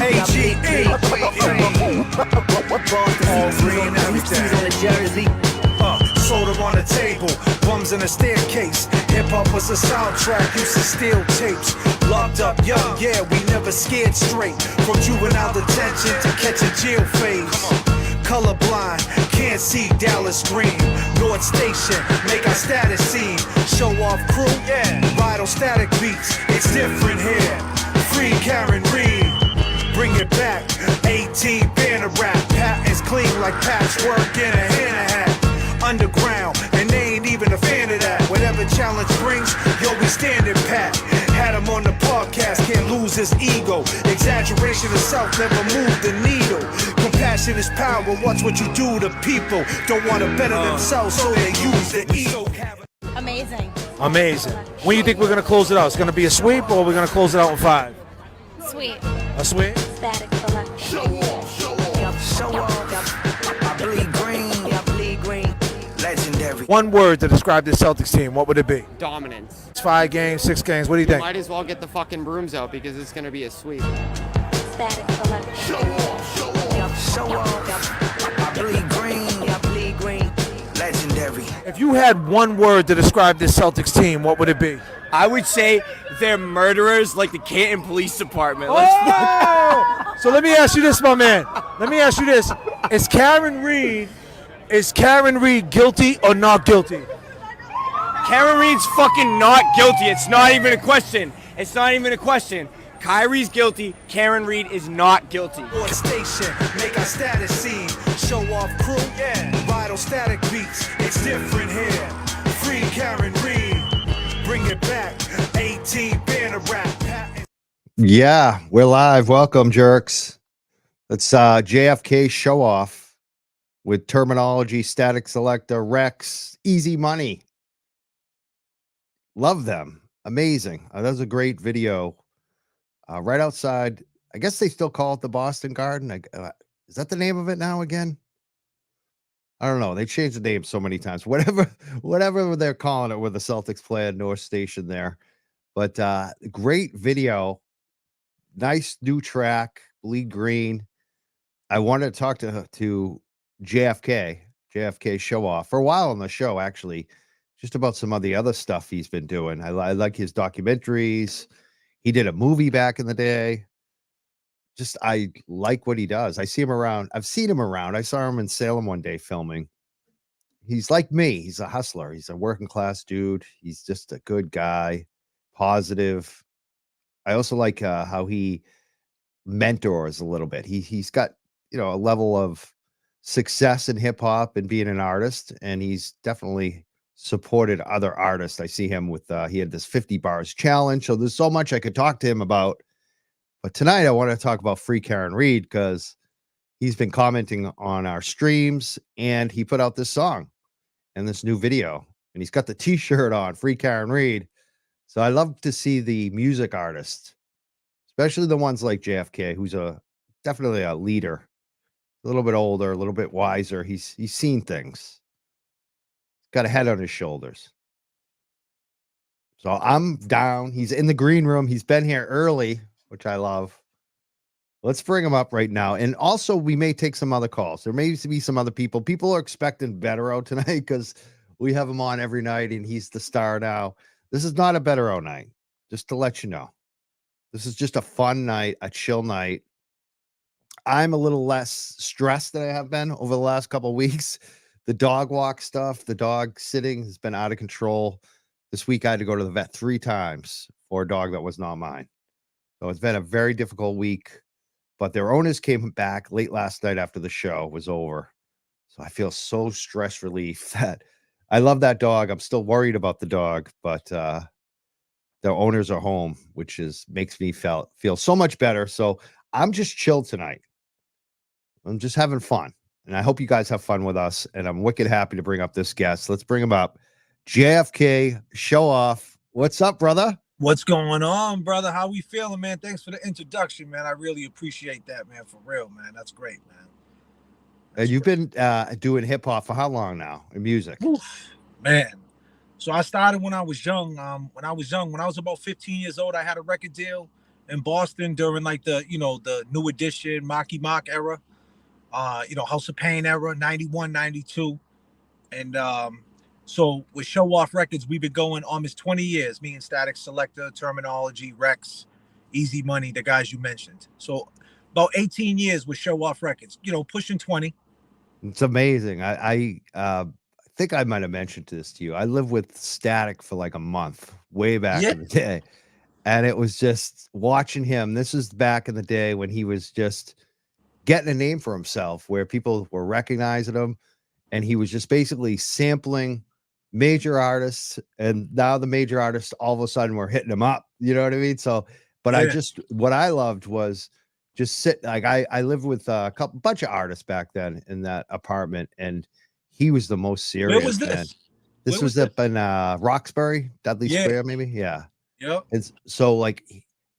AGE. All green, everything. Soda on the table, bums in a staircase. Hip-hop was a soundtrack, used to steal tapes. Locked up young, yeah, we never scared straight. From juvenile detention to catching jail phase. Colorblind, can't see Dallas Green. North Station, make our status scene. Show off crew, yeah, ride on static beats. It's different here. Free Karen Reed, bring it back. 18 banner rap, patents clean like patchwork in a hand hat. Underground, and they ain't even a fan of that. Whatever challenge brings, yo, we standing pat. Had him on the podcast, can't lose his ego. Exaggeration of self never moved the needle. Compassion is power, watch what you do to people. Don't want to better themselves, so they use the ego. Amazing. Amazing. When do you think we're going to close it out? It's going to be a sweep, or we're going to close it out in 5? Sweet. A sweep? Static select. Show off, show off, show off. I bleed green, legendary. One word to describe this Celtics team, what would it be? Dominance. It's 5 games, 6 games. What do you think? Might as well get the fucking brooms out because it's going to be a sweep. Static select. Show off, show off, show off. I bleed green, legendary. If you had one word to describe this Celtics team, what would it be? I would say they're murderers like the Canton Police Department. So let me ask you this, my man. Let me ask you this. Is Karen Reed guilty or not guilty? Karen Reed's fucking not guilty. It's not even a question. It's not even a question. Kyrie's guilty. Karen Reed is not guilty. North Station, make our status scene. Show off crew, yeah, ride on static beats. It's different here. Free Karen Reed, bring it back. 18 banner rap. Yeah, we're live. Welcome, jerks. It's JFK show off with terminology, static selector, Reks, easy money. Love them. Amazing. That was a great video. Right outside, I guess they still call it the Boston Garden. Is that the name of it now again? I don't know. They changed the name so many times. Whatever they're calling it, where the Celtics play at North Station there. But great video. Nice new track, Bleed Green. I wanted to talk to JFK show off for a while on the show, actually, just about some of the other stuff he's been doing. I like his documentaries. He did a movie back in the day. Just, I like what he does. I see him around. I've seen him around. I saw him in Salem one day filming. He's like me. He's a hustler. He's a working class dude. He's just a good guy, positive. I also like how he mentors a little bit. He's got, a level of success in hip hop and being an artist, and he's definitely supported other artists. I see him with he had this 50 bars challenge. So there's so much I could talk to him about. But tonight I want to talk about Free Karen Reed because he's been commenting on our streams, and he put out this song and this new video, and he's got the t-shirt on, Free Karen Reed. So I love to see the music artists, especially the ones like JFK, who's definitely a leader, a little bit older, a little bit wiser. He's seen things. Got a head on his shoulders. So I'm down. He's in the green room. He's been here early, which I love. Let's bring him up right now. And also, we may take some other calls. There may be some other people. People are expecting Bettero tonight because we have him on every night, and he's the star now. This is not a Bettero night, just to let you know. This is just a fun night, a chill night. I'm a little less stressed than I have been over the last couple of weeks. The dog walk stuff, the dog sitting has been out of control. This week I had to go to the vet 3 times for a dog that was not mine. So it's been a very difficult week, but their owners came back late last night after the show was over. So I feel so stress relief that I love that dog. I'm still worried about the dog, but their owners are home, which makes me feel so much better. So I'm just chilled tonight. I'm just having fun. And I hope you guys have fun with us. And I'm wicked happy to bring up this guest. Let's bring him up. JFK, show off. What's up, brother? What's going on, brother? How we feeling, man? Thanks for the introduction, man. I really appreciate that, man. For real, man. That's great, man. And you've been doing hip hop for how long now in music? Oof, man. So I started when I was young. When I was about 15 years old, I had a record deal. in Boston during like the the New Edition, Marky Mark era, House of Pain era, 91, 92. And so with Show Off Records, we've been going almost 20 years, me and Static Selector, Terminology, Reks, Easy Money, the guys you mentioned. So about 18 years with Show Off Records, pushing 20. It's amazing. I think I might have mentioned this to you. I lived with Static for like a month, way back in the day. And it was just watching him. This is back in the day when he was just getting a name for himself, where people were recognizing him. And he was just basically sampling major artists. And now the major artists, all of a sudden, were hitting him up. You know what I mean? So, but what I loved was just I lived with a bunch of artists back then in that apartment. And he was the most serious. Where was this? Man. This was up in Roxbury, Dudley Square, maybe. Yeah. Yep. And so like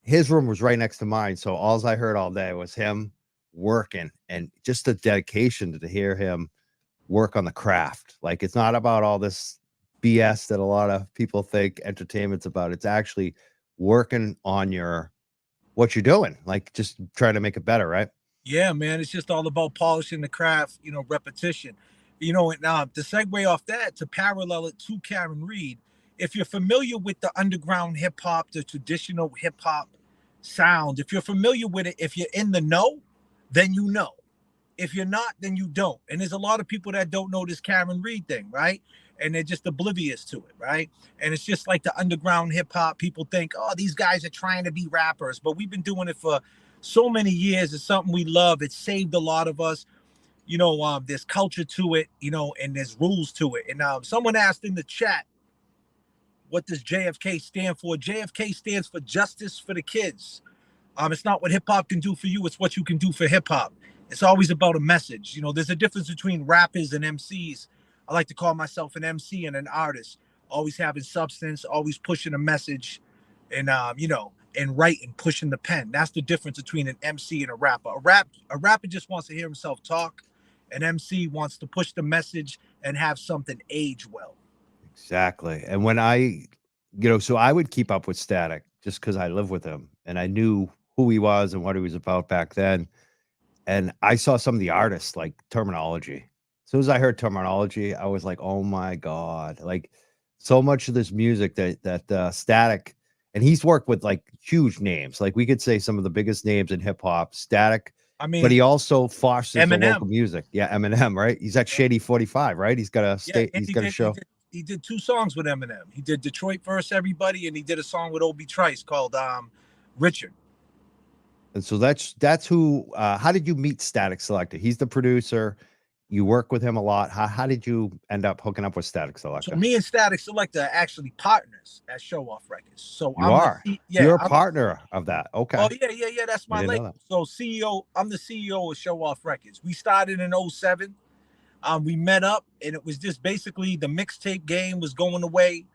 his room was right next to mine. So all I heard all day was him working, and just the dedication to hear him work on the craft. Like, it's not about all this BS that a lot of people think entertainment's about. It's actually working on what you're doing, like just trying to make it better, right? Yeah, man. It's just all about polishing the craft, repetition. And to segue off that, to parallel it to Karen Reed, if you're familiar with the underground hip hop, the traditional hip hop sound, if you're familiar with it, if you're in the know, then you know. If you're not, then you don't. And there's a lot of people that don't know this Karen Reed thing, right? And they're just oblivious to it, right? And it's just like the underground hip hop. People think, oh, these guys are trying to be rappers, but we've been doing it for so many years. It's something we love. It saved a lot of us. There's culture to it, and there's rules to it. And someone asked in the chat, what does JFK stand for? JFK stands for Justice for the Kids. It's not what hip hop can do for you. It's what you can do for hip hop. It's always about a message. There's a difference between rappers and MCs. I like to call myself an MC and an artist, always having substance, always pushing a message, and and writing, pushing the pen. That's the difference between an MC and a rapper. A rapper just wants to hear himself talk. An MC wants to push the message and have something age well. Exactly. And when so I would keep up with Static just because I lived with him and I knew who he was and what he was about back then. And I saw some of the artists like Terminology. As soon as I heard Terminology, I was like, oh my God, like so much of this music that Static, and he's worked with like huge names. Like we could say some of the biggest names in hip hop, Static. I mean, but he also fosters the local music. Yeah, Eminem, right? He's at Shady 45, right? He's got a state. He's got a show. He did 2 songs with Eminem. He did Detroit vs. Everybody, and he did a song with Obi Trice called Richard. And so that's who. How did you meet Static Selector? He's the producer. You work with him a lot. How did you end up hooking up with Static Selector? So me and Static Selector are actually partners at Show Off Records. So You're a partner of that. Okay. Oh yeah. That's my label. So I'm the CEO of Show Off Records. We started in 07. We met up, and it was just basically the mixtape game was going away.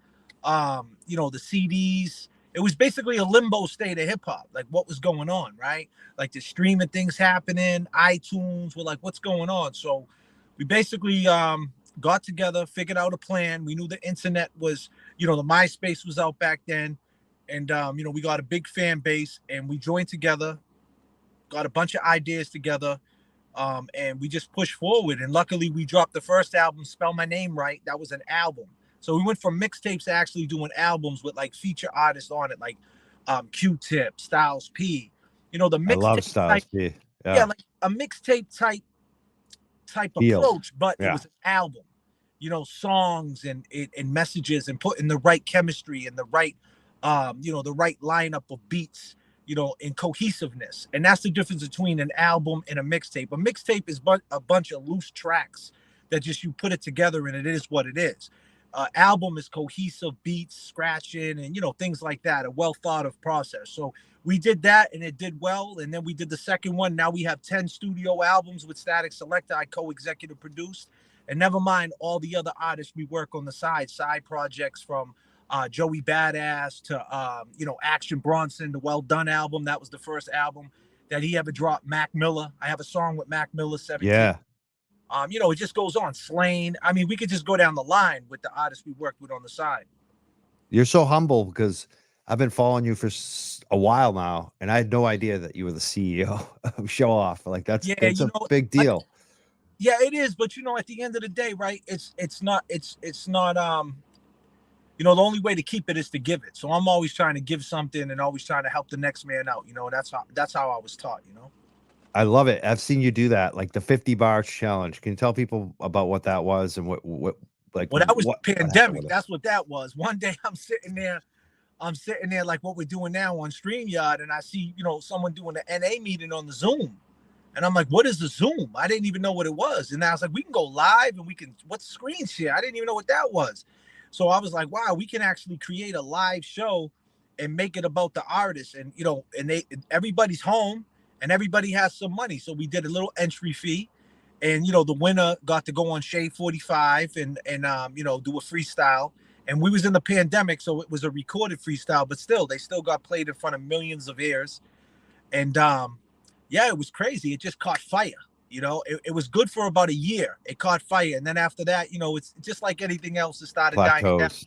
The CDs. It was basically a limbo state of hip hop, like what was going on, right? Like the streaming things happening, iTunes, we're like, what's going on? So we basically got together, figured out a plan. We knew the internet was, the MySpace was out back then. And, we got a big fan base, and we joined together, got a bunch of ideas together, and we just pushed forward. And luckily we dropped the first album, Spell My Name Right. That was an album. So we went from mixtapes to actually doing albums with like feature artists on it, like Q-Tip, Styles P. The mixtape. I love Styles P. Yeah, like a mixtape type approach, but it was an album. Songs and messages, and putting the right chemistry and the right, the right lineup of beats, and cohesiveness. And that's the difference between an album and a mixtape. A mixtape is a bunch of loose tracks that just you put it together and it is what it is. Album is cohesive beats, scratching, and things like that, a well thought of process. So we did that, and it did well. And then we did the second one. Now we have 10 studio albums with Static Selector. I co-executive produced, and never mind all the other artists we work on the side projects, from Joey Badass to Action Bronson, the Well Done album. That was the first album that he ever dropped. Mac Miller, I have a song with Mac Miller, 17. Yeah. It just goes on. Slain. I mean, we could just go down the line with the artists we worked with on the side. You're so humble, because I've been following you for a while now, and I had no idea that you were the CEO of Show Off. Like Yeah, it's you a know, big deal. yeah, it is. But you know, at the end of the day, right? It's not you know, the only way to keep it is to give it. So I'm always trying to give something and always trying to help the next man out. You know, that's how I was taught. You know. I love it. I've seen you do that, like the 50 bars challenge. Can you tell people about what that was and what like Well, that was what the happened pandemic. with it? That's what that was. One day I'm sitting there like what we're doing now on StreamYard, and I see, you know, someone doing an NA meeting on the Zoom. And I'm like, what is the Zoom? I didn't even know what it was. And I was like, we can go live and we can, what's screen share? I didn't even know what that was. So I was like, wow, we can actually create a live show and make it about the artist. And, you know, and everybody's home and everybody has some money. So we did a little entry fee. And, you know, the winner got to go on Shade 45 and you know, do a freestyle. And we was in the pandemic, so it was a recorded freestyle, but still, they still got played in front of millions of ears. And yeah, it was crazy. It just caught fire. You know, it was good for about a year. It caught fire. And then after that, you know, it's just like anything else, it started dying down. Plateaus.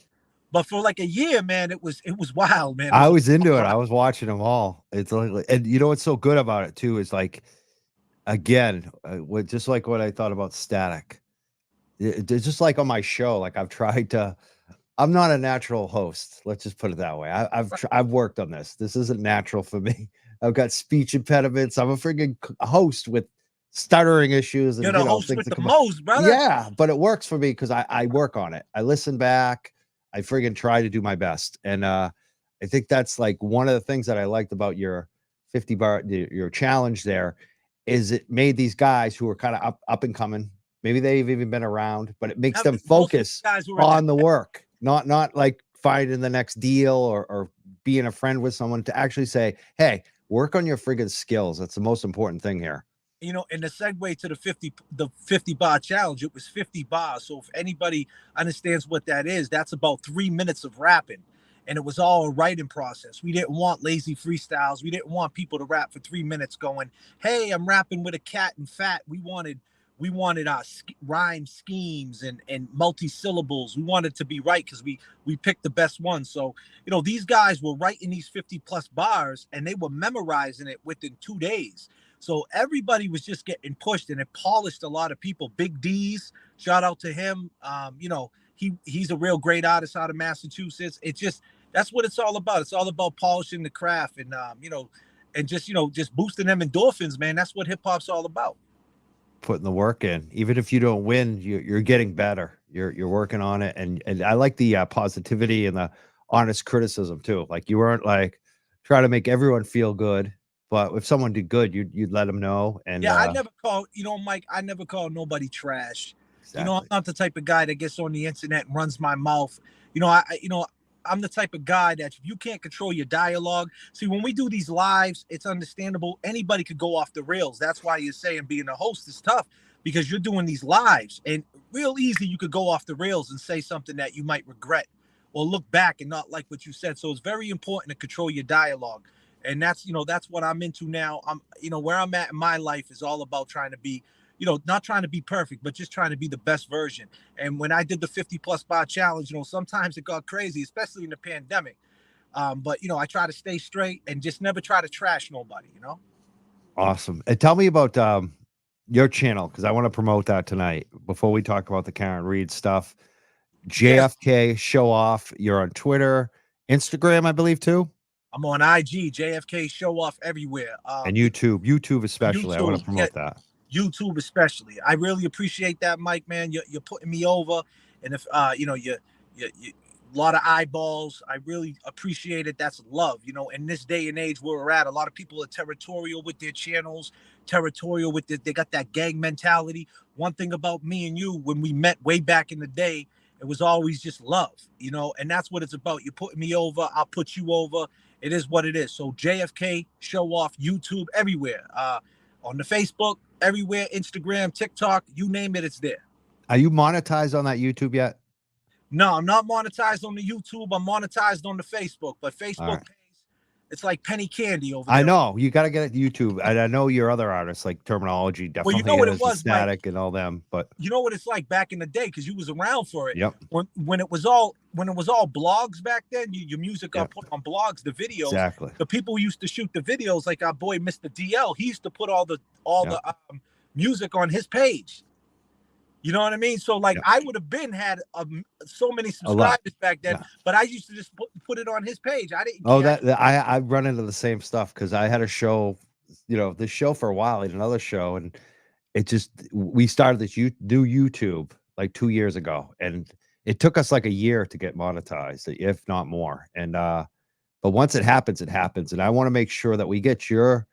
But for like a year, man, it was wild, man. I was into it. I was watching them all. It's like, and you know what's so good about it too is like, again, just like what I thought about Static. It's just like on my show. Like I've tried to. I'm not a natural host. Let's just put it that way. I've worked on this. This isn't natural for me. I've got speech impediments. I'm a freaking host with stuttering issues and You're the you know, host things with that the come up. most, brother. Yeah, but it works for me because I work on it. I listen back. I friggin' try to do my best. And I think that's like one of the things that I liked about your 50 bar, your challenge there is it made these guys who are kind of up and coming. Maybe they've even been around, but it makes them focus on the work, not like finding the next deal or being a friend with someone, to actually say, hey, work on your friggin' skills. That's the most important thing here. You know, and the segue to the 50 bar challenge, it was 50 bars. So if anybody understands what that is, that's about 3 minutes of rapping. And it was all a writing process. We didn't want lazy freestyles. We didn't want people to rap for 3 minutes going, hey, I'm rapping with a cat and fat. We wanted rhyme schemes and multi-syllables. We wanted to be right because we picked the best ones. So, you know, these guys were writing these 50 plus bars and they were memorizing it within 2 days. So everybody was just getting pushed, and it polished a lot of people. Big D's, shout out to him. You know, he's a real great artist out of Massachusetts. It's just, that's what it's all about. It's all about polishing the craft and you know, and just, you know, just boosting them endorphins, man. That's what hip hop's all about. Putting the work in, even if you don't win, you're getting better. You're working on it, and I like the positivity and the honest criticism too. Like you weren't like trying to make everyone feel good, but if someone did good, you'd let them know. And yeah, I never call, you know, Mike, I never call nobody trash. Exactly. You know, I'm not the type of guy that gets on the internet and runs my mouth. You know, I'm the type of guy that if you can't control your dialogue, see, when we do these lives, it's understandable. Anybody could go off the rails. That's why you're saying being a host is tough, because you're doing these lives and real easy you could go off the rails and say something that you might regret or look back and not like what you said. So it's very important to control your dialogue. And that's, you know, that's what I'm into now. You know, where I'm at in my life is all about trying to be, you know, not trying to be perfect, but just trying to be the best version. And when I did the 50 plus bar challenge, you know, sometimes it got crazy, especially in the pandemic. But, you know, I try to stay straight and just never try to trash nobody, you know? Awesome. And tell me about your channel, because I want to promote that tonight before we talk about the Karen Reed stuff. JFK Show Off. You're on Twitter, Instagram, I believe, too. I'm on IG, JFK Show Off everywhere. And YouTube especially. I want to promote that. YouTube especially. I really appreciate that, Mike, man. You're putting me over. And if you know, you a lot of eyeballs. I really appreciate it. That's love. You know, in this day and age where we're at, a lot of people are territorial with their channels, territorial with they got that gang mentality. One thing about me and you, when we met way back in the day, it was always just love, you know, and that's what it's about. You're putting me over, I'll put you over. It is what it is. So JFK Show Off, YouTube, everywhere. On the Facebook, everywhere, Instagram, TikTok, you name it, it's there. Are you monetized on that YouTube yet? No, I'm not monetized on the YouTube. I'm monetized on the Facebook, but Facebook pays. It's like penny candy over there. I know you got to get it YouTube. And I know your other artists like Terminology definitely you know what it has was, Static and all them, but you know what it's like back in the day because you was around for it. yep, When it was all blogs back then, your music got yep, put on blogs, the videos. exactly. The people who used to shoot the videos, like our boy Mr. DL, he used to put all the music on his page. You know what I mean? So like I would have had so many subscribers back then, but I used to just put it on his page. I didn't. Oh, I run into the same stuff because I had a show, you know, this show for a while, and another show, and it just we started this new YouTube like 2 years ago, and it took us like a year to get monetized, if not more. And but once it happens, and I want to make sure that we get your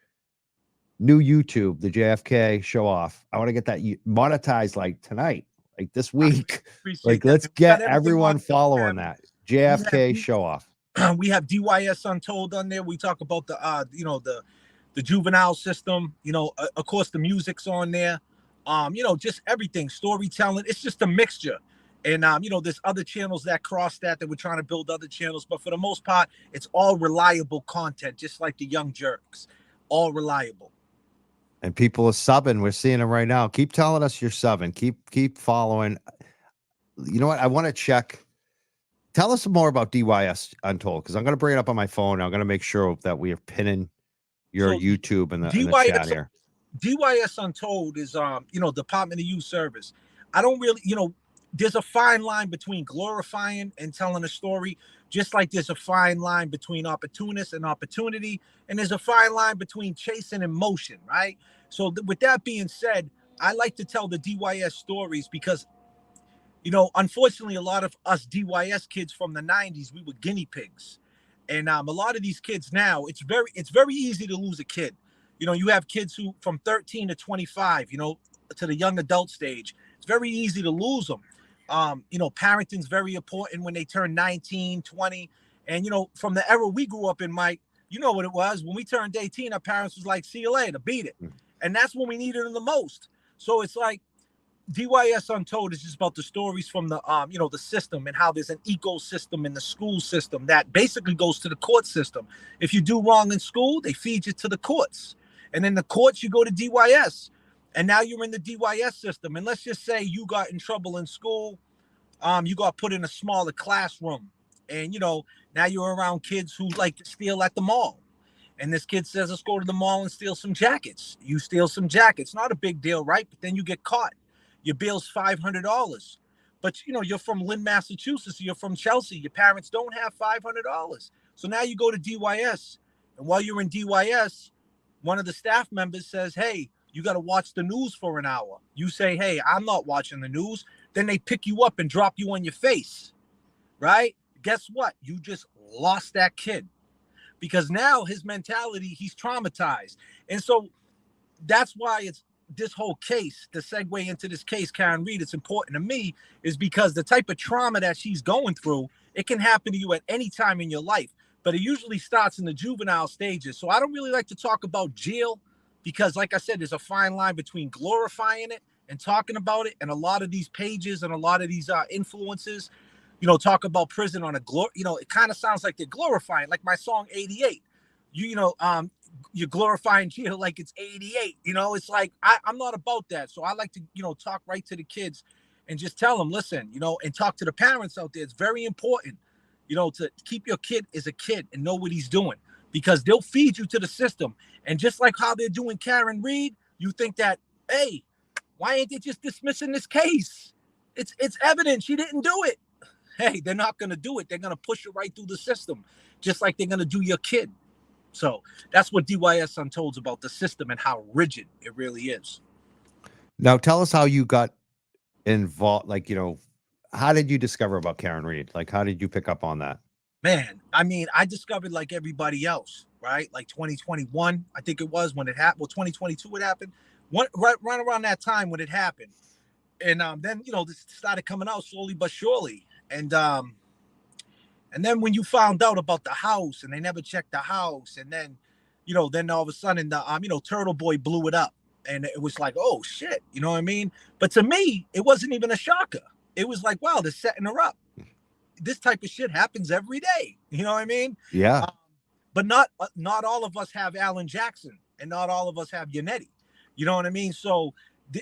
new YouTube, the JFK show off. I want to get that monetized like tonight, like this week. Like let's get everyone following that JFK show off. We have DYS Untold on there. We talk about the you know, the juvenile system, you know, of course the music's on there. You know, just everything, storytelling. It's just a mixture. And you know, there's other channels that cross that we're trying to build other channels, but for the most part, it's all reliable content, just like the Young Jerks, all reliable. And people are subbing. We're seeing them right now. Keep telling us you're subbing. Keep following. You know what? I want to check. Tell us more about DYS Untold, because I'm going to bring it up on my phone. I'm going to make sure that we are pinning your YouTube in the chat here. DYS Untold is you know, Department of Youth Service. I don't really, you know, there's a fine line between glorifying and telling a story, just like there's a fine line between opportunist and opportunity, and there's a fine line between chasing and motion, right? So with that being said, I like to tell the DYS stories because, you know, unfortunately, a lot of us DYS kids from the 90s, we were guinea pigs. And a lot of these kids now, it's very easy to lose a kid. You know, you have kids who from 13 to 25, you know, to the young adult stage. It's very easy to lose them. You know, parenting's very important when they turn 19, 20. And, you know, from the era we grew up in, Mike, you know what it was. When we turned 18, our parents was like, see you later, beat it. And that's when we needed them the most. So it's like DYS Untold is just about the stories from the, you know, the system and how there's an ecosystem in the school system that basically goes to the court system. If you do wrong in school, they feed you to the courts. And in the courts, you go to DYS. And now you're in the DYS system. And let's just say you got in trouble in school. You got put in a smaller classroom. And, you know, now you're around kids who like to steal at the mall. And this kid says, let's go to the mall and steal some jackets. You steal some jackets. Not a big deal, right? But then you get caught. Your bill's $500. But, you know, you're from Lynn, Massachusetts. You're from Chelsea. Your parents don't have $500. So now you go to DYS. And while you're in DYS, one of the staff members says, hey, you got to watch the news for an hour. You say, hey, I'm not watching the news. Then they pick you up and drop you on your face, right? Guess what? You just lost that kid because now his mentality, he's traumatized. And so that's why it's this whole case, the segue into this case, Karen Reed, it's important to me is because the type of trauma that she's going through, it can happen to you at any time in your life, but it usually starts in the juvenile stages. So I don't really like to talk about jail because, like I said, there's a fine line between glorifying it and talking about it. And a lot of these pages and a lot of these influences, you know, talk about prison on a you know, it kind of sounds like they're glorifying, like my song 88. You know, you're glorifying jail like it's 88. You know, it's like I'm not about that. So I like to, you know, talk right to the kids and just tell them, listen, you know, and talk to the parents out there. It's very important, you know, to keep your kid as a kid and know what he's doing because they'll feed you to the system. And just like how they're doing Karen Reed, you think that, hey, why ain't they just dismissing this case? It's evident she didn't do it. Hey, they're not going to do it. They're going to push it right through the system, just like they're going to do your kid. So that's what DYS Untold's about, the system and how rigid it really is. Now, tell us how you got involved. Like, you know, how did you discover about Karen Reed? Like, how did you pick up on that? Man, I mean, I discovered like everybody else, right? Like 2021, I think it was when it happened. Well, 2022 it happened. Right around that time when it happened. And then, you know, this started coming out slowly but surely. And then when you found out about the house and they never checked the house, and then, you know, then all of a sudden the you know, Turtle Boy blew it up, and it was like, oh shit, you know what I mean? But to me, it wasn't even a shocker. It was like, wow, they're setting her up. This type of shit happens every day. You know what I mean? Yeah. but not all of us have Alan Jackson, and not all of us have Yannetti. You know what I mean? So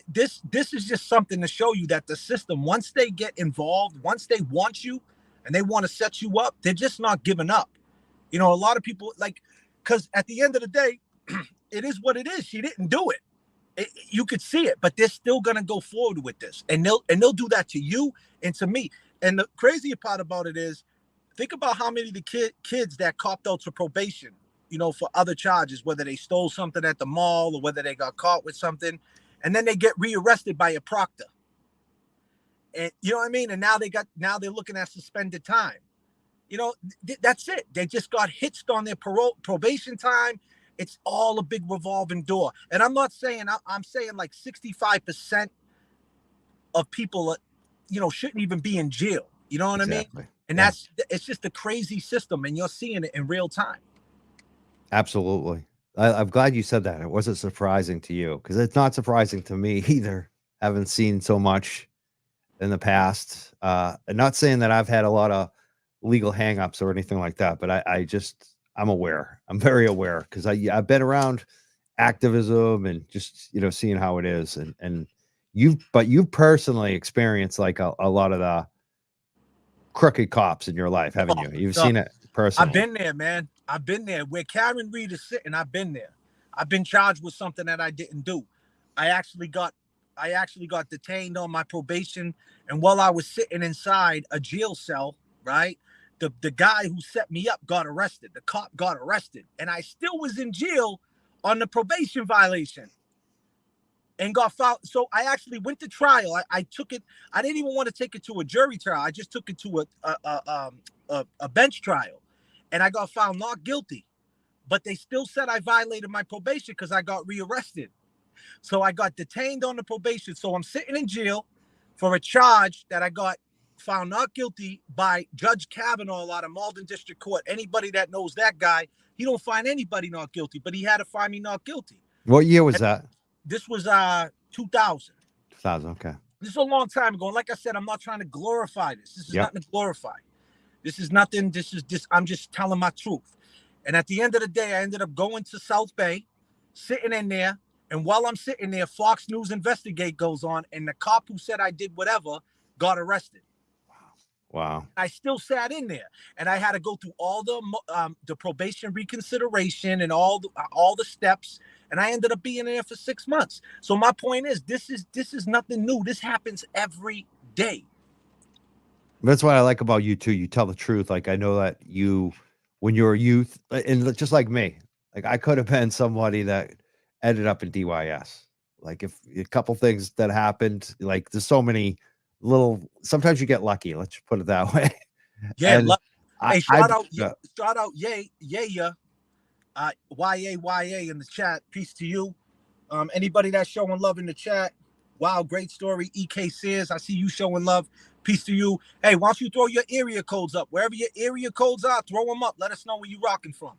this is just something to show you that the system, once they get involved, once they want you and they want to set you up, they're just not giving up. You know, a lot of people, like, because at the end of the day, it is what it is. She didn't do it. You could see it, but they're still gonna go forward with this, and they'll do that to you and to me. And the crazier part about it is, think about how many of the kids that copped out to probation, you know, for other charges, whether they stole something at the mall or whether they got caught with something, and then they get rearrested by a proctor. And you know what I mean? And now they're looking at suspended time. You know, that's it. They just got hitched on their probation time. It's all a big revolving door. And I'm not saying, I'm saying like 65% of people, you know, shouldn't even be in jail. You know what I mean? And it's just a crazy system, and you're seeing it in real time. Absolutely. I'm glad you said that. It wasn't surprising to you, because it's not surprising to me either. Haven't seen so much in the past. And not saying that I've had a lot of legal hangups or anything like that, but I'm aware. I'm very aware, because I've been around activism and just, you know, seeing how it is. And you've personally experienced like a lot of the crooked cops in your life, haven't you? You've seen it personally. I've been there, man. I've been there. Where Karen Reed is sitting, I've been there. I've been charged with something that I didn't do. I actually got detained on my probation, and while I was sitting inside a jail cell, right, the guy who set me up got arrested. The cop got arrested, and I still was in jail on the probation violation and got filed. So I actually went to trial. I took it. I didn't even want to take it to a jury trial. I just took it to a bench trial, and I got found not guilty. But they still said I violated my probation because I got rearrested. So I got detained on the probation. So I'm sitting in jail for a charge that I got found not guilty by Judge Kavanaugh out of Malden District Court. Anybody that knows that guy, he don't find anybody not guilty, but he had to find me not guilty. What year was that? This was 2000. 2000, okay. This is a long time ago. And like I said, I'm not trying to glorify this. This is nothing to glorify. This is nothing. I'm just telling my truth. And at the end of the day, I ended up going to South Bay, sitting in there. And while I'm sitting there, Fox News Investigate goes on, and the cop who said I did whatever got arrested. Wow. I still sat in there, and I had to go through all the probation reconsideration and all the steps, and I ended up being there for 6 months. So my point is, this is nothing new. This happens every day. That's what I like about you too. You tell the truth. Like, I know that when you're a youth, and just like me, like I could have been somebody that ended up in DYS. Like, if a couple things that happened, like there's so many sometimes you get lucky. Let's just put it that way. Yeah. Hey, shout out, YA, YA in the chat. Peace to you. Anybody that's showing love in the chat. Wow, great story. EK Sears, I see you showing love. Peace to you. Hey, why don't you throw your area codes up? Wherever your area codes are, throw them up. Let us know where you rocking from.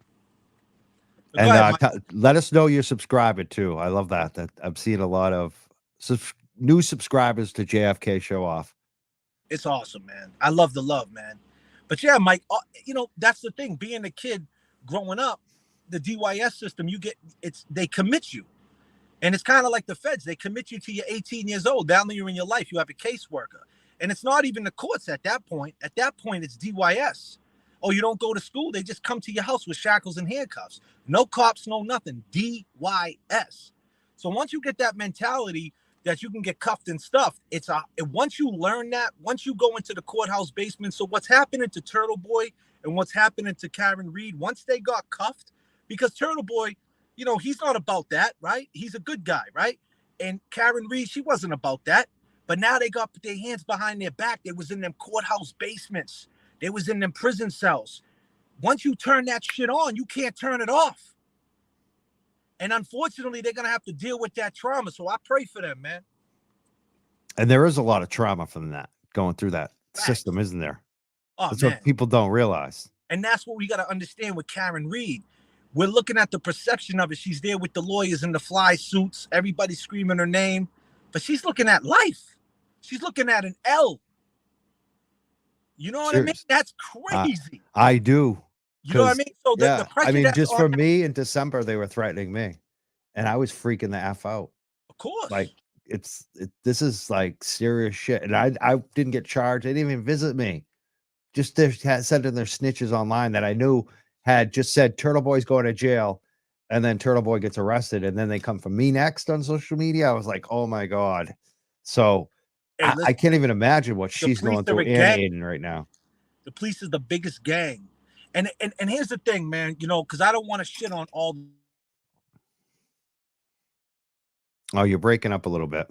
And let us know you're subscribing too. I love that. I'm seeing a lot of new subscribers to JFK Show Off. It's awesome, man. I love the love, man. But yeah, Mike, you know, that's the thing. Being a kid growing up, the DYS system, they commit you. And it's kind of like the feds. They commit you to you're 18 years old. Down there in your life, you have a caseworker. And it's not even the courts at that point. At that point, it's DYS. Oh, you don't go to school? They just come to your house with shackles and handcuffs. No cops, no nothing. DYS. So once you get that mentality that you can get cuffed and stuffed, once you learn that, once you go into the courthouse basement, so what's happening to Turtle Boy and what's happening to Karen Reed, once they got cuffed, because Turtle Boy, you know, he's not about that, right? He's a good guy, right? And Karen Reed, she wasn't about that. But now they got their hands behind their back. They was in them courthouse basements. They was in them prison cells. Once you turn that shit on, you can't turn it off. And unfortunately, they're going to have to deal with that trauma. So I pray for them, man. And there is a lot of trauma from that, going through that system, isn't there? Oh, that's man. what people don't realize. And that's what we got to understand with Karen Reed. We're looking at the perception of it. She's there with the lawyers in the fly suits. Everybody's screaming her name. But she's looking at life. She's looking at an L. You know what I mean? That's crazy. I do. You know what I mean? So the Yeah, pressure I mean, that's just on, for me in December, they were threatening me, and I was freaking the f out. of course. Like this is like serious shit, and I didn't get charged. They didn't even visit me. Just they had sent in their snitches online that I knew had just said Turtle Boy's going to jail, and then Turtle Boy gets arrested, and then they come for me next on social media. I was like, oh my god. So Hey, I listen, can't even imagine what the she's police going are through a and gang. Aiden right now. The police is the biggest gang. And here's the thing, man, you know, because I don't want to shit on all. Oh, you're breaking up a little bit.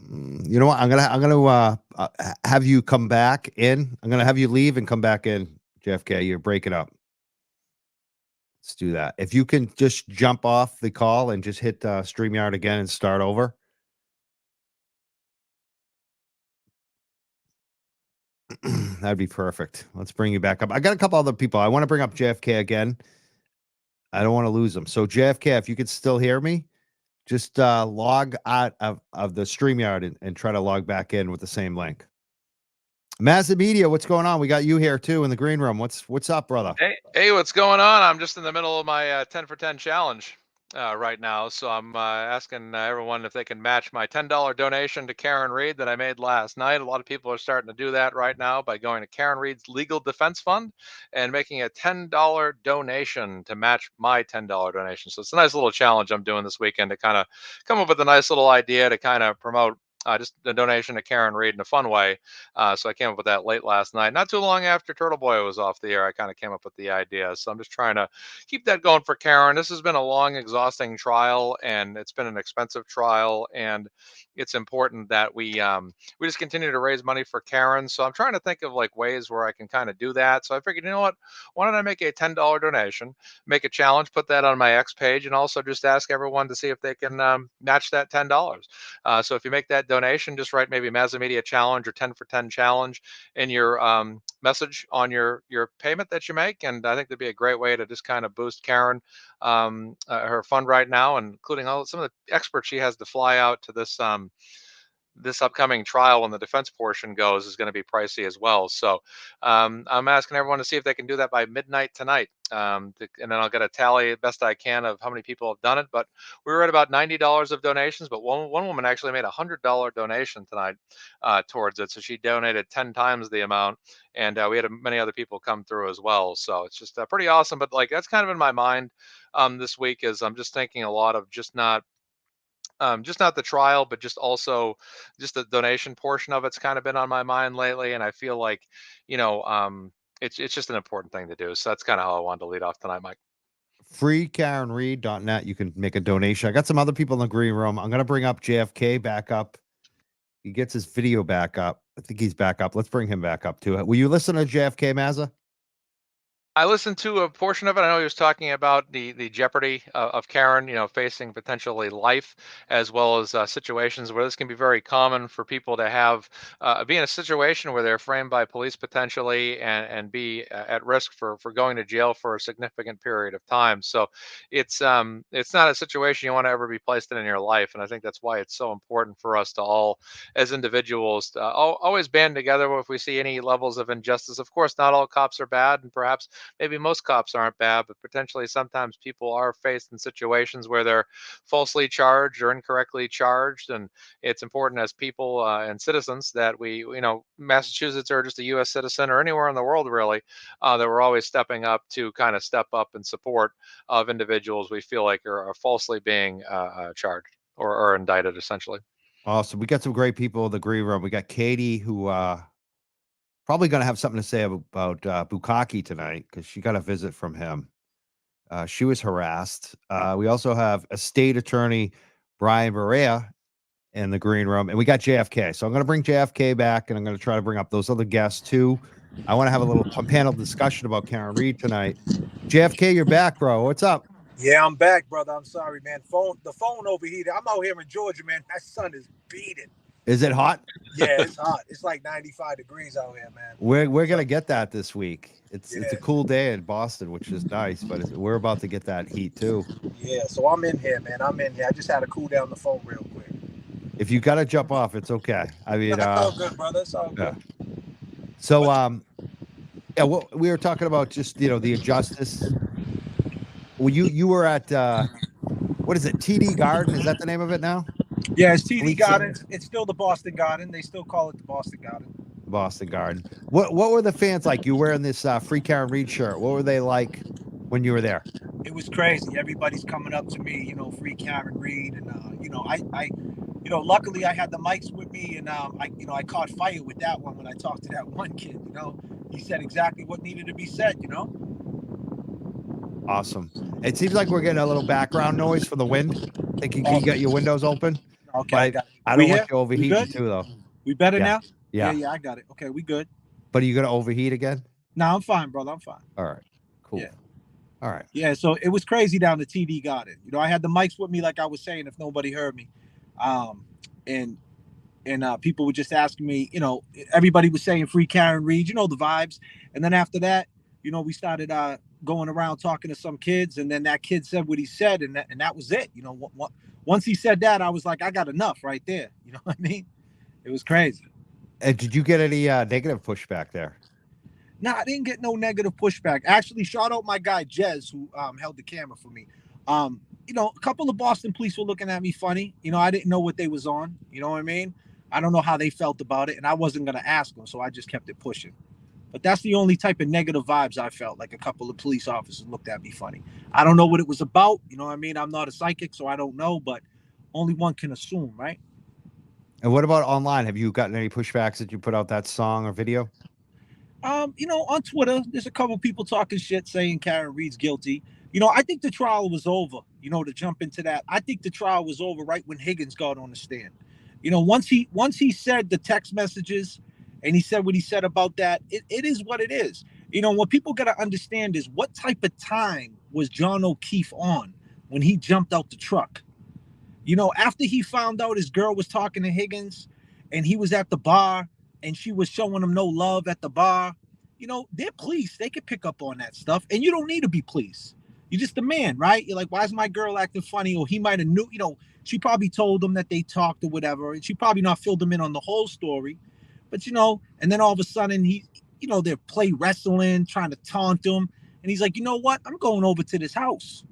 You know what? I'm gonna have you come back in. I'm gonna have you leave and come back in, JFK. You're breaking up. Let's do that. If you can just jump off the call and just hit StreamYard again and start over. That'd be perfect. Let's bring you back up. I got a couple other people. I want to bring up JFK again. I don't want to lose them. So JFK, if you could still hear me, just log out of the StreamYard and try to log back in with the same link. Massive Media, what's going on? We got you here too in the green room. What's up, brother? Hey, what's going on? I'm just in the middle of my 10 for 10 challenge right now. So I'm asking everyone if they can match my $10 donation to Karen Reed that I made last night. A lot of people are starting to do that right now by going to Karen Reed's Legal Defense Fund and making a $10 donation to match my $10 donation. So it's a nice little challenge I'm doing this weekend to kind of come up with a nice little idea to kind of promote just a donation to Karen Reed in a fun way. So I came up with that late last night. Not too long after Turtle Boy was off the air, I kind of came up with the idea. So I'm just trying to keep that going for Karen. This has been a long, exhausting trial, and it's been an expensive trial. And it's important that we just continue to raise money for Karen. So I'm trying to think of like ways where I can kind of do that. So I figured, you know what? Why don't I make a $10 donation, make a challenge, put that on my X page, and also just ask everyone to see if they can match that $10. So if you make that donation, just write maybe Mazda Media Challenge or 10 for 10 Challenge in your message on your payment that you make. And I think that'd be a great way to just kind of boost Karen, her fund right now, and including some of the experts she has to fly out to this upcoming trial when the defense portion goes is going to be pricey as well. So I'm asking everyone to see if they can do that by midnight tonight. And then I'll get a tally best I can of how many people have done it. But we were at about $90 of donations, but one woman actually made a $100 donation tonight towards it. So she donated 10 times the amount. And we had many other people come through as well. So it's just pretty awesome. But like, that's kind of in my mind this week is I'm just thinking a lot of just not the trial, but just also just the donation portion of it's kind of been on my mind lately. And I feel like, you know, it's just an important thing to do. So that's kind of how I wanted to lead off tonight, Mike. FreeKarenReed.net. You can make a donation. I got some other people in the green room. I'm going to bring up JFK back up. He gets his video back up. I think he's back up. Let's bring him back up too. Will you listen to JFK, Mazza? I listened to a portion of it. I know he was talking about the jeopardy of Karen, you know, facing potentially life, as well as situations where this can be very common for people to have be in a situation where they're framed by police potentially and be at risk for going to jail for a significant period of time. So it's not a situation you want to ever be placed in your life, and I think that's why it's so important for us to all, as individuals, to always band together if we see any levels of injustice. Of course, not all cops are bad, and perhaps maybe most cops aren't bad, but potentially sometimes people are faced in situations where they're falsely charged or incorrectly charged. And it's important as people and citizens that we, you know, Massachusetts or just a U.S. citizen or anywhere in the world really, that we're always stepping up to kind of step up in support of individuals we feel like are falsely being charged or indicted essentially. Awesome. We got some great people in the green room. We got Katie, who probably going to have something to say about Bukaki tonight because she got a visit from him. She was harassed. We also have a state attorney, Brian Barea, in the green room, and we got JFK. So I'm going to bring JFK back, and I'm going to try to bring up those other guests too. I want to have a little panel discussion about Karen Reed tonight. JFK, you're back, bro. What's up? Yeah, I'm back, brother. I'm sorry, man. The phone overheated. I'm out here in Georgia, man. That sun is beating. Is it hot? Yeah, it's hot. It's like 95 degrees out here, man. We're gonna get that this week. It's a cool day in Boston, which is nice, but we're about to get that heat too. Yeah, so I'm in here, man. I'm in here. I just had to cool down the phone real quick. If you gotta jump off, it's okay. I mean, it's all good, brother. It's all good. Yeah. So Yeah, well, we were talking about just the injustice. Well, you were at what is it? TD Garden? Is that the name of it now? Yeah, it's TD Police Garden. It's still the Boston Garden. They still call it the Boston Garden. Boston Garden. What were the fans like? You wearing this Free Karen Reed shirt? What were they like when you were there? It was crazy. Everybody's coming up to me, free Karen Reed, and luckily I had the mics with me, and I caught fire with that one when I talked to that one kid. He said exactly what needed to be said. Awesome. It seems like we're getting a little background noise from the wind. Thinking, can you get your windows open? Okay, I got it. I don't want you overheating too, though. We better Yeah. now? Yeah. Yeah, I got it. Okay, we good. But are you gonna overheat again? No, I'm fine, brother. I'm fine. All right. Cool. Yeah. All right. Yeah, so it was crazy down the TD Garden. I had the mics with me, like I was saying, if nobody heard me. And people were just asking me, everybody was saying free Karen Reed, the vibes. And then after that, we started going around talking to some kids, and then that kid said what he said, and that was it. Once he said that, I was like, I got enough right there. You know what I mean? It was crazy. And did you get any negative pushback there? No, I didn't get no negative pushback. Actually, shout out my guy Jez, who held the camera for me. A couple of Boston police were looking at me funny. I didn't know what they was on. You know what I mean? I don't know how they felt about it, and I wasn't gonna ask them, so I just kept it pushing. But that's the only type of negative vibes I felt. Like a couple of police officers looked at me funny. I don't know what it was about. You know what I mean? I'm not a psychic, so I don't know. But only one can assume, right? And what about online? Have you gotten any pushbacks that you put out that song or video? On Twitter, there's a couple people talking shit saying Karen Reed's guilty. I think the trial was over. To jump into that, I think the trial was over right when Higgins got on the stand. Once he said the text messages and he said what he said about that, it is what it is. What people got to understand is what type of time was John O'Keefe on when he jumped out the truck. After he found out his girl was talking to Higgins and he was at the bar and she was showing him no love at the bar, they're police. They could pick up on that stuff, and you don't need to be police. You're just a man, right? You're like, why is my girl acting funny? Or he might have knew, she probably told him that they talked or whatever, and she probably not filled him in on the whole story. But, and then all of a sudden they're play wrestling, trying to taunt him. And he's like, you know what? I'm going over to this house.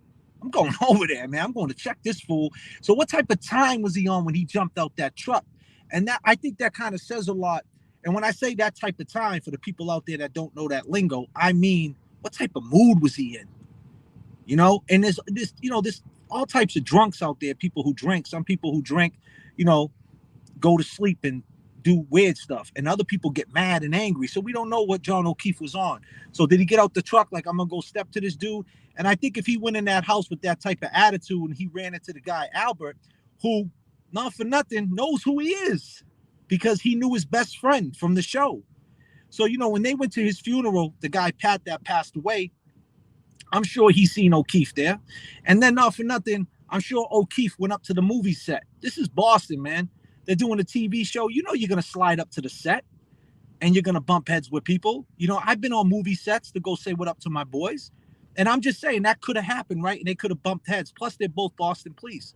I'm going over there, man. I'm going to check this fool. So what type of time was he on when he jumped out that truck? And that, I think that kind of says a lot. And when I say that type of time, for the people out there that don't know that lingo, I mean, what type of mood was he in? And there's all types of drunks out there, people who drink. Some people who drink, go to sleep and do weird stuff. And other people get mad and angry. So we don't know what John O'Keefe was on. So did he get out the truck like, I'm going to go step to this dude? And I think if he went in that house with that type of attitude and he ran into the guy, Albert, who, not for nothing, knows who he is because he knew his best friend from the show. So, when they went to his funeral, the guy, Pat, that passed away, I'm sure he seen O'Keefe there. And then, not for nothing, I'm sure O'Keefe went up to the movie set. This is Boston, man. They're doing a TV show. You're going to slide up to the set and you're going to bump heads with people. I've been on movie sets to go say what up to my boys. And I'm just saying that could have happened, right? And they could have bumped heads. Plus, they're both Boston police.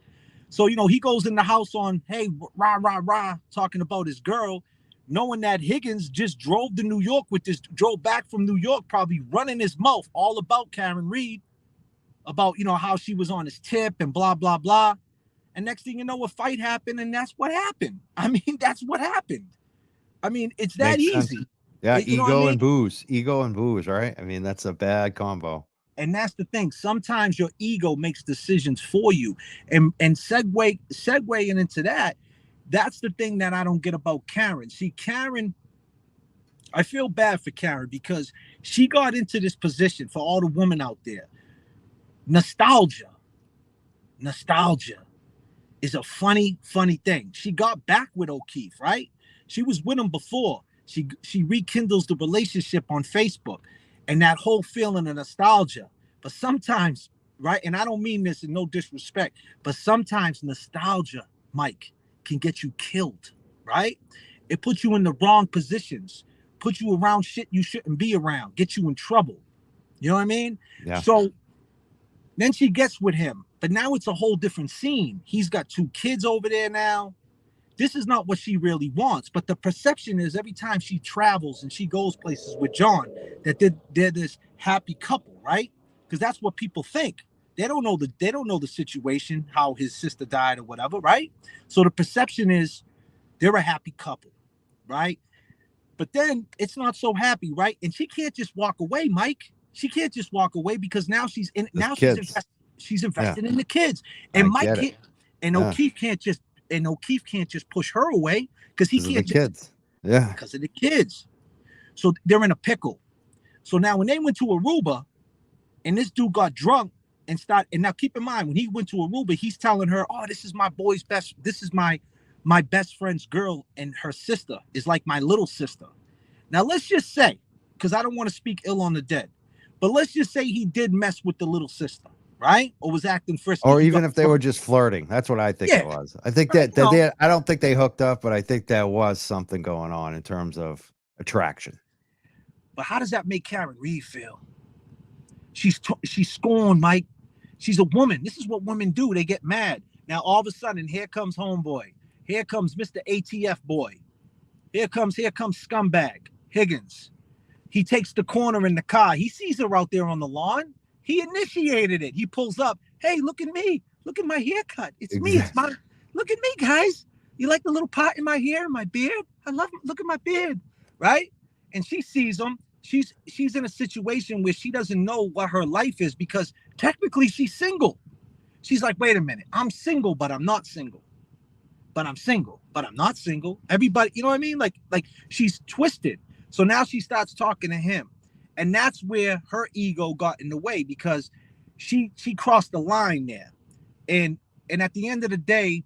So, he goes in the house on, hey, rah, rah, rah, talking about his girl, knowing that Higgins just drove back from New York, probably running his mouth all about Karen Reed, about, how she was on his tip and blah, blah, blah. And next thing you know, a fight happened, and that's what happened. I mean, that's what happened. I mean, it's that easy. Yeah, ego and booze. Ego and booze, right? I mean, that's a bad combo. And that's the thing. Sometimes your ego makes decisions for you. And segueing into that, that's the thing that I don't get about Karen. See, Karen, I feel bad for Karen because she got into this position for all the women out there. Nostalgia is a funny thing. She got back with O'Keefe, right? She was with him before. She rekindles the relationship on Facebook and that whole feeling of nostalgia. But sometimes, right, and I don't mean this in no disrespect, but sometimes nostalgia, Mike, can get you killed, right? It puts you in the wrong positions, put you around shit you shouldn't be around, get you in trouble. You know what I mean? Yeah. So then she gets with him, but now it's a whole different scene. He's got 2 kids over there now. this is not what she really wants. But the perception is every time she travels and she goes places with John, that they're this happy couple, right? Because that's what people think. They don't know the situation, how his sister died or whatever, right? So the perception is they're a happy couple, right? But then it's not so happy, right? And she can't just walk away, Mike. She can't just walk away because now she's invested in the kids. And Mike can't, and O'Keefe can't just push her away because he can't just, because of the kids. So they're in a pickle. So now when they went to Aruba and this dude got drunk and now keep in mind, when he went to Aruba, he's telling her, oh, this is my best friend's girl, and her sister is like my little sister. Now let's just say, because I don't want to speak ill on the dead, but let's just say he did mess with the little sister, right? Or was acting frisky. Or even if they were just flirting. That's what I think it was. I think that I don't think they hooked up, but I think there was something going on in terms of attraction. But how does that make Karen Reed feel? She's scorned, Mike. She's a woman. This is what women do. They get mad. Now all of a sudden, here comes homeboy. Here comes Mr. ATF boy. Here comes scumbag Higgins. He takes the corner in the car. He sees her out there on the lawn. He initiated it. He pulls up. Hey, look at me. Look at my haircut. It's me. It's my. Look at me, guys. You like the little pot in my hair, my beard? I love it. Look at my beard, right? And she sees him. She's in a situation where she doesn't know what her life is because technically she's single. She's like, wait a minute. I'm single, but I'm not single. But I'm single, but I'm not single. Everybody, you know what I mean? Like she's twisted. So now she starts talking to him. And that's where her ego got in the way because she crossed the line there. And at the end of the day,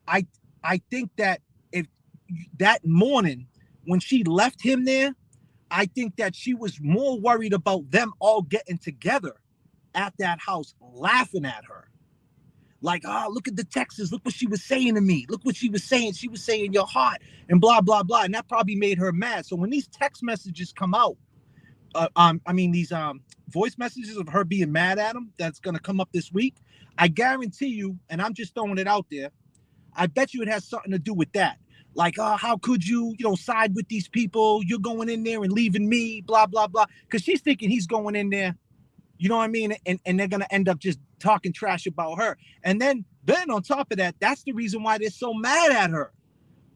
I think that if that morning when she left him there, I think that she was more worried about them all getting together at that house, laughing at her. Like, look at the texts. Look what she was saying to me. Look what she was saying. She was saying you're hot and blah, blah, blah. And that probably made her mad. So when these text messages come out, these voice messages of her being mad at him, that's going to come up this week. I guarantee you, and I'm just throwing it out there, I bet you it has something to do with that. Like, how could you, side with these people? You're going in there and leaving me, blah, blah, blah. Because she's thinking he's going in there, you know what I mean? And they're going to end up just talking trash about her. And then on top of that, that's the reason why they're so mad at her.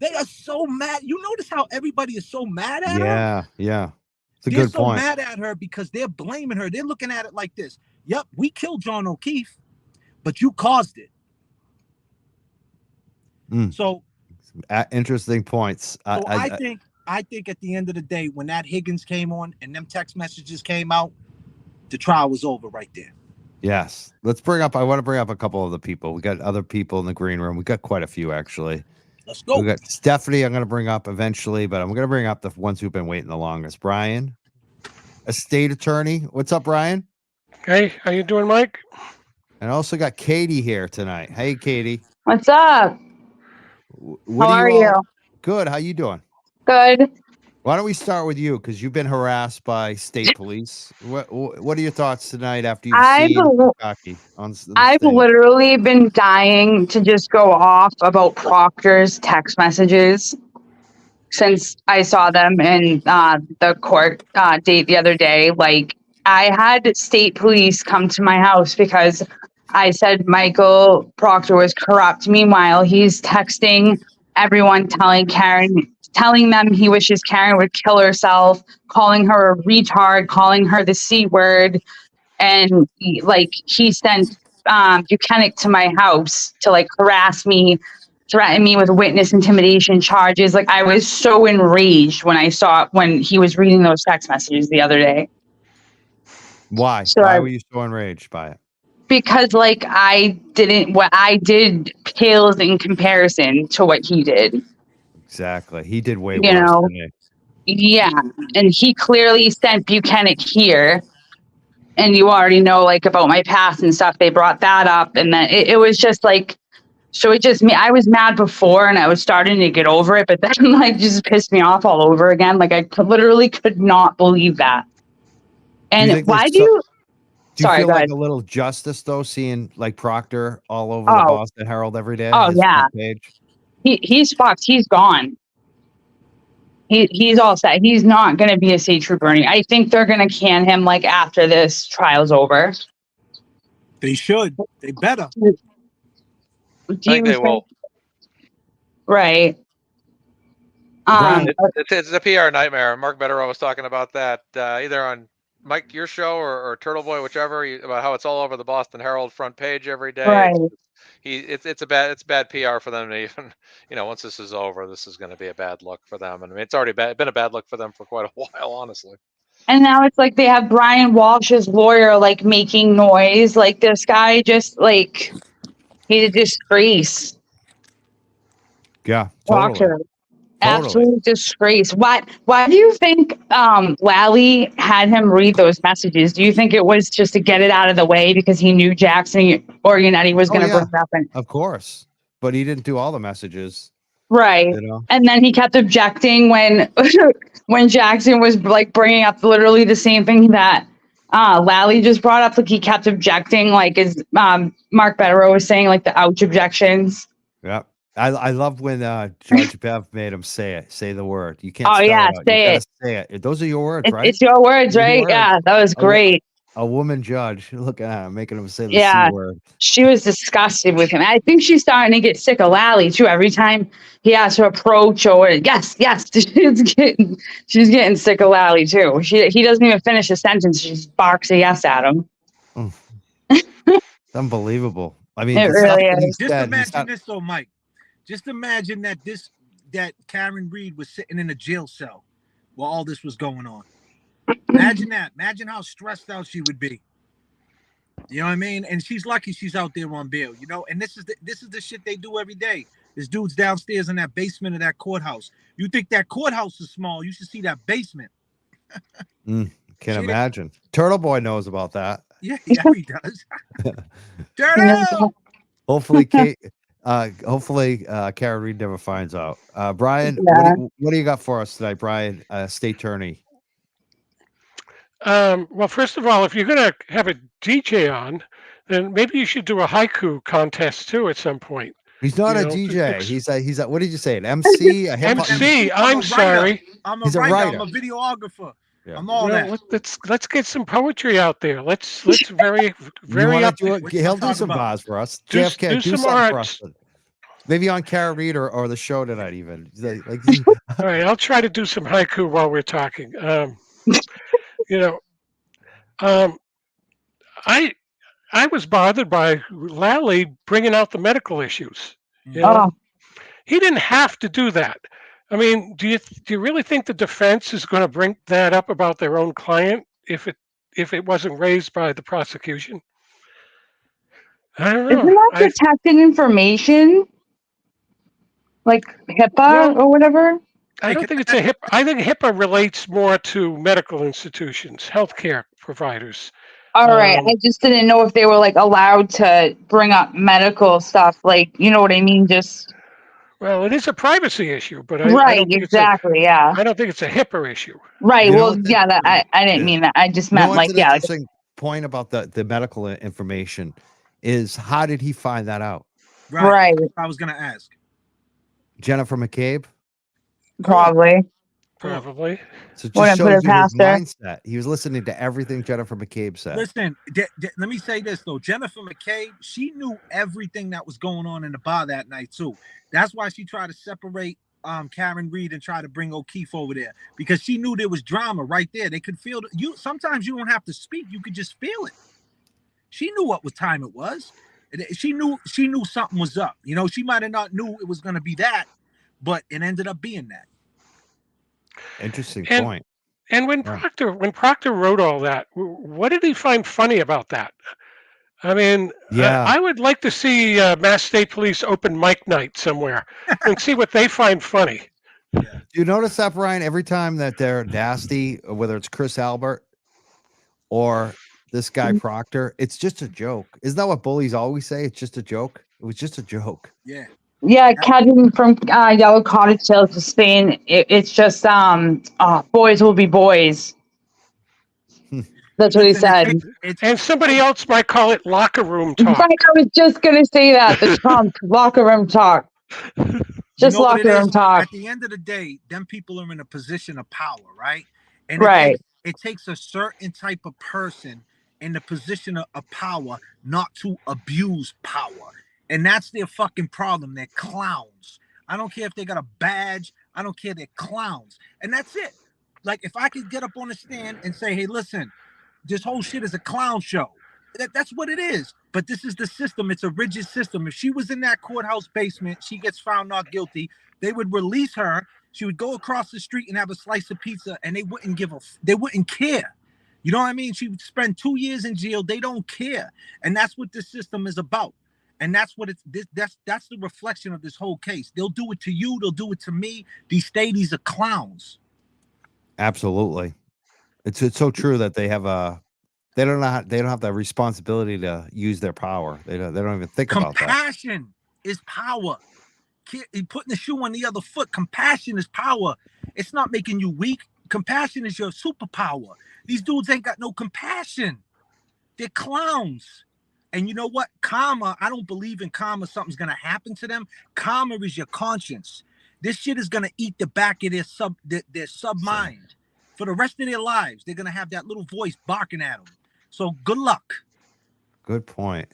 They are so mad. You notice how everybody is so mad at her? Yeah. It's a they're good so point. mad at her because they're blaming her. They're looking at it like this. Yep, we killed John O'Keefe, but you caused it. So interesting points. I think at the end of the day, when that Higgins came on and them text messages came out, the trial was over right there. Yes. I want to bring up a couple of the people. We got other people in the green room. We got quite a few, actually. Let's go. We got Stephanie, I'm going to bring up eventually, but I'm going to bring up the ones who've been waiting the longest. Brian, a state attorney. What's up, Brian? Hey, how you doing, Mike? And I also got Katie here tonight. Hey, Katie. What's up? How are you? Good. How you doing? Good. Why don't we start with you? Because you've been harassed by state police. What are your thoughts tonight after you've seen Cocky on the I've stage? literally been dying to just go off about Proctor's text messages since I saw them in the court date the other day. Like, I had state police come to my house because I said Michael Proctor was corrupt. Meanwhile, he's texting everyone, telling them he wishes Karen would kill herself, calling her a retard, calling her the C word. And he sent Buchanan to my house to harass me, threaten me with witness intimidation charges. Like, I was so enraged when he was reading those text messages the other day. Why? So Why were you so enraged by it? Because what I did pales in comparison to what he did. Exactly. He did way worse than me. Yeah. And he clearly sent Buchanan here. And you already know about my past and stuff. They brought that up. And then it was just I was mad before and I was starting to get over it, but then just pissed me off all over again. I literally could not believe that. And why do you feel like a little justice though, seeing Proctor all over the Boston Herald every day? Oh yeah. Page? he's fucked. He's gone. He's all set. He's not going to be a state trooper. I think they're going to can him like after this trial's over. They should. They better. I think they will. Right. It's a PR nightmare. Mark Betterow was talking about that either on Mike, your show, or Turtle Boy, whichever, about how it's all over the Boston Herald front page every day. Right. It's bad PR for them to even, once this is over, this is going to be a bad look for them. And I mean, it's already been a bad look for them for quite a while, honestly. And now it's like they have Brian Walsh's lawyer like making noise. Like this guy just like he's a disgrace. Yeah, Proctor. totally. Absolute disgrace. Why do you think Lally had him read those messages? Do you think it was just to get it out of the way because he knew Jackson or Yannetti was going to bring it up? Of course. But he didn't do all the messages. Right. And then he kept objecting when when Jackson was like bringing up literally the same thing that Lally just brought up. Like he kept objecting, like as Mark Betterow was saying, like the ouch objections. Yeah. I love when Judge Bev made him say the word. You can't. Oh yeah, say it. Those are your words, right? It's your words, right? Yeah, that was great. A woman judge, look at her, making him say the C word. She was disgusted with him. I think she's starting to get sick of Lally too. Every time he has her approach or yes, she's getting sick of Lally too. He doesn't even finish a sentence. She just barks a yes at him. It's unbelievable. I mean, it really is. Just imagine this, though, Mike. Just imagine that Karen Reed was sitting in a jail cell while all this was going on. Imagine that. Imagine how stressed out she would be. You know what I mean? And she's lucky she's out there on bail. And this is the shit they do every day. This dude's downstairs in that basement of that courthouse. You think that courthouse is small? You should see that basement. Can't imagine. Turtle Boy knows about that. Yeah, he does. Turtle. Hopefully, Karen Reed never finds out. Brian, what do you got for us tonight, Brian? State attorney. Well, first of all, if you're going to have a DJ on, then maybe you should do a haiku contest too at some point. He's not a DJ. He's a what did you say? An MC? A hip-hop MC. I'm sorry. I'm a writer. I'm a videographer. Yeah. I'm all that. Let's get some poetry out there. Let's very up. He'll do some bars for us. Do JFK, do some art. For arts. us. Maybe on Karen Reed or the show tonight even. All right, I'll try to do some haiku while we're talking. I was bothered by Lally bringing out the medical issues. He didn't have to do that. I mean, do you really think the defense is going to bring that up about their own client if it wasn't raised by the prosecution? I don't know. Isn't that protected information? Like HIPAA or whatever? I don't think it's a HIPAA. I think HIPAA relates more to medical institutions, healthcare providers. All right. I just didn't know if they were like allowed to bring up medical stuff. Like, you know what I mean? Well, it is a privacy issue, but I don't think I don't think it's a HIPAA issue. Right. I didn't mean that. I just meant an interesting point about the medical information is how did he find that out? Right. I was going to ask. Jennifer McCabe? Probably. So it just shows you his mindset. He was listening to everything Jennifer McCabe said. Listen, let me say this though. Jennifer McCabe, she knew everything that was going on in the bar that night too. That's why she tried to separate Karen Reed and try to bring O'Keefe over there, because she knew there was drama right there. They could feel you. Sometimes you don't have to speak; you could just feel it. She knew what time it was. She knew something was up. She might have not knew it was going to be that, but it ended up being that. Interesting point. And when Proctor wrote all that, what did he find funny about that? I mean, I would like to see Mass State Police open mic night somewhere and see what they find funny. Do you notice that, Brian? Every time that they're nasty, whether it's Chris Albert or this guy Proctor, it's just a joke. Isn't that what bullies always say? It's just a joke. It was just a joke. Yeah. Yeah, Kevin from Yellow Cottage Tales to Spain. It's just boys will be boys. That's what he said. And somebody else might call it locker room talk. Right, I was just gonna say that the Trump locker room talk. You Just know what it locker is? room talk. At the end of the day, them people are in a position of power, right? And Right. it takes a certain type of person in the position of power not to abuse power. And that's their fucking problem. They're clowns. I don't care if they got a badge. I don't care. They're clowns. And that's it. Like, if I could get up on the stand and say, hey, listen, this whole shit is a clown show. That's what it is. But this is the system. It's a rigid system. If she was in that courthouse basement, she gets found not guilty, they would release her. She would go across the street and have a slice of pizza, and they wouldn't they wouldn't care. You know what I mean? She would spend 2 years in jail. They don't care. And that's what this system is about. And that's what that's the reflection of this whole case. They'll do it to you. They'll do it to me. These stadies are clowns. Absolutely. It's so true that they have they don't have the responsibility to use their power. They don't even think about that. Compassion is power. Putting the shoe on the other foot. Compassion is power. It's not making you weak. Compassion is your superpower. These dudes ain't got no compassion. They're clowns. And you know what? Karma, I don't believe in karma. Something's going to happen to them. Karma is your conscience. This shit is going to eat the back of their sub-mind. For the rest of their lives, they're going to have that little voice barking at them. So good luck. Good point.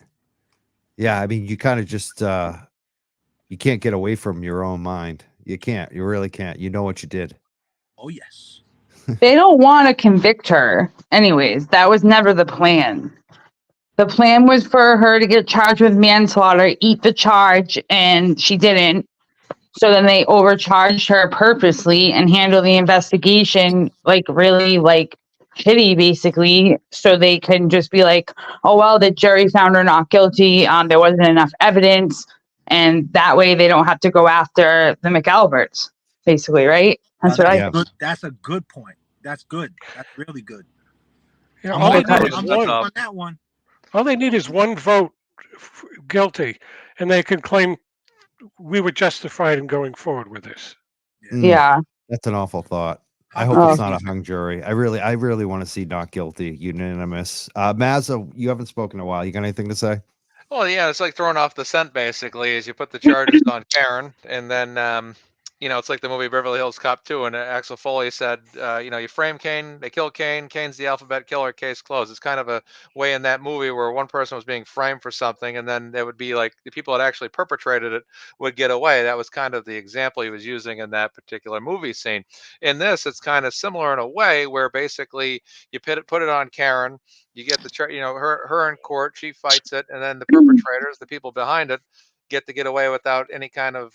Yeah, I mean, you kind of just, you can't get away from your own mind. You can't. You really can't. You know what you did. Oh, yes. They don't want to convict her. Anyways, that was never the plan. The plan was for her to get charged with manslaughter, eat the charge, and she didn't. So then they overcharged her purposely and handle the investigation like really like shitty, basically. So they can just be like, oh, well, the jury found her not guilty. There wasn't enough evidence. And that way they don't have to go after the McAlberts, basically, right? That's That's a good point. That's good. That's really good. Yeah, I'm with you on that one. All they need is one vote guilty, and they can claim we were justified in going forward with this. Yeah. That's an awful thought. I hope it's not a hung jury. I really want to see not guilty, unanimous. Mazza, you haven't spoken in a while. You got anything to say? Well, yeah, it's like throwing off the scent, basically, as you put the charges on Karen, and then, it's like the movie Beverly Hills Cop 2, and Axel Foley said, you frame Kane, they kill Kane, Kane's the alphabet killer, case closed. It's kind of a way in that movie where one person was being framed for something, and then there would be like the people that actually perpetrated it would get away. That was kind of the example he was using in that particular movie scene. In this, it's kind of similar in a way where basically you put it on Karen, you get the her in court, she fights it, and then the perpetrators, the people behind it, get away without any kind of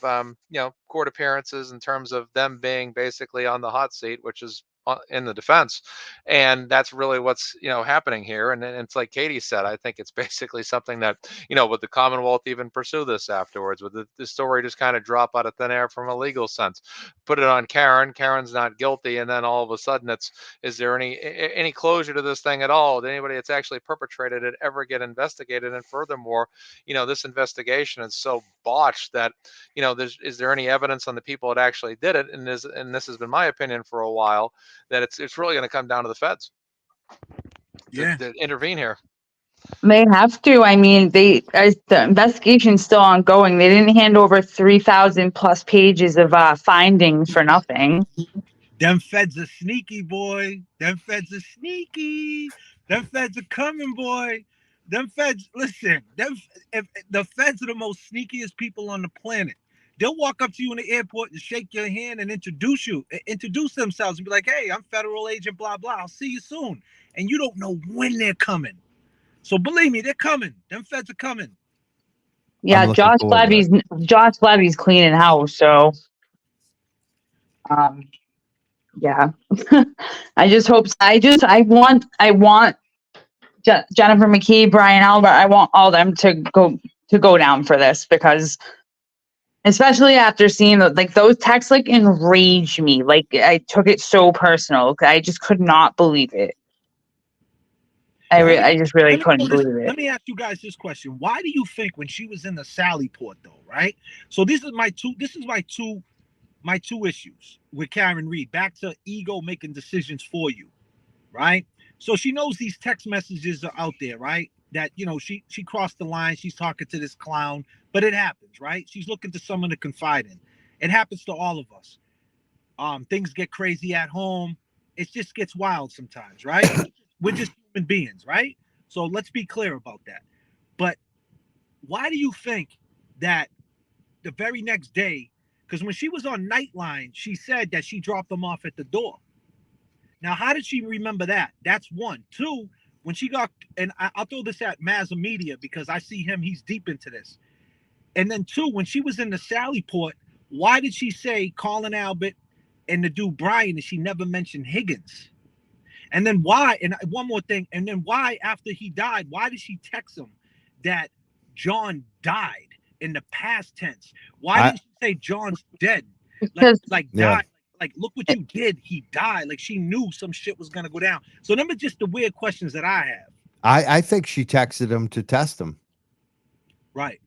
court appearances in terms of them being basically on the hot seat, which is in the defense. And that's really what's happening here. And it's like Katie said, I think it's basically something that would the Commonwealth even pursue this afterwards? Would the story just kind of drop out of thin air from a legal sense? Put it on Karen's not guilty, and then all of a sudden is there any closure to this thing at all? Did anybody that's actually perpetrated it ever get investigated? And furthermore, this investigation is so botched that is there any evidence on the people that actually did it? And this has been my opinion for a while, that it's really going to come down to the feds to intervene here. They have to. I mean, the investigation's still ongoing. They didn't hand over 3,000 plus pages of findings for nothing. Them feds are sneaky, boy. Them feds are sneaky. Them feds are coming, boy. Them feds, listen, if the feds are the most sneakiest people on the planet. They'll walk up to you in the airport and shake your hand and introduce themselves and be like, hey, I'm federal agent, blah, blah. I'll see you soon. And you don't know when they're coming. So believe me, they're coming. Them feds are coming. Yeah, Josh Flabby's cleaning house, so yeah. I just hope I want Jennifer McKee, Brian Albert, I want all them to go down for this, because especially after seeing those texts enraged me. Like, I took it so personal. I just could not believe it. I just really couldn't believe it. Let me ask you guys this question. Why do you think when she was in the Sally Port, though, right? So this is my two issues with Karen Reed. Back to ego making decisions for you, right? So she knows these text messages are out there, right? That, she crossed the line. She's talking to this clown, but it happens, right? She's looking to someone to confide in. It happens to all of us. Things get crazy at home. It just gets wild sometimes, right? We're just human beings, right? So let's be clear about that. But why do you think that the very next day, because when she was on Nightline, she said that she dropped them off at the door. Now, how did she remember that? That's one. Two, when she got, and I'll throw this at Mazza Media because I see him, he's deep into this. And then two, when she was in the Sallyport, why did she say Colin Albert and the dude Brian, and she never mentioned Higgins? And then why, and one more thing, and then why after he died, why did she text him that John died in the past tense? Why didn't she say John's dead? Like Yeah. died. Like, look what you did. He died. Like, she knew some shit was gonna go down. So them are just the weird questions that I have. I think she texted him to test him. Right.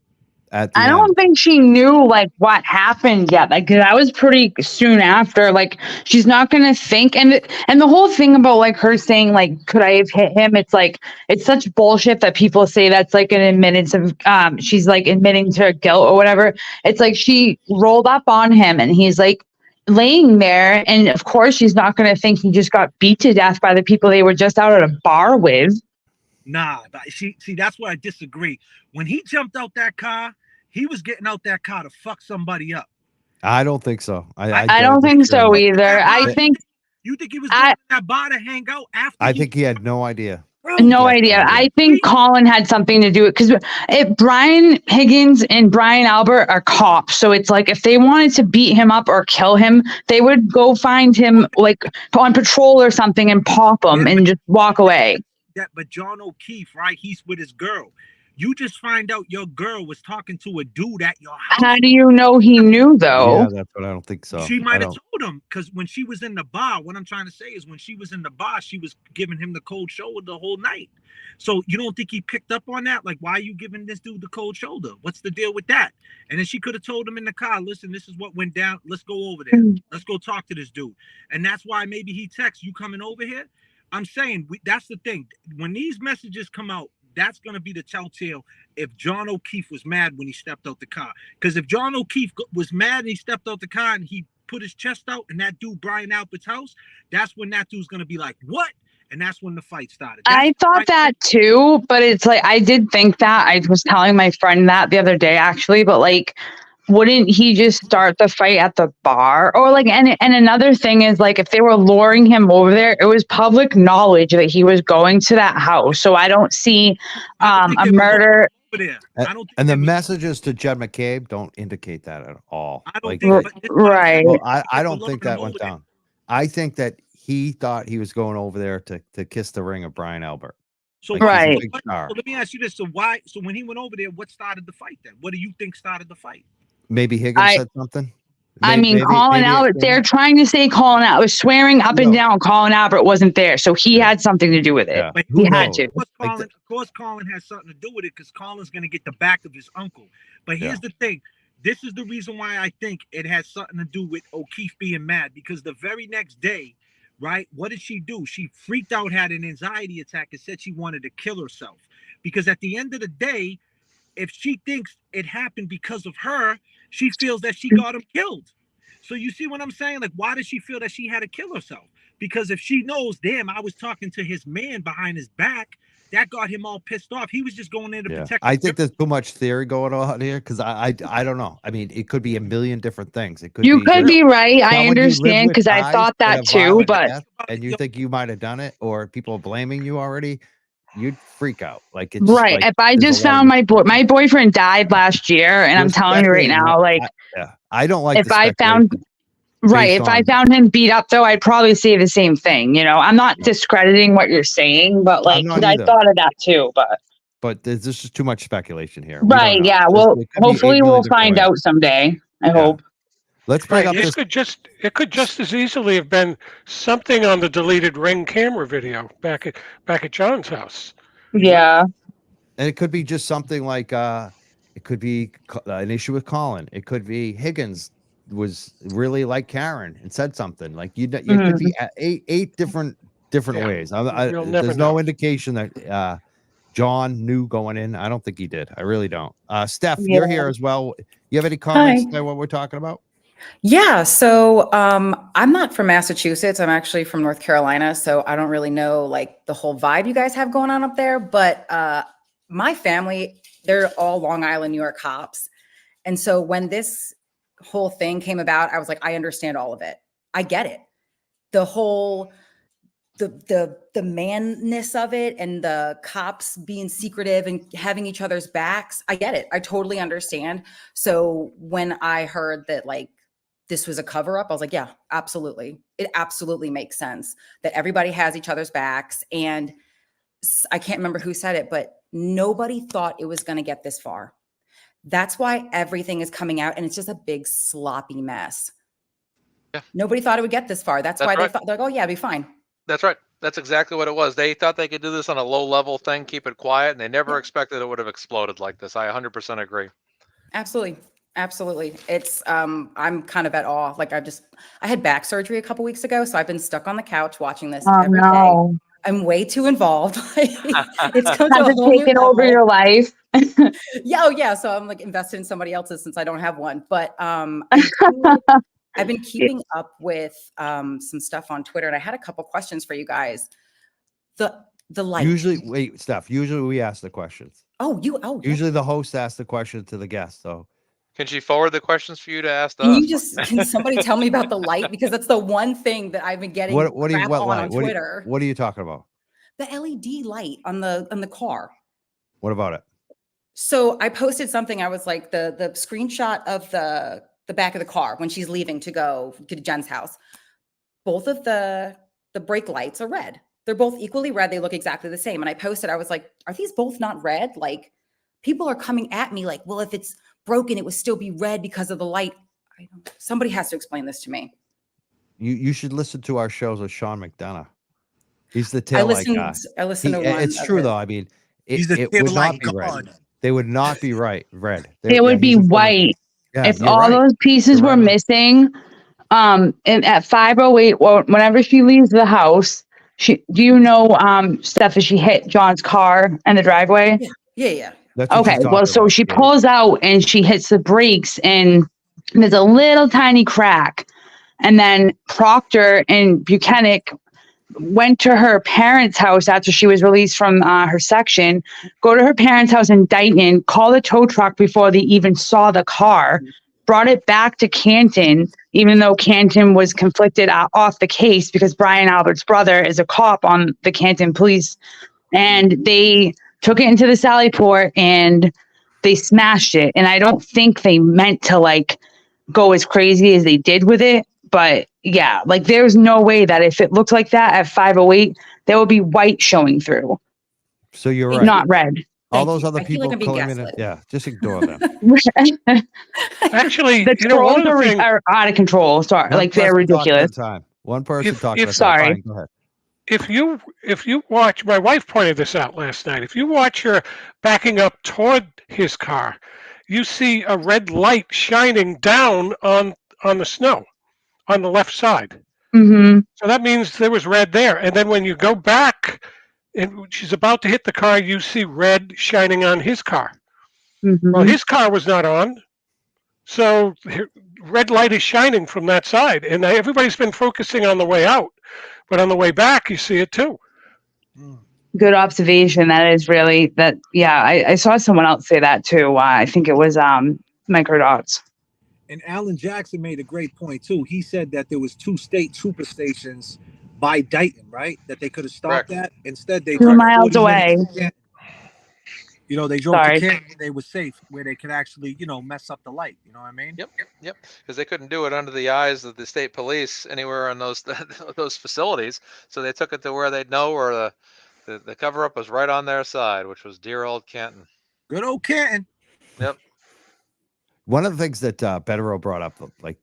At the I end. don't think she knew like what happened yet. Like that was pretty soon after. Like she's not gonna think, and the whole thing about like her saying like, could I have hit him? It's like it's such bullshit that people say that's like an admittance of she's like admitting to guilt or whatever. It's like she rolled up on him and he's like laying there, and of course she's not gonna think he just got beat to death by the people they were just out at a bar with. Nah, but see, that's where I disagree. When he jumped out that car, he was getting out that car to fuck somebody up. I don't think so. I don't think so either. I think you think he was going to that bar to hang out after. I think he had no idea. No idea. I think Colin had something to do with because if Brian Higgins and Brian Albert are cops, so it's like if they wanted to beat him up or kill him, they would go find him like on patrol or something and pop him and just walk away. But John O'Keefe, right? He's with his girl. You just find out your girl was talking to a dude at your house. How do you know he knew though? Yeah, that's what I don't think so. She might have told him because when she was in the bar, what I'm trying to say is when she was in the bar, she was giving him the cold shoulder the whole night. So you don't think he picked up on that? Like, why are you giving this dude the cold shoulder? What's the deal with that? And then she could have told him in the car, listen, this is what went down. Let's go over there. Let's go talk to this dude. And that's why maybe he texts you coming over here. I'm saying that's the thing. When these messages come out, that's going to be the telltale if John O'Keefe was mad when he stepped out the car. Because if John O'Keefe was mad and he stepped out the car and he put his chest out and that dude Brian Albert's house, that's when that dude's going to be like, what? And that's when the fight started. I thought that too, but it's like I did think that. I was telling my friend that the other day actually, but like wouldn't he just start the fight at the bar? Or like and another thing is like if they were luring him over there, it was public knowledge that he was going to that house. So I don't see a murder. And the messages to Jed McCabe don't indicate that at all. I don't right. Well, I don't think that went down. I think that he thought he was going over there to kiss the ring of Brian Albert. So like, right. So let me ask you this. So why? So when he went over there, what started the fight then? What do you think started the fight? Maybe Higgins said something. Colin Albert, they're trying to say Colin Albert was swearing up and down Colin Albert wasn't there. So he had something to do with it. Yeah. But he had to. Of course, Colin has something to do with it because Colin's going to get the back of his uncle. But here's the thing. This is the reason why I think it has something to do with O'Keefe being mad because the very next day, right, what did she do? She freaked out, had an anxiety attack and said she wanted to kill herself. Because at the end of the day, if she thinks it happened because of her, she feels that she got him killed. So you see what I'm saying? Like, why does she feel that she had to kill herself? Because if she knows, damn, I was talking to his man behind his back, that got him all pissed off. He was just going in to protect. I think there's too much theory going on here because I don't know. I mean, it could be a million different things. It could. You could be right. I understand because I thought that too. But and you think you might have done it, or people are blaming you already. You'd freak out. Like it's right. Like, if I just found my boyfriend died last year, and I'm telling you right now, like, I don't like. If I found him beat up, though, I'd probably say the same thing. You know, I'm not discrediting what you're saying, but like, I thought of that too. But there's just too much speculation here. Right? Yeah. Well, hopefully we'll find out someday. I hope. Let's bring up this. It could just as easily have been something on the deleted Ring camera video back at John's house. Yeah. And it could be just something like it could be an issue with Colin. It could be Higgins was really like Karen and said something like you could be eight different ways. There's no indication that John knew going in. I don't think he did. I really don't. Steph, you're here as well. You have any comments on what we're talking about? Yeah, so I'm not from Massachusetts. I'm actually from North Carolina, so I don't really know like the whole vibe you guys have going on up there. But my family, they're all Long Island, New York cops, and so when this whole thing came about, I was like, I understand all of it. I get it. The whole the manness of it and the cops being secretive and having each other's backs. I get it. I totally understand. So when I heard that like this was a cover up, I was like, yeah, absolutely. It absolutely makes sense that everybody has each other's backs. And I can't remember who said it, but nobody thought it was going to get this far. That's why everything is coming out and it's just a big sloppy mess. Yeah. Nobody thought it would get this far. That's why they thought, they're like, oh yeah, it'll be fine. That's right. That's exactly what it was. They thought they could do this on a low level thing, keep it quiet, and they never expected it would have exploded like this. I 100% agree. Absolutely. Absolutely. It's I'm kind of at awe. Like I had back surgery a couple weeks ago, so I've been stuck on the couch watching this every day. I'm way too involved. It's come to a whole new taken over level. your life. Yeah, oh yeah. So I'm like invested in somebody else's since I don't have one. But I've been keeping up with some stuff on Twitter, and I had a couple questions for you guys. The light. Usually, wait, Steph. Usually we ask the questions. Usually the host asks the question to the guest. So can she forward the questions for you to ask Can us? can somebody tell me about the light? Because that's the one thing that I've been getting what light? on Twitter. What are you talking about? The LED light on the car. What about it? So I posted something. I was like the screenshot of the back of the car when she's leaving to go to Jen's house. Both of the brake lights are red. They're both equally red. They look exactly the same. And I posted, I was like, are these both not red? Like people are coming at me like, well, if it's broken, it would still be red because of the light. Somebody has to explain this to me. You should listen to our shows with Sean McDonough. He's the tail light guy. I listened to one. It's true though. I mean, it would not be red. They would not be red. It would be white. If all those pieces were missing, and at 5:08, or whenever she leaves the house, Steph, if she hit John's car in the driveway? Yeah. Okay, well, so she pulls out and she hits the brakes and there's a little tiny crack. And then Proctor and Buchanan went to her parents' house after she was released from her section, go to her parents' house in Dayton, call the tow truck before they even saw the car, brought it back to Canton, even though Canton was conflicted off the case because Brian Albert's brother is a cop on the Canton police. And they took it into the Sallyport and they smashed it. And I don't think they meant to like go as crazy as they did with it. But yeah, like there's no way that if it looked like that at 5:08, there would be white showing through. So you're right. Not red. All those other I feel people like I'm being calling gaslit. yeah, just ignore them. Actually, The trolls are out of control. Sorry, One like they're person talking at a ridiculous. time. One person talking at a time. Sorry. Fine, go ahead. if you watch, my wife pointed this out last night. If you watch her backing up toward his car, you see a red light shining down on the snow on the left side. Mm-hmm. So that means there was red there. And then when you go back and she's about to hit the car, you see red shining on his car. Mm-hmm. Well, his car was not on. So red light is shining from that side. And everybody's been focusing on the way out. But on the way back, you see it too. Good observation. That is really that. Yeah, I saw someone else say that too. I think it was Microdots. And Alan Jackson made a great point too. He said that there was 2 state super stations by Dayton, right? That they could have stopped that. Instead, they 2 drove miles 40 away. minutes to Canton. You know, they drove to Canton. They were safe, where they could actually, mess up the light. You know what I mean? Yep. Because they couldn't do it under the eyes of the state police anywhere in those those facilities. So they took it to where they'd know where the cover up was right on their side, which was dear old Canton. Good old Canton. Yep. One of the things that Bedero brought up, like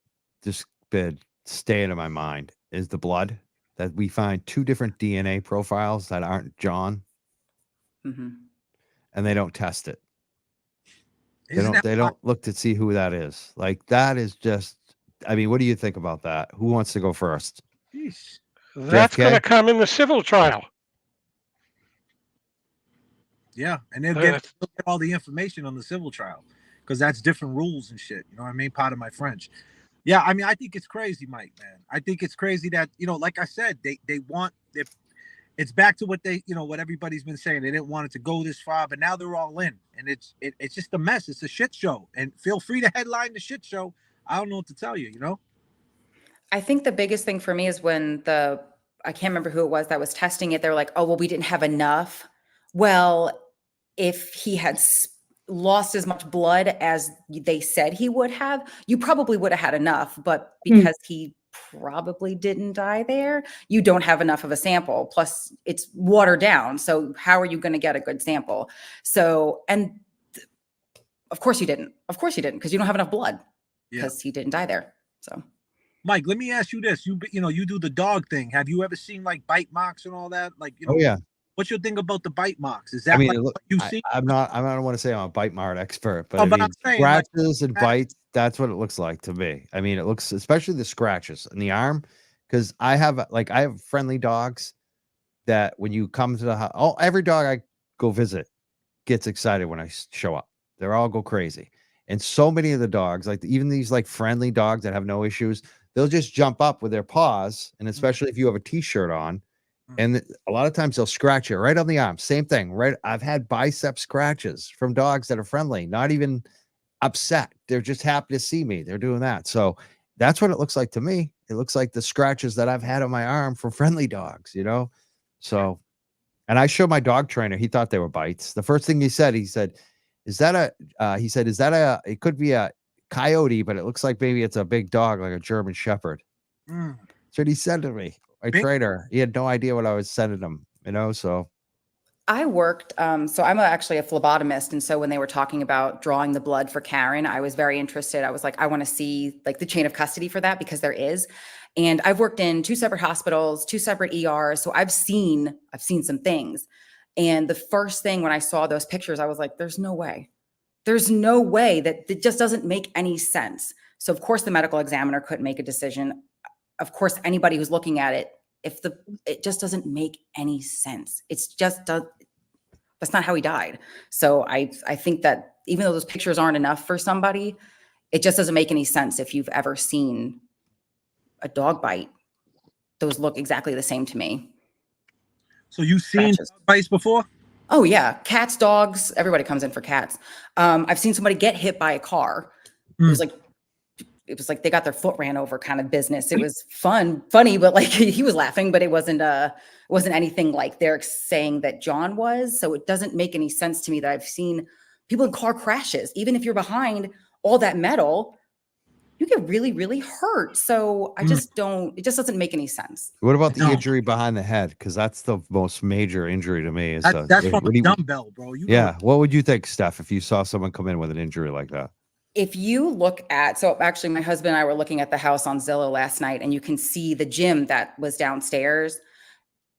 just been staying in my mind, is the blood. That we find 2 different DNA profiles that aren't John, and they don't test it. They don't look to see who that is. Like that is just. I mean, what do you think about that? Who wants to go first? That's going to come in the civil trial. Yeah, and they'll get all the information on the civil trial because that's different rules and shit. You know what I mean? Part of my French. Yeah, I mean, I think it's crazy, Mike, man. I think it's crazy that, like I said, they want, if it's back to what what everybody's been saying. They didn't want it to go this far, but now they're all in, and it's just a mess. It's a shit show, and feel free to headline the shit show. I don't know what to tell you. I think the biggest thing for me is when I can't remember who it was that was testing it. They're like, oh, well, we didn't have enough. Well, if he had lost as much blood as they said he would have, you probably would have had enough. But because he probably didn't die there, you don't have enough of a sample. Plus, it's watered down. So how are you going to get a good sample? So, and of course you didn't. Of course you didn't, because you don't have enough blood because he didn't die there. So. Mike, let me ask you this. You do the dog thing. Have you ever seen like bite marks and all that? Like, Oh yeah. What's your thing about the bite marks? Is that I mean, like what you see? I don't want to say I'm a bite mark expert, but Oh, I but mean, I'm saying, like, scratches and bites, that's what it looks like to me. I mean, it looks, especially the scratches in the arm, because I have friendly dogs that when you come to the house, every dog I go visit gets excited when I show up. They all go crazy. And so many of the dogs, like even these like friendly dogs that have no issues, they'll just jump up with their paws. And especially if you have a t-shirt on, and a lot of times they'll scratch you right on the arm. Same thing, right? I've had bicep scratches from dogs that are friendly, not even upset. They're just happy to see me. They're doing that. So that's what it looks like to me. It looks like the scratches that I've had on my arm from friendly dogs, So, and I showed my dog trainer. He thought they were bites. The first thing he said, is that it could be a coyote, but it looks like maybe it's a big dog, like a German Shepherd. That's what he said to me. My trainer, he had no idea what I was sending him, so. I worked, so I'm actually a phlebotomist. And so when they were talking about drawing the blood for Karen, I was very interested. I was like, I want to see like the chain of custody for that, because there is. And I've worked in 2 separate hospitals, 2 separate ERs. So I've seen some things. And the first thing when I saw those pictures, I was like, there's no way. There's no way that it just doesn't make any sense. So of course the medical examiner couldn't make a decision. Of course, anybody who's looking at it, it just doesn't make any sense. That's not how he died. So I think that even though those pictures aren't enough for somebody, it just doesn't make any sense. If you've ever seen a dog bite, those look exactly the same to me. So you've seen dog bites before? Oh yeah. Cats, dogs, everybody comes in for cats. I've seen somebody get hit by a car. It was like they got their foot ran over kind of business. It was funny, but like he was laughing, but it wasn't anything like they're saying that John was. So it doesn't make any sense to me that I've seen people in car crashes. Even if you're behind all that metal, you get really, really hurt. So it just doesn't make any sense. What about the injury behind the head? Because that's the most major injury to me. That's from a dumbbell, bro. What would you think, Steph, if you saw someone come in with an injury like that? If you look at, so actually my husband and I were looking at the house on Zillow last night, and you can see the gym that was downstairs.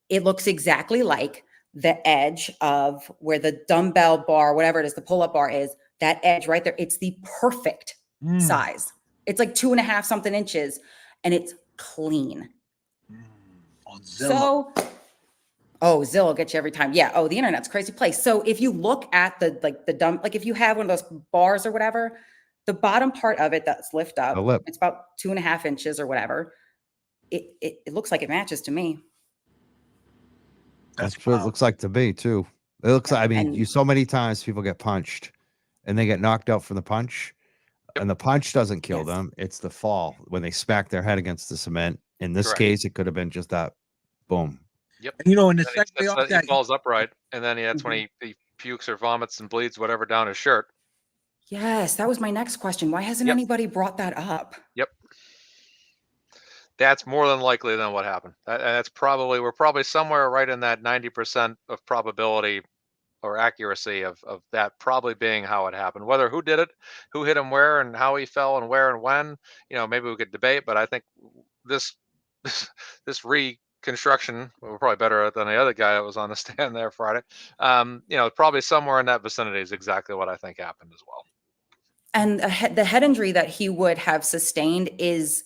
It looks exactly like the edge of where the dumbbell bar, whatever it is, the pull-up bar is, that edge right there. It's the perfect size. It's like 2.5 something inches, and it's clean. On Zillow. So, Zillow gets you every time. Yeah. Oh, the internet's a crazy place. So if you look at if you have one of those bars or whatever, the bottom part of it that's lift up, it's about 2.5 inches or whatever. It looks like it matches to me. That's what it looks like to me too. It looks like, so many times people get punched and they get knocked out from the punch, and the punch doesn't kill them. It's the fall when they smack their head against the cement. In this case, it could have been just that boom. Yep. And in the second he falls upright, and then that's when he pukes or vomits and bleeds whatever down his shirt. Yes, that was my next question. Why hasn't anybody brought that up? Yep. That's more than likely than what happened. We're probably somewhere right in that 90% of probability or accuracy of that probably being how it happened. Whether who did it, who hit him where, and how he fell and where and when, maybe we could debate, but I think this reconstruction, we're probably better than the other guy that was on the stand there Friday. Probably somewhere in that vicinity is exactly what I think happened as well. And the head injury that he would have sustained is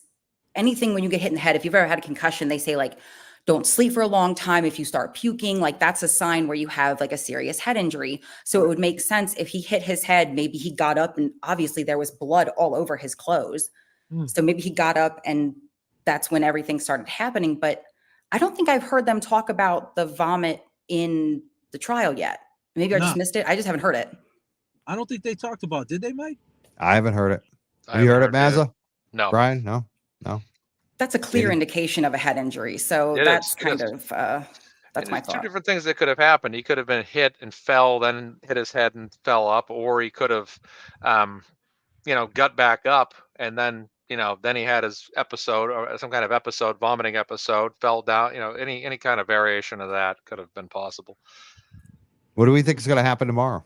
anything when you get hit in the head. If you've ever had a concussion, they say like, don't sleep for a long time. If you start puking, like that's a sign where you have like a serious head injury. So it would make sense if he hit his head, maybe he got up and obviously there was blood all over his clothes. So maybe he got up and that's when everything started happening. But I don't think I've heard them talk about the vomit in the trial yet. Maybe I just missed it. I just haven't heard it. I don't think they talked about it. Did they, Mike? I haven't heard it. Have you heard it, Mazza? No. Brian? No? No. That's a clear indication of a head injury. So that's kind of that's my thought. Two different things that could have happened. He could have been hit and fell, then hit his head and fell up, or he could have, got back up and then, then he had his episode or some kind of episode, vomiting episode, fell down. Any kind of variation of that could have been possible. What do we think is going to happen tomorrow?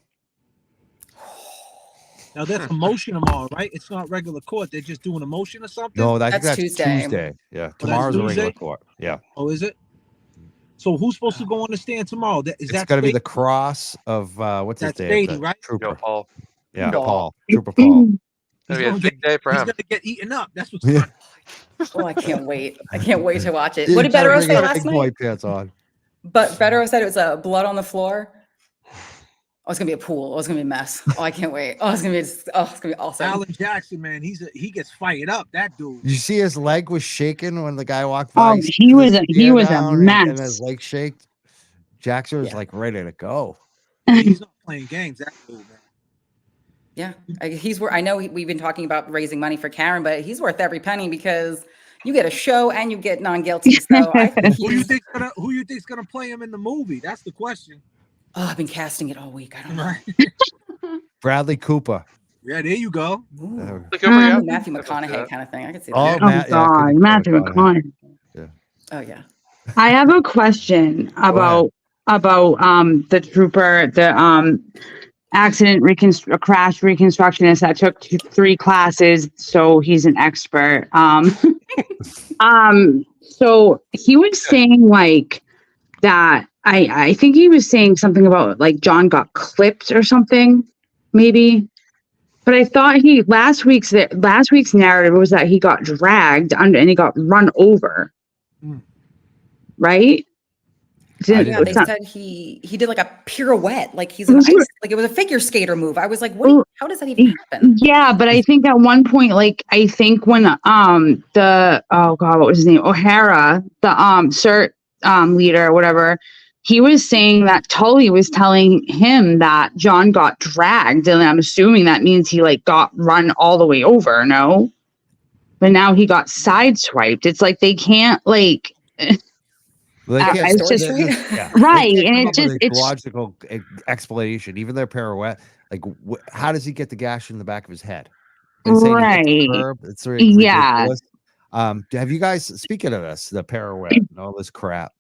Now that's a motion tomorrow, right? It's not regular court. They're just doing a motion or something. No, that's Tuesday. Yeah, tomorrow's a regular court. Yeah. Oh, is it? So who's supposed to go on the stand tomorrow? It's going to be the cross of what's his name? Stady, right? Trooper Paul. Yeah, Paul. Trooper Paul. It's gonna be a big day for him. He's gonna get eaten up. That's what's Yeah. Oh, I can't wait. I can't wait to watch it. What did Bettero say last night? White pants on. But Bettero said it was blood on the floor. Oh, it's gonna be a pool. Oh, it's gonna be a mess. Oh, I can't wait. Oh, it's gonna be awesome. Alan Jackson, man, he gets fired up. That dude. You see his leg was shaking when the guy walked by. Oh, he was a mess. And his leg shaked. Jackson was like ready to go. He's not playing games. That dude, man. Yeah, he's worth. I know we've been talking about raising money for Karen, but he's worth every penny because you get a show and you get non-guilty. So I think who you think's gonna play him in the movie? That's the question. Oh, I've been casting it all week. I don't know. Bradley Cooper. Yeah, there you go. Matthew McConaughey kind of thing. I could see that. Oh, Matthew McConaughey. Yeah. Oh yeah. I have a question about the trooper, the crash reconstructionist that took 3 classes, so he's an expert. So he was saying like that. I think he was saying something about like John got clipped or something, maybe. But I thought last week's narrative was that he got dragged under and he got run over. Right? Yeah, they said he did like a pirouette, like he's an ice, like it was a figure skater move. I was like, what? How does that even happen? Yeah, but I think at one point, like I think when what was his name? O'Hara, the CERT leader or whatever, he was saying that Tully was telling him that John got dragged, and I'm assuming that means he like got run all the way over, no? But now he got sideswiped. It's like they can't like it's just right, and it's logical explanation. Even their pirouette, like how does he get the gash in the back of his head? Right. It's ridiculous. Have you guys, speaking of this, the pirouette and all this crap?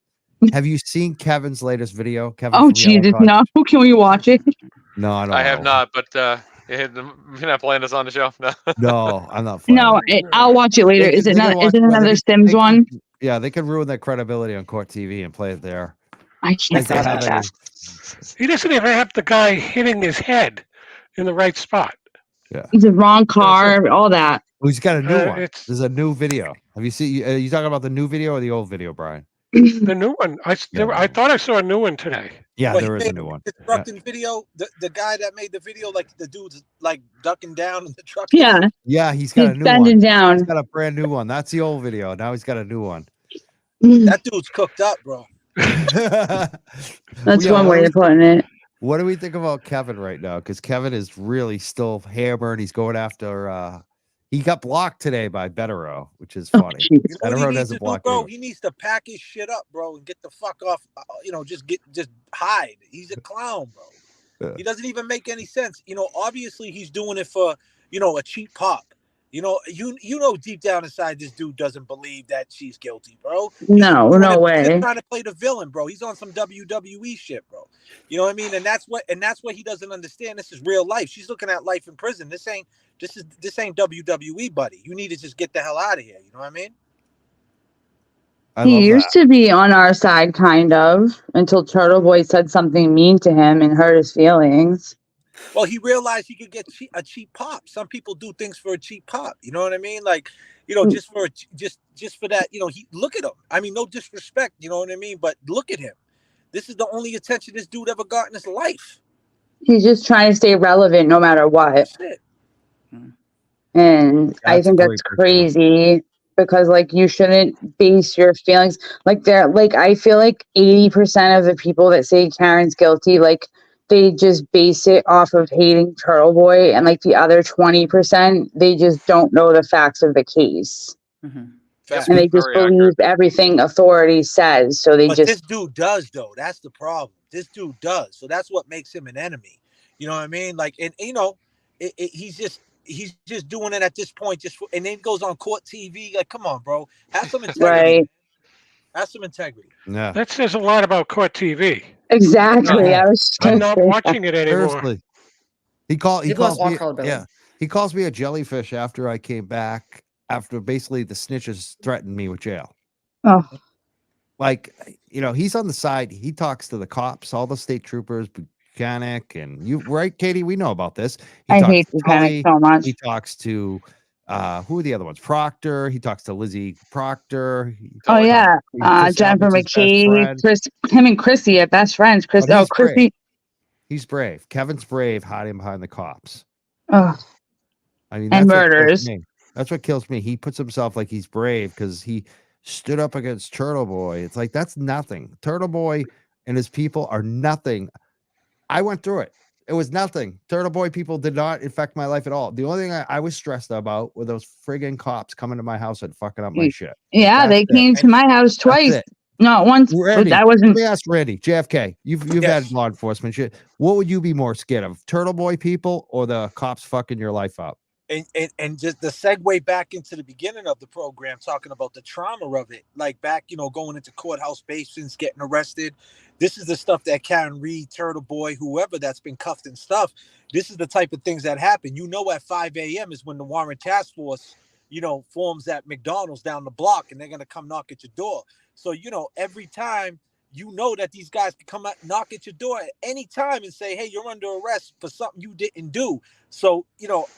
Have you seen Kevin's latest video? Kevin. Oh Jesus, no! Can we watch it? No, I don't. I have not, but you're not playing this on the show. No, no, I'm not. No, I'll watch it later. Is it another Sims one? Yeah, they could ruin that credibility on Court TV and play it there. I can't say that. He doesn't even have the guy hitting his head in the right spot. Yeah, the wrong car, all that. Oh, he's got a new one. There's a new video. Have you seen? You talking about the new video or the old video, Brian? The new one. I thought I saw a new one today. Yeah, there is a new one. Constructing video. The guy that made the video, like the dude's like ducking down in the truck. Yeah. Yeah, he's got a new bending one. down. He's got a brand new one. That's the old video. Now he's got a new one. That dude's cooked up, bro. That's one way of putting it. What do we think about Kevin right now? Because Kevin is really still hammered. He's going after. He got blocked today by Bettero, which is funny. Bettero doesn't block bro. He needs to pack his shit up, bro, and get the fuck off. Just hide. He's a clown, bro. Yeah. He doesn't even make any sense. Obviously he's doing it for a cheap pop. You know, deep down inside, this dude doesn't believe that she's guilty, bro. No way. He's trying to play the villain, bro. He's on some WWE shit, bro. You know what I mean? And that's what he doesn't understand. This is real life. She's looking at life in prison. This ain't WWE, buddy. You need to just get the hell out of here. You know what I mean? He used to be on our side, kind of, until Turtle Boy said something mean to him and hurt his feelings. Well, he realized he could get a cheap pop. Some people do things for a cheap pop. You know what I mean? Like, just for that. He look at him. I mean, no disrespect. You know what I mean? But look at him. This is the only attention this dude ever got in his life. He's just trying to stay relevant no matter what. Shit. And I That's a think that's great breakdown. crazy because like you shouldn't base your feelings like they're like I feel like 80% of the people that say Karen's guilty, like they just base it off of hating Turtle Boy, and like the other 20%, they just don't know the facts of the case. Yep, And they just very believe accurate. everything authority says. So they But just this dude does though. That's the problem. This dude does. So that's what makes him an enemy. You know what I mean? Like, and you know, he's just doing it at this point. Just for, and then goes on court TV. Like, come on, bro, have some integrity. right. Man. Have some integrity. Yeah. That says a lot about court TV. Exactly. I was just I'm gonna not say that. watching it anymore. Seriously. He People calls lost me credibility. yeah. He calls me a jellyfish after I came back after basically the snitches threatened me with jail. Oh, Like, you know, he's on the side. He talks to the cops, all the state troopers, Buchanan, and you, right, Katie? We know about this. He I talks hate to Buchanan Tully. so much. He talks to who are the other ones? Proctor. He talks to Lizzie Proctor. Oh yeah, Chris Jennifer Albert's his best McKee, friend. him and Chrissy are best friends. But he's brave. Chrissy. He's brave. Kevin's brave, hiding behind the cops. Oh, I mean, and that's what kills murders. me. That's what kills me. He puts himself like he's brave because he stood up against Turtle Boy. It's like that's nothing. Turtle Boy and his people are nothing. I went through it. It was nothing. Turtle Boy people did not affect my life at all. The only thing I was stressed about were those friggin' cops coming to my house and fucking up my shit. Yeah, they came to my house twice. it. No, once. Randy, I let wasn't. me ask Randy, JFK. You've Yes. had law enforcement shit. What would you be more scared of, Turtle Boy people or the cops fucking your life up? And just the segue back into the beginning of the program, talking about the trauma of it, like back, you know, going into courthouse basements, getting arrested. This is the stuff that Karen Reed, Turtle Boy, whoever that's been cuffed and stuff. This is the type of things that happen. You know, at 5 a.m. is when the Warrant Task Force, you know, forms at McDonald's down the block, and they're gonna come knock at your door. So, you know, every time you know that these guys can come out, knock at your door at any time and say, hey, you're under arrest for something you didn't do. So, you know,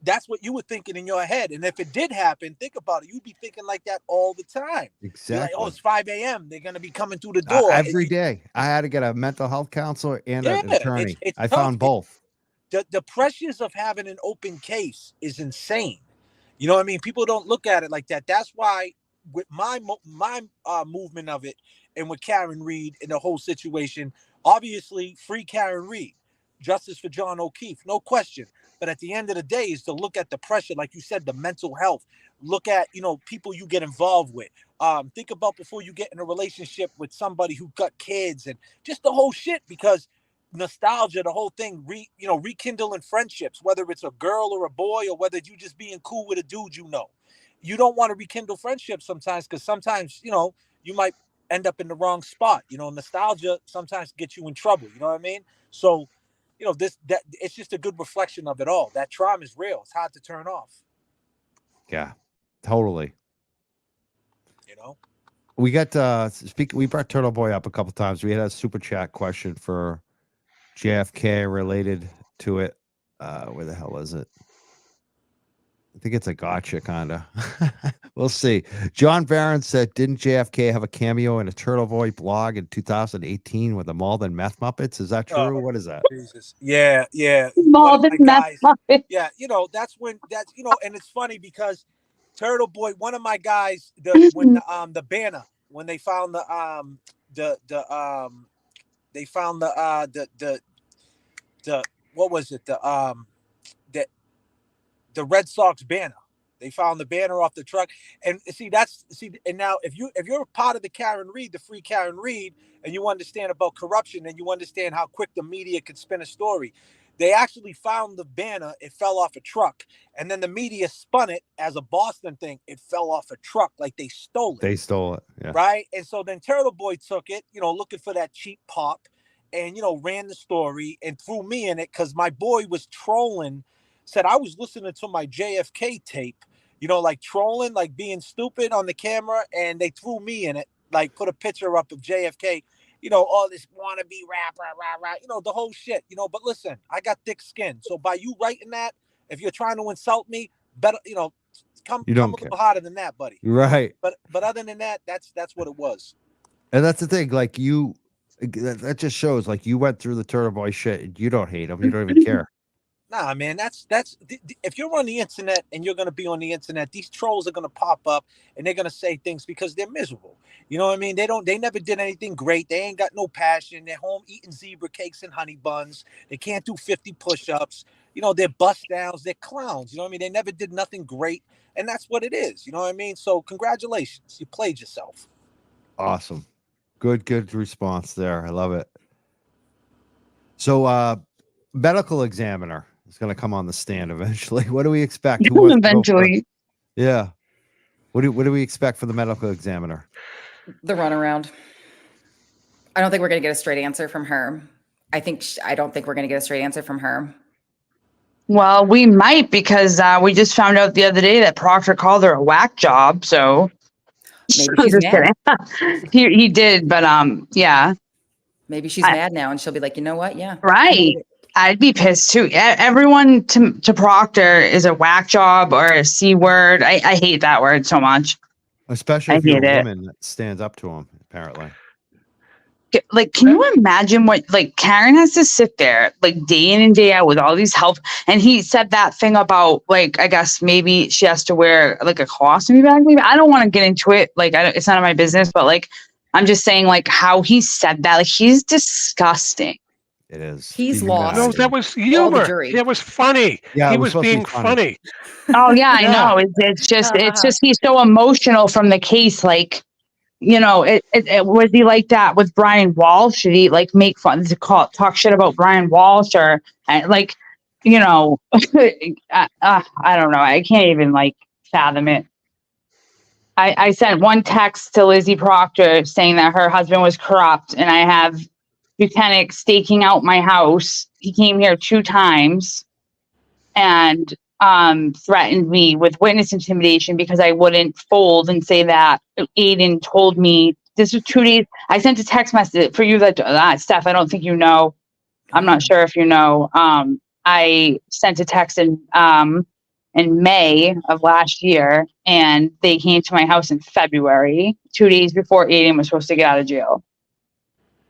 that's what you were thinking in your head. And if it did happen, think about it. You'd be thinking like that all the time. Exactly. You're like, oh, it's 5 a.m. They're going to be coming through the door. Every day. I had to get a mental health counselor and an attorney. It's I tough. found both. The pressures of having an open case is insane. You know what I mean? People don't look at it like that. That's why with my movement of it and with Karen Reed and the whole situation, obviously free Karen Reed, justice for John O'Keefe, no question. But at the end of the day is to look at the pressure, like you said, the mental health. Look at, you know, people you get involved with. Think about before you get in a relationship with somebody who got kids and just the whole shit, because nostalgia, the whole thing, rekindling friendships, whether it's a girl or a boy, or whether you just being cool with a dude, you know. You don't want to rekindle friendships sometimes because sometimes, you know, you might end up in the wrong spot. You know, nostalgia sometimes gets you in trouble. You know what I mean? So, you know, that it's just a good reflection of it all. That trauma is real. It's hard to turn off. Yeah, totally. You know, we got we brought Turtle Boy up a couple times. We had a super chat question for JFK related to it. Where the hell is it? I think it's a gotcha kind of. We'll see. John Barron said, didn't JFK have a cameo in a Turtle Boy blog in 2018 with the Malden Meth Muppets? Is that true? What is that? Jesus. Yeah. Malden Meth Muppets. Yeah, you know, you know, and it's funny because Turtle Boy, one of my guys, when the banner, when they found what was it? The Red Sox banner. They found the banner off the truck. And and now if you're a part of the Karen Reed, the free Karen Reed, and you understand about corruption and you understand how quick the media could spin a story, they actually found the banner. It fell off a truck. And then the media spun it as a Boston thing. It fell off a truck, like they stole it. They stole it. Yeah. Right. And so then Turtle Boy took it, you know, looking for that cheap pop, and, you know, ran the story and threw me in it because my boy was trolling, said I was listening to my JFK tape, you know, like trolling, like being stupid on the camera, and they threw me in it, like put a picture up of JFK, you know, all this wannabe rapper, rah, you know, the whole shit, you know. But listen, I got thick skin. So by you writing that, if you're trying to insult me, better, you know, come a little harder than that, buddy. Right. But other than that, that's what it was. And that's the thing, like that just shows like you went through the Turtle Boy shit. You don't hate him. You don't even care. Nah, man, if you're on the internet and you're gonna be on the internet, these trolls are gonna pop up and they're gonna say things because they're miserable. You know what I mean? They never did anything great. They ain't got no passion. They're home eating zebra cakes and honey buns. They can't do 50 push-ups. You know, they're bust downs, they're clowns. You know what I mean? They never did nothing great, and that's what it is. You know what I mean? So congratulations, you played yourself. Awesome. Good response there. I love it. So medical examiner is going to come on the stand eventually. What do we expect? Who wants to go Eventually. first? Yeah. What do we expect for the medical examiner? The runaround. I don't think we're going to get a straight answer from her. I don't think we're going to get a straight answer from her. Well, we might, because we just found out the other day that Proctor called her a whack job. So Maybe I'm she's just mad. kidding. he did, but yeah. Maybe she's mad now and she'll be like, you know what? Yeah. Right. I'd be pissed too. Everyone to Proctor is a whack job or a C word. I hate that word so much. Especially I if you're hate a it. woman that stands up to him, apparently. Like, can you imagine what, like, Karen has to sit there, like, day in and day out with all these help. And he said that thing about, like, I guess maybe she has to wear, like, a colostomy bag. Maybe I don't want to get into it. Like, it's none of my business. But, like, I'm just saying, like, how he said that. Like, he's disgusting. It is. He's lost. No, that was All the humor. jury. It was funny. Yeah, He it was was supposed to be being funny. funny. Oh yeah, I Yeah. know. It's just he's so emotional from the case. Like, you know, it was he like that with Brian Walsh? Did he like make fun talk shit about Brian Walsh or like, you know, I don't know. I can't even like fathom it. I sent one text to Lizzie Proctor saying that her husband was corrupt, and I have Buchanan staking out my house. He came here 2 times and threatened me with witness intimidation because I wouldn't fold and say that Aiden told me. This was 2 days. I sent a text message for you that Steph, I don't think you know. I'm not sure if you know. I sent a text in May of last year, and they came to my house in February, 2 days before Aiden was supposed to get out of jail.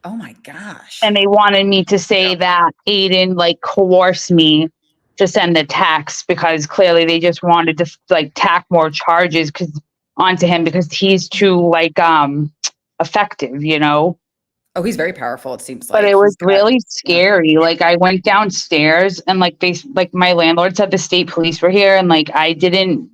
Oh my gosh. And they wanted me to say that Aiden like coerced me to send the text because clearly they just wanted to like tack more charges onto him because he's too like effective, you know. Oh, he's very powerful, it seems like. But it was He's got- really scary. Like I went downstairs and like my landlord said the state police were here, and like I don't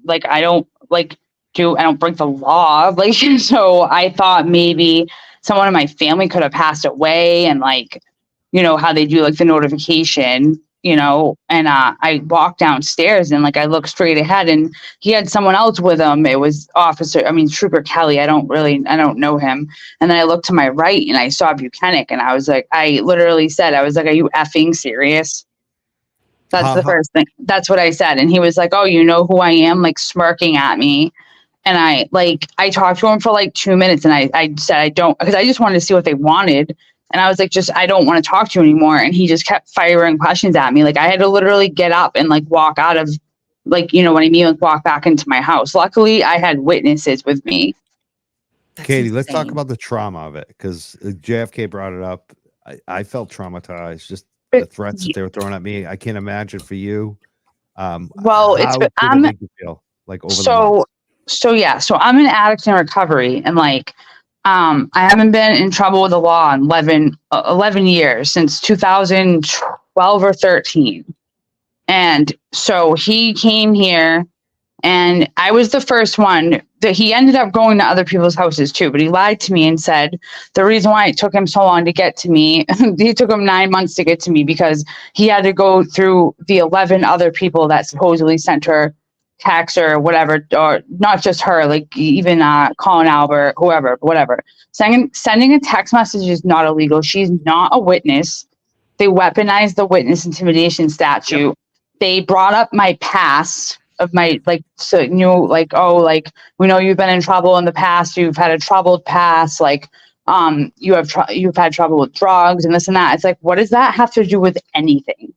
break the law. Like so I thought maybe someone in my family could have passed away, and like, you know, how they do like the notification, you know, and I walked downstairs and like I looked straight ahead and he had someone else with him. It was Trooper Kelly. I don't know him. And then I looked to my right and I saw Buchanan, and I was like, I literally said, I was like, are you effing serious? That's the first thing. That's what I said. And he was like, oh, you know who I am? Like smirking at me. And I talked to him for like 2 minutes, and I said, I don't, because I just wanted to see what they wanted. And I was like, I don't want to talk to you anymore. And he just kept firing questions at me. Like I had to literally get up and like walk out of, like, you know what I mean? Like walk back into my house. Luckily I had witnesses with me. That's Katie, let's talk insane. about the trauma of it, because JFK brought it up. I felt traumatized, just the threats that they were throwing at me. I can't imagine for you. Well, how did it make you feel like over the months? So I'm an addict in recovery, and like I haven't been in trouble with the law in 11 years, since 2012 or 13. And so he came here, and I was the first one that he ended up going to other people's houses too, but he lied to me and said the reason why it took him so long to get to me, he took him 9 months to get to me because he had to go through the 11 other people that supposedly sent her text or whatever, or not just her, like even Colin Albert, whoever, whatever. Sending a text message is not illegal. She's not a witness. They weaponized the witness intimidation statute. Yep. They brought up my past of my, like, so, you know, like, oh, like, we know you've been in trouble in the past. You've had a troubled past. Like, you've had trouble with drugs and this and that. It's like, what does that have to do with anything?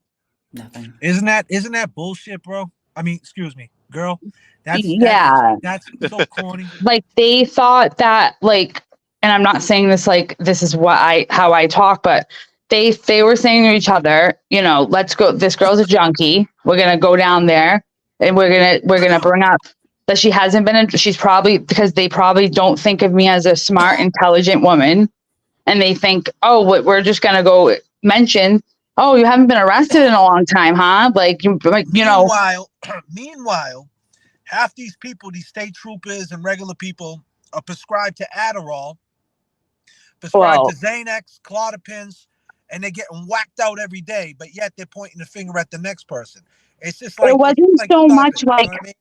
Nothing. Isn't that bullshit, bro? I mean, excuse me, girl. That's so corny. Like they thought that, like, and I'm not saying this like this is how I talk, but they were saying to each other, you know, let's go. This girl's a junkie. We're gonna go down there, and we're gonna bring up that she hasn't been. She's probably because they probably don't think of me as a smart, intelligent woman, and they think, oh, we're just gonna go mention. Oh, you haven't been arrested in a long time, huh? Like you know. Meanwhile, half these people, these state troopers and regular people, are prescribed to Adderall, prescribed to Xanax, Clozapines, and they're getting whacked out every day. But yet they're pointing the finger at the next person. It's just like it wasn't so much like. You know what I mean?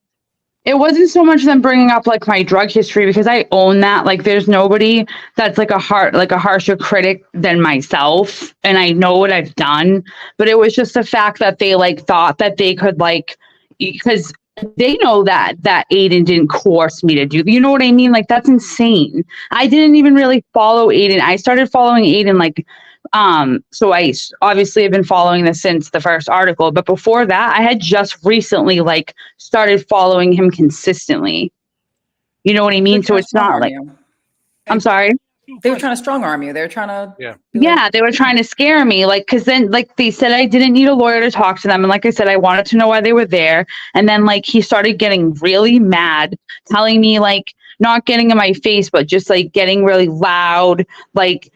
It wasn't so much them bringing up like my drug history because I own that. Like, there's nobody that's like a harsher critic than myself, and I know what I've done. But it was just the fact that they like thought that they could like, because they know that Aiden didn't coerce me to do. You know what I mean? Like, that's insane. I didn't even really follow Aiden. I started following Aiden like. So I obviously have been following this since the first article, but before that, I had just recently like started following him consistently. You know what I mean? So it's not like, I'm sorry. They were trying to strong arm you. They were trying to. Yeah, they were trying to scare me. Like, cause then like they said I didn't need a lawyer to talk to them. And like I said, I wanted to know why they were there. And then like he started getting really mad, telling me like not getting in my face, but just like getting really loud, like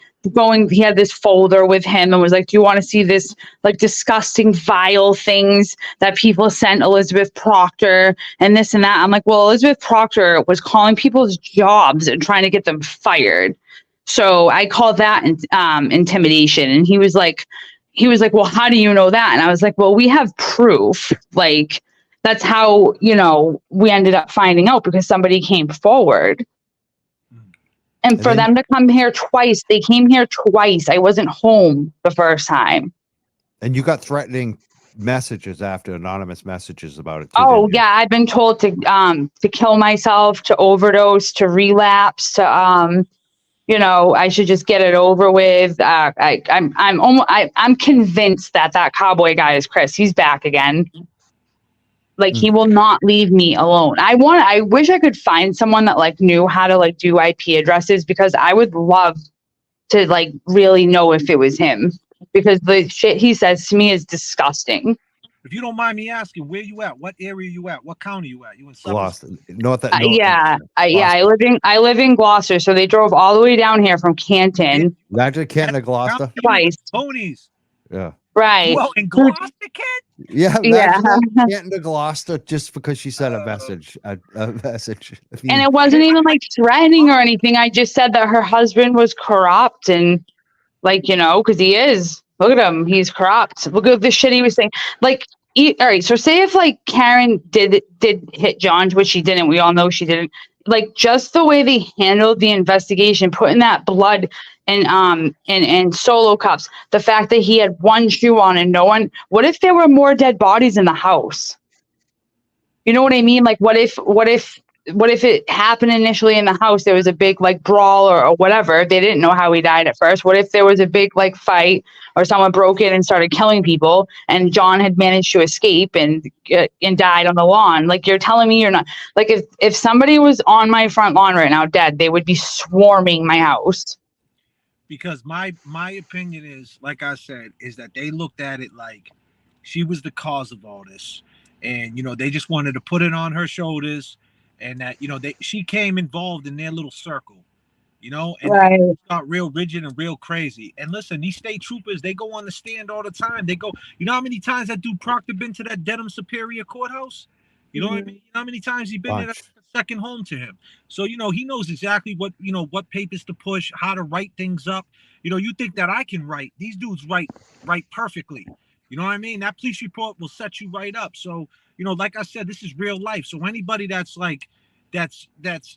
he had this folder with him and was like, do you want to see this like disgusting vile things that people sent Elizabeth Proctor and this and that? I'm like, well, Elizabeth Proctor was calling people's jobs and trying to get them fired. So I called that intimidation. And he was like, well, how do you know that? And I was like, well, we have proof. Like, that's how, you know, we ended up finding out because somebody came forward. And for them to come here twice, they came here twice. I wasn't home the first time. And you got threatening messages after anonymous messages about it too. Oh yeah, I've been told to kill myself, to overdose, to relapse, to you know, I should just get it over with. I'm convinced that cowboy guy is Chris. He's back again. Like he will not leave me alone. I wish I could find someone that like knew how to like do IP addresses because I would love to like really know if it was him because the shit he says to me is disgusting. If you don't mind me asking, where you at? What area you at? What county you at? You in Gloucester? I live in Gloucester, so they drove all the way down here from Canton. Imagine Canton to Gloucester twice. Ponies. Yeah. Right. Well, in Gloucester, kid. Yeah, yeah. Canton to Gloucester just because she said a message. A message. And it wasn't even like threatening or anything. I just said that her husband was corrupt and like, you know, because he is. Look at him. He's corrupt. Look at the shit he was saying. Like, all right. So say if like Karen did hit John, which she didn't. We all know she didn't. Like just the way they handled the investigation, putting that blood and solo cups, the fact that he had one shoe on and no one. What if there were more dead bodies in the house? You know what I mean? Like what if it happened initially in the house? There was a big like brawl or whatever. They didn't know how he died at first. What if there was a big like fight or someone broke in and started killing people and John had managed to escape and died on the lawn? Like you're telling me you're not like if somebody was on my front lawn right now dead, they would be swarming my house. Because my opinion is, like I said, is that they looked at it like she was the cause of all this. And, you know, they just wanted to put it on her shoulders and that, you know, she came involved in their little circle, you know, and right. They got real rigid and real crazy. And listen, these state troopers, they go on the stand all the time. They go, you know how many times that dude Proctor been to that Dedham Superior Courthouse? You know what I mean? You know how many times he been there? That's a second home to him. So, you know, he knows exactly what, you know, what papers to push, how to write things up. You know, you think that I can write. These dudes write perfectly. You know what I mean? That police report will set you right up. So, you know, like I said, this is real life. So anybody that's like, that's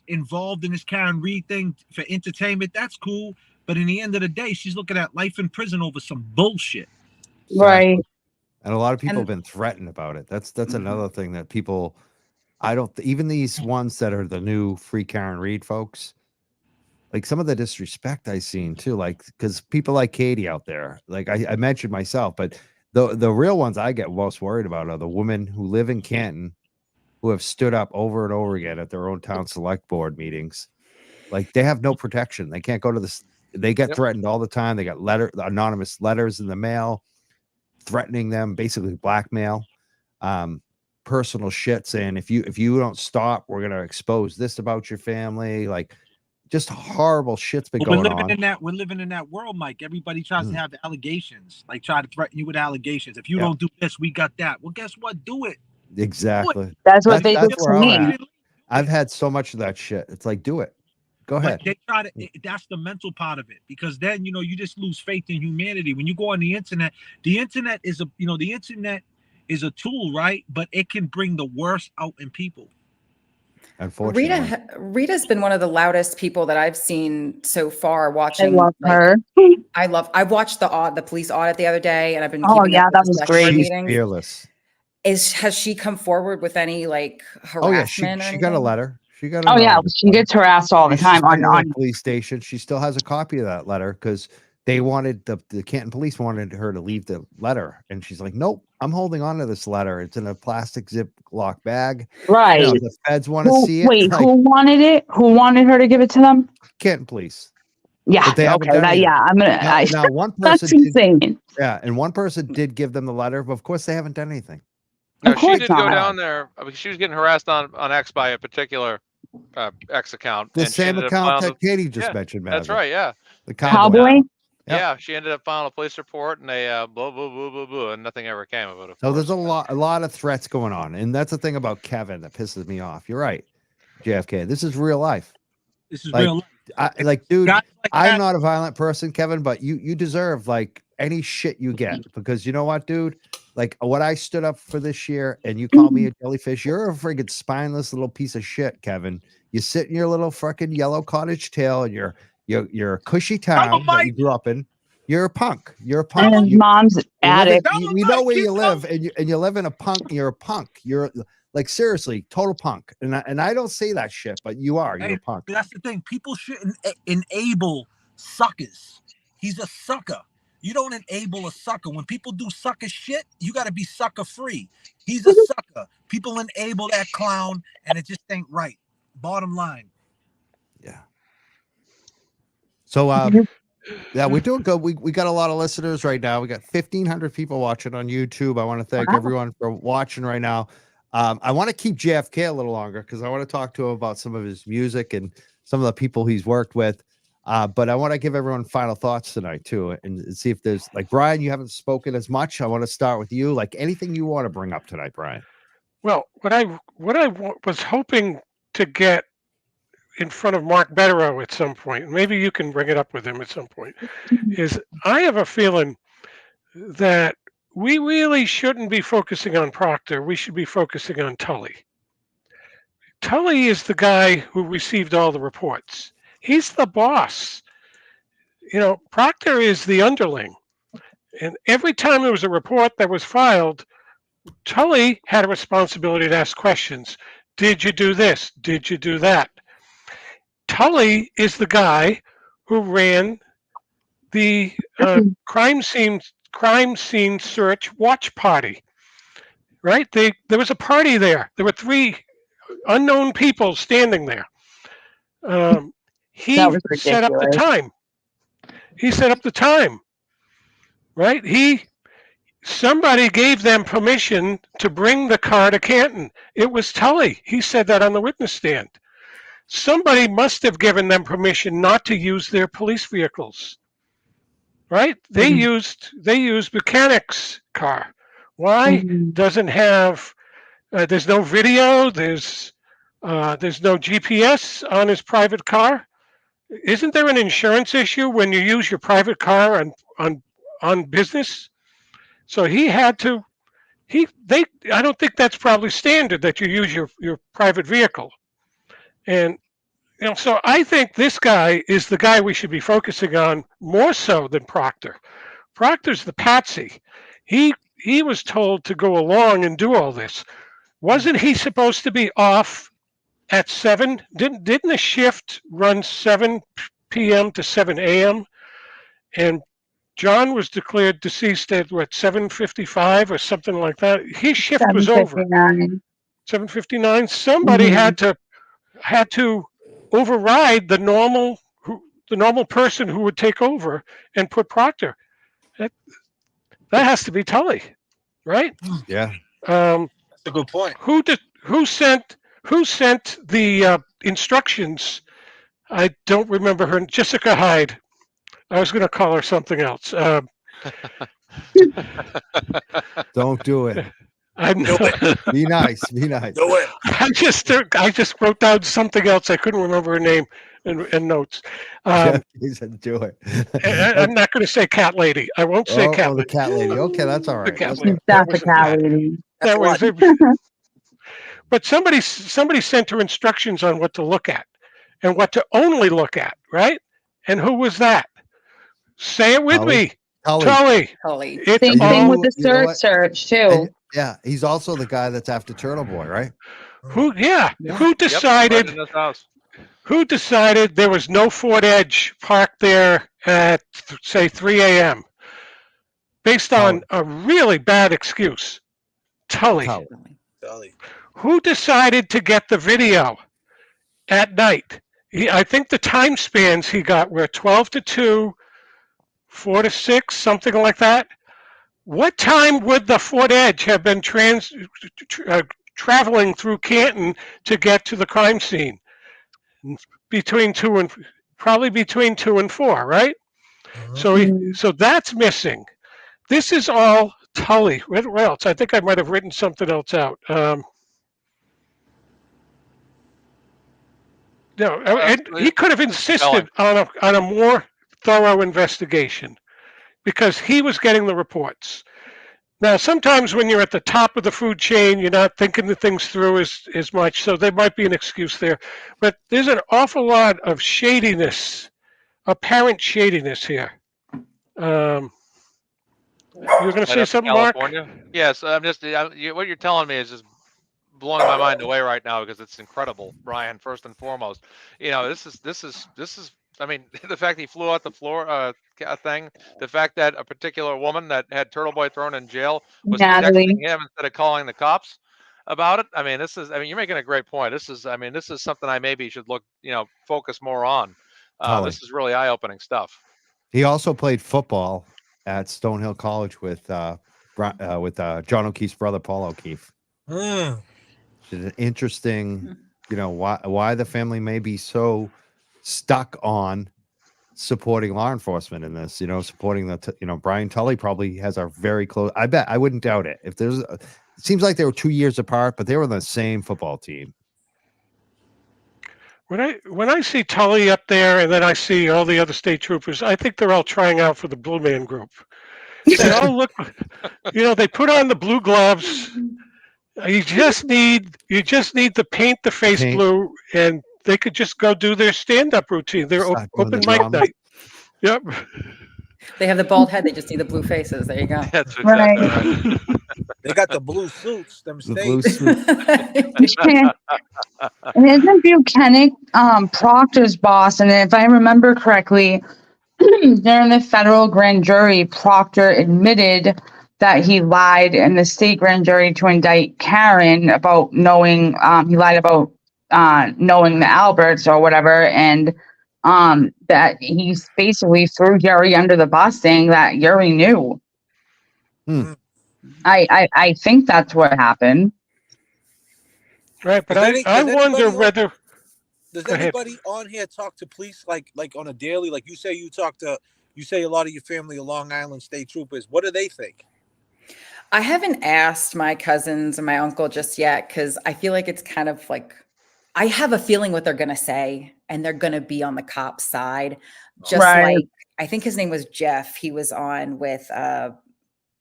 involved in this Karen Reed thing for entertainment, that's cool. But in the end of the day, she's looking at life in prison over some bullshit. Right. And a lot of people have been threatened about it. That's another thing that people, even these ones that are the new Free Karen Reed folks, like some of the disrespect I've seen too, like, because people like Katie out there, like I mentioned myself, but the real ones I get most worried about are the women who live in Canton who have stood up over and over again at their own town select board meetings. Like they have no protection. They can't go to they get Yep. threatened all the time. They got anonymous letters in the mail threatening them, basically blackmail, personal shit saying if you don't stop, we're gonna expose this about your family. Like, just horrible shit's been Well, going on. we're living in that world, Mike. Everybody tries to Mm. have allegations, like try to threaten you with allegations. If you don't do this, we got that. Well, guess what? Do it. Exactly. That's what they That's did where to I'm me. at. I've had so much of that shit. It's like, do it. Go ahead. But they try to. That's the mental part of it, because then you just lose faith in humanity when you go on the internet. The internet is a tool, right? But it can bring the worst out in people. Unfortunately, Rita's been one of the loudest people that I've seen so far watching. I love her. I watched the police audit the other day, and I've been Oh, keeping yeah, up with that the was select great. board she's meetings. fearless. Has she come forward with any like Oh yeah, she harassment? got a letter. She got a Oh yeah, anonymous she letter. gets harassed all the She's time been in on the police station. She still has a copy of that letter because they wanted the Canton police wanted her to leave the letter, and she's like, "Nope, I'm holding on to this letter. It's in a plastic Ziploc bag. right. You know, the feds want to see it. Wait, Like, who wanted it? Who wanted her to give it to them? Canton police, Yeah, but they haven't okay, done anything. I'm gonna. Now one That's person did, insane. yeah, and one person did give them the letter, but of course they haven't done anything. No, Of she course did go not. down there. I mean, she was getting harassed on X by a particular X account. The and she same ended up account filing that Katie just yeah, mentioned. That's Madison. right. Yeah. The Cowboy. cowboy. Yep. Yeah, she ended up filing a police report, and they blah blah blah blah blah, and nothing ever came of it. Of So course. there's a lot of threats going on, and that's the thing about Kevin that pisses me off. You're right, JFK. This is real life. This is Like, real life. Dude, Guys like I'm that- not a violent person, Kevin, but you deserve like any shit you get, because you know what, dude? Like, what I stood up for this year, and you call me a jellyfish. You're a friggin' spineless little piece of shit, Kevin. You sit in your little fucking yellow cottage tail, and you're a cushy town that you grew up in. You're a punk. You're a punk. And his You- mom's you live addict. in- we know where you live, and you live in a punk. You're a punk. You're like, seriously, total punk. And I don't say that shit, but you are. You're Hey, a punk. that's the thing. People shouldn't enable suckers. He's a sucker. You don't enable a sucker. When people do sucker shit, you got to be sucker free. He's a sucker. People enable that clown, and it just ain't right. Bottom line. Yeah. So yeah, we're doing good. We got a lot of listeners right now. We got 1,500 people watching on YouTube. I want to thank everyone for watching right now. I want to keep JFK a little longer because I want to talk to him about some of his music and some of the people he's worked with. But I want to give everyone final thoughts tonight too, and see if there's like, Brian, you haven't spoken as much. I want to start with you. Like, anything you want to bring up tonight, Brian. Well, what I was hoping to get in front of Mark Betterow at some point, maybe you can bring it up with him at some point, is I have a feeling that we really shouldn't be focusing on Proctor. We should be focusing on Tully. Tully is the guy who received all the reports. He's the boss. You know, Proctor is the underling. And every time there was a report that was filed, Tully had a responsibility to ask questions. Did you do this? Did you do that? Tully is the guy who ran the crime scene search watch party. Right? There was a party there. There were 3 unknown people standing there. He set up the time. He set up the time. Right? Somebody gave them permission to bring the car to Canton. It was Tully. He said that on the witness stand. Somebody must have given them permission not to use their police vehicles. Right? They used mechanics' car. Why? Doesn't have there's no video, there's no GPS on his private car. Isn't there an insurance issue when you use your private car on business? So he had to. I don't think that's probably standard that you use your private vehicle, and so I think this guy is the guy we should be focusing on more so than Proctor. Proctor's the patsy. He was told to go along and do all this. Wasn't he supposed to be off at 7? Didn't the shift run 7 p.m. to 7 a.m.? And John was declared deceased at 7:55 or something like that. His shift was over. 7:59. Somebody had to override the normal the normal person who would take over and put Proctor. That has to be Tully, right? Yeah. That's a good point. Who sent the instructions? I don't remember her. Jessica Hyde. I was going to call her something else. Don't do it. I'm Be nice. Be nice. Do it. I just wrote down something else. I couldn't remember her name in notes. He said, do it. I'm not going to say cat lady. I won't say cat the lady. cat lady. Okay, that's all The right. cat That's lady. That's a wasn't cat bad. lady. That was That's it. But somebody sent her instructions on what to look at and what to only look at, right? And who was that? Say it with Tully. me. Tully. Tully. It's Same thing all with the you know search what? search too. And, yeah, he's also the guy that's after Turtle Boy, right? who Yeah. who Yep, right decided in this house. who decided there was no Ford Edge parked there at say 3 a.m. based on a really bad excuse? Tully. Tully. Who decided to get the video at night? I think the time spans he got were 12 to 2, 4 to 6, something like that. What time would the Ford Edge have been traveling through Canton to get to the crime scene? Probably between 2 and 4, right? So that's missing. This is all Tully. What else? I think I might have written something else out. No, and he could have insisted on a more thorough investigation because he was getting the reports. Now, sometimes when you're at the top of the food chain, you're not thinking the things through as much, so there might be an excuse there. But there's an awful lot of shadiness, apparent shadiness here. You were going to say something, California? Mark? Yes, I'm just what you're telling me is just blowing my mind away right now because it's incredible, Brian. First and foremost, this is. I mean, the fact he flew out the floor thing, the fact that a particular woman that had Turtle Boy thrown in jail was Natalie. texting him instead of calling the cops about it. I mean, you're making a great point. This is something I maybe should focus more on. This is really eye-opening stuff. He also played football at Stonehill College with John O'Keefe's brother, Paul O'Keefe. It's an interesting, why the family may be so stuck on supporting law enforcement in this, supporting Brian Tully probably has a very close, I wouldn't doubt it. If there's, it seems like they were 2 years apart, but they were on the same football team. When I see Tully up there and then I see all the other state troopers, I think they're all trying out for the Blue Man Group. They all look, they put on the blue gloves. You just need to paint the face blue, and they could just go do their stand-up routine. Their open mic night. Yep. They have the bald head. They just need the blue faces. There you go. That's exactly right. They got the blue suits. Them The blue states. suit. And isn't Buchanan Proctor's boss? And if I remember correctly, during the federal grand jury, Proctor admitted that he lied in the state grand jury to indict Karen about knowing, he lied about knowing the Alberts or whatever, and that he basically threw Yuri under the bus, saying that Yuri knew. I think that's what happened. Right, but Does I wonder whether. Does anybody on here talk to police like on a daily? Like you say a lot of your family are Long Island state troopers. What do they think? I haven't asked my cousins and my uncle just yet because I feel like it's kind of like, I have a feeling what they're going to say, and they're going to be on the cop's side. Just like, I think his name was Jeff. He was on with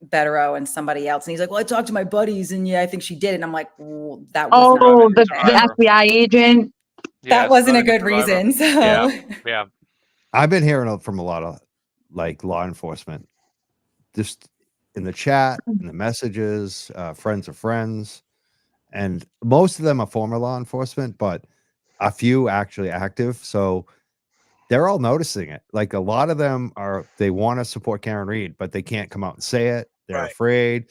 Bettero and somebody else. And he's like, well, I talked to my buddies and yeah, I think she did. And I'm like, well, that was the FBI agent. That wasn't a good reason. So yeah. I've been hearing from a lot of law enforcement, just in the chat, in the messages, friends of friends, and most of them are former law enforcement, but a few actually active. So they're all noticing it. Like a lot of them they want to support Karen Reed, but they can't come out and say it. They're afraid.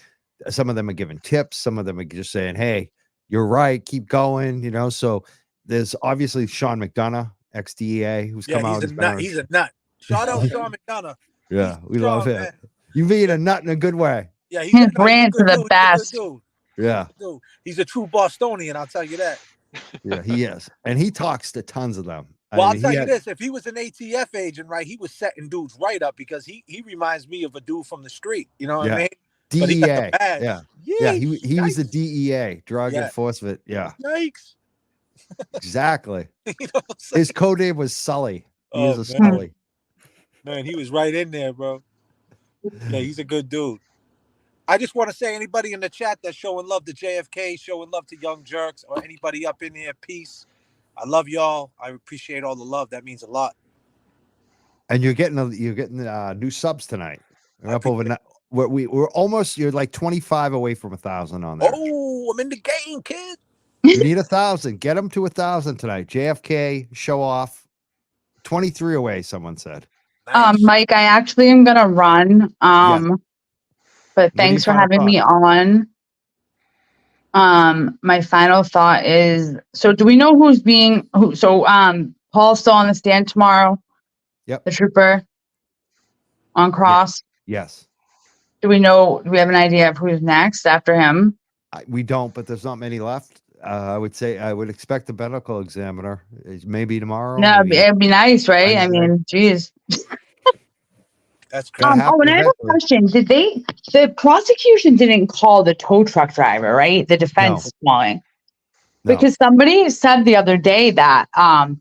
Some of them are giving tips. Some of them are just saying, hey, you're right. Keep going. So there's obviously Sean McDonough ex-DEA, who's Yeah, come out. he's a nut. He's a nut. Shout out Sean McDonough. Yeah, we strong, love him. man. You being a nut in a good way. Yeah, he's His a rants are good the dude. best. He's a good dude. Yeah. Dude, he's a true Bostonian, I'll tell you that. Yeah, he is. And he talks to tons of them. Well, I I'll mean, tell he you had- this: if he was an ATF agent, right, he was setting dudes right up because he reminds me of a dude from the street. You know what I mean? But he got the DEA. badge. Yeah. Yeah, Yeah, he was the DEA, drug Yeah. enforcement. Yeah, Yikes. exactly. You know what I'm saying? His code name was Sully. He Oh, was a man. Sully. Man, he was right in there, bro. Yeah, he's a good dude. I just want to say, anybody in the chat that's showing love to JFK, showing love to Young Jerks, or anybody up in here, peace. I love y'all. I appreciate all the love. That means a lot. And you're getting new subs tonight. We're up over. We're almost. You're like 25 away from 1,000 on there. Oh, I'm in the game, kid. We need 1,000. Get them to 1,000 tonight. JFK show off. 23 away. Someone said. Nice. Mike, I actually am gonna run. But thanks for final having me on. My final thought is, so do we know who's being who? So Paul's still on the stand tomorrow. Yep. The trooper on cross. Yes. Do we have an idea of who's next after him? We don't, but there's not many left. I would expect the medical examiner. Maybe tomorrow. No, maybe. it'd be nice, right? I mean, geez. That's crazy. And I have a question. The prosecution didn't call the tow truck driver, right? The defense calling. No. Because somebody said the other day that I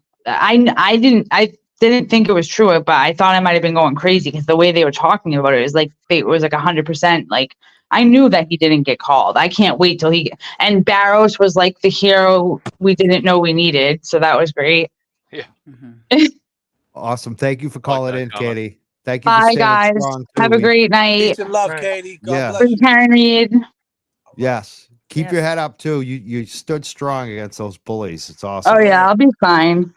didn't think it was true, but I thought I might have been going crazy because the way they were talking about it is like it was like 100%. Like I knew that he didn't get called. I can't wait till and Barrows was like the hero we didn't know we needed, so that was great. Yeah. Awesome. Thank you for calling in, comment. Katie. Thank you. Bye, for guys. strong, too. Have a great night. Peace and love, Katie. God bless you. Karen Reed. Yes. Keep Yes. your head up too. You stood strong against those bullies. It's awesome. Oh yeah, I'll be fine.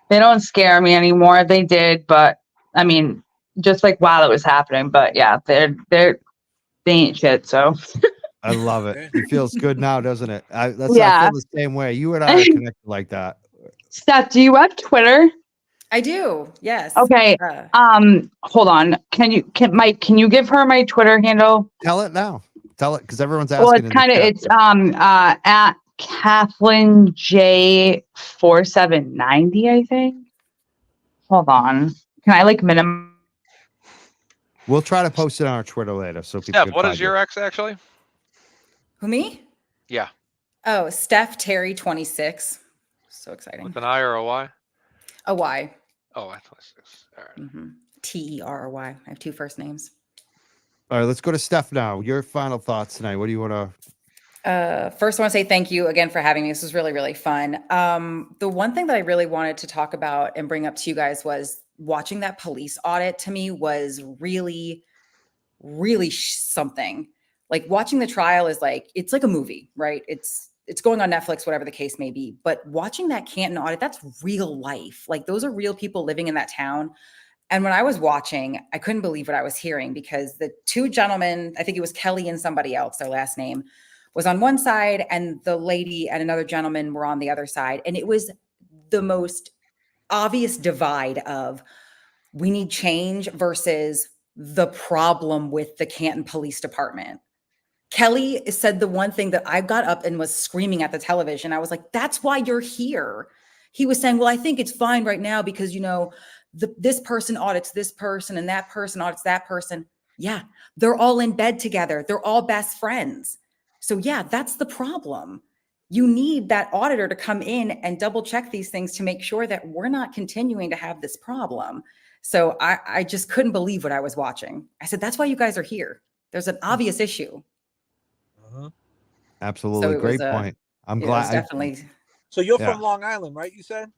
They don't scare me anymore. They did, but I mean, just like while it was happening. But yeah, they ain't shit. So I love it. It feels good now, doesn't it? I feel Yeah. the same way. You and I are connected like that. Steph, do you have Twitter? I do. Yes. Okay. Hold on. Mike, can you give her my Twitter handle? Tell it now. Tell it because everyone's asking. Well, in the chat. at Kathleen J 4790, I think. Hold on. Can I like minimum? We'll try to post it on our Twitter later. So people Steph, can what find is your ex actually? Who, me? Yeah. Oh, Steph Terry 26. So exciting. With an I or a Y? A Y. Oh, I 26. All right. Terry. I have two first names. All right, let's go to Steph now. Your final thoughts tonight. What do you want to? First, I want to say thank you again for having me. This was really, really fun. The one thing that I really wanted to talk about and bring up to you guys was watching that police audit. To me was really, really something. Like watching the trial is like, it's like a movie, right? It's going on Netflix, whatever the case may be. But watching that Canton audit, that's real life. Like those are real people living in that town. And when I was watching, I couldn't believe what I was hearing because the two gentlemen, I think it was Kelly and somebody else, their last name, was on one side and the lady and another gentleman were on the other side. And it was the most obvious divide of we need change versus the problem with the Canton Police Department. Kelly said the one thing that I got up and was screaming at the television. I was like, that's why you're here. He was saying, well, I think it's fine right now because, this person audits this person and that person audits that person. Yeah, they're all in bed together. They're all best friends. So yeah, that's the problem. You need that auditor to come in and double check these things to make sure that we're not continuing to have this problem. So I just couldn't believe what I was watching. I said, that's why you guys are here. There's an obvious issue. Absolutely. So Great point. I'm it glad. was definitely. So you're Yeah. from Long Island, right? You said?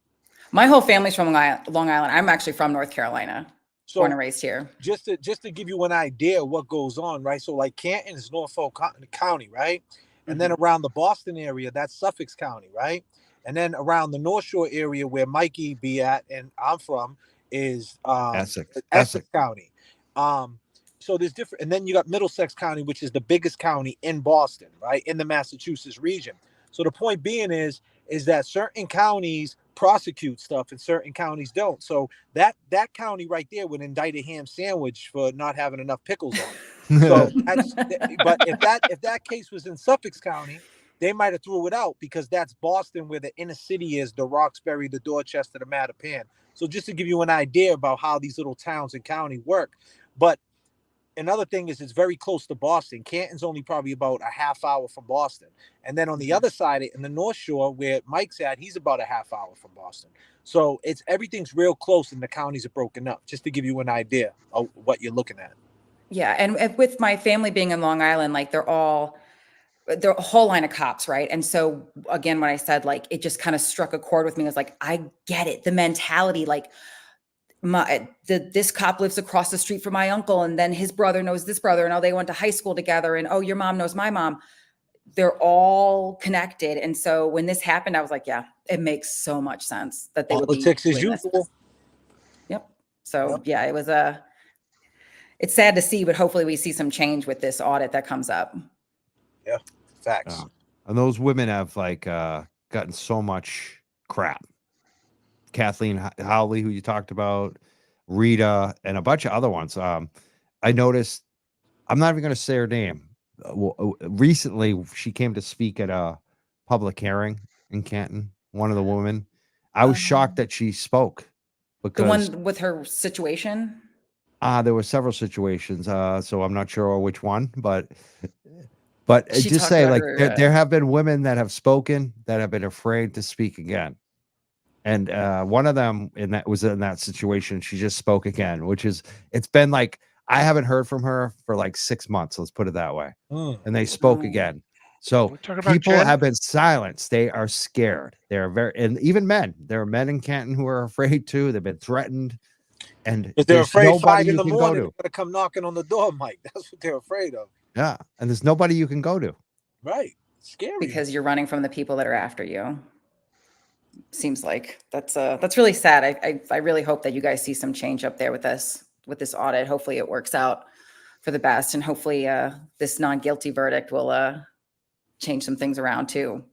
My whole family's from Long Island. I'm actually from North Carolina, So born and raised here. just to give you an idea of what goes on, right? So like Canton is Norfolk County, right? And then around the Boston area, that's Suffolk County, right? And then around the North Shore area where Mikey be at and I'm from is Essex County. So there's different, and then you got Middlesex County, which is the biggest county in Boston, right? In the Massachusetts region. So the point being is is that certain counties prosecute stuff and certain counties don't. So that county right there would indict a ham sandwich for not having enough pickles on it. So that's, but if that case was in Suffolk County, they might have threw it out because that's Boston, where the inner city is, the Roxbury, the Dorchester, the Mattapan. So just to give you an idea about how these little towns and county work. But another thing is it's very close to Boston. Canton's only probably about a half hour from Boston. And then on the other side, in the North Shore, where Mike's at, he's about a half hour from Boston. So everything's real close and the counties are broken up, just to give you an idea of what you're looking at. Yeah. And with my family being in Long Island, like they're a whole line of cops, right? And so again, when I said like it just kind of struck a chord with me, I was like, I get it. The mentality, like this cop lives across the street from my uncle, and then his brother knows this brother, and oh, they went to high school together, and oh, your mom knows my mom. They're all connected. And so when this happened, I was like, yeah, it makes so much sense that they would be Politics as doing this. usual. Yep. So yeah, it's sad to see, but hopefully we see some change with this audit that comes up. Yeah, facts. And those women have like gotten so much crap. Kathleen Howley, who you talked about, Rita, and a bunch of other ones. I noticed, I'm not even going to say her name. Recently, she came to speak at a public hearing in Canton. One of the women, I was shocked that she spoke because the one with her situation. There were several situations. So I'm not sure which one, but She just talked say about like her, there have been women that have spoken that have been afraid to speak again. And one of them was in that situation. She just spoke again, it's been like, I haven't heard from her for like 6 months. Let's put it that way. And they spoke again. So people have been silenced. They are scared. And even men, there are men in Canton who are afraid too. They've been threatened. And If they're afraid 5 in the morning, they're to. going to come knocking on the door, Mike. That's what they're afraid of. Yeah. And there's nobody you can go to. Right. Scary. Because you're running from the people that are after you. Seems like that's really sad. I really hope that you guys see some change up there with this audit. Hopefully it works out for the best, and hopefully this non-guilty verdict will change some things around too.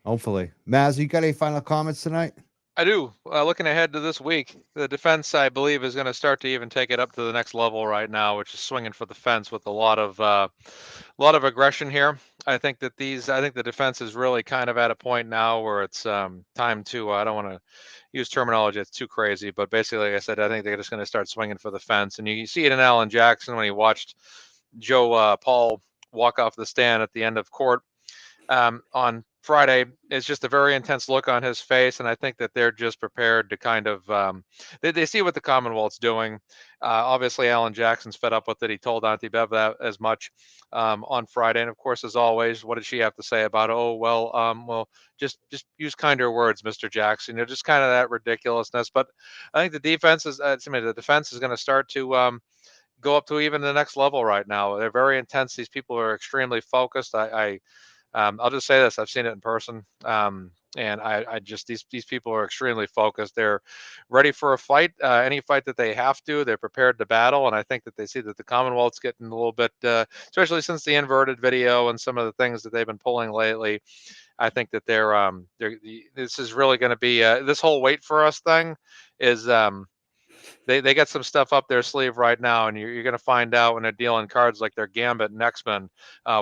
Hopefully. Maz, you got any final comments tonight? I do. Looking ahead to this week, the defense, I believe, is going to start to even take it up to the next level right now, which is swinging for the fence with a lot of aggression here. I think the defense is really kind of at a point now where it's time to. I don't want to use terminology that's too crazy, but basically, like I said, I think they're just going to start swinging for the fence, and you see it in Alan Jackson when he watched Joe Paul walk off the stand at the end of court on Friday. Is just a very intense look on his face, and I think that they're just prepared to kind of they see what the Commonwealth's doing. Obviously, Alan Jackson's fed up with it. He told Auntie Bev that as much on Friday, and of course, as always, what did she have to say about it? Oh well, just use kinder words, Mr. Jackson. Just kind of that ridiculousness. But I think the defense is the defense is going to start to go up to even the next level right now. They're very intense. These people are extremely focused. I'll just say this: I've seen it in person, and I just these people are extremely focused. They're ready for a fight, any fight that they have to. They're prepared to battle, and I think that they see that the Commonwealth's getting a little bit, especially since the inverted video and some of the things that they've been pulling lately. I think that this is really going to be this whole wait for us thing is. They got some stuff up their sleeve right now, and you're going to find out when they're dealing cards like their Gambit and X-Men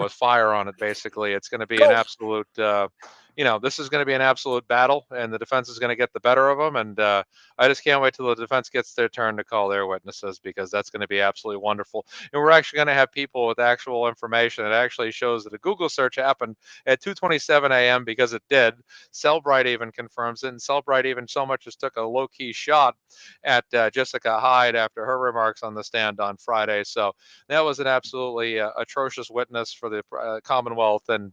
with fire on it. Basically, it's going to be an absolute, this is going to be an absolute battle, and the defense is going to get the better of them. And I just can't wait till the defense gets their turn to call their witnesses, because that's going to be absolutely wonderful. And we're actually going to have people with actual information. It actually shows that a Google search happened at 2:27 a.m. because it did. Cellbrite even confirms it, and Cellbrite even so much as took a low-key shot at Jessica Hyde after her remarks on the stand on Friday. So that was an absolutely atrocious witness for the Commonwealth. And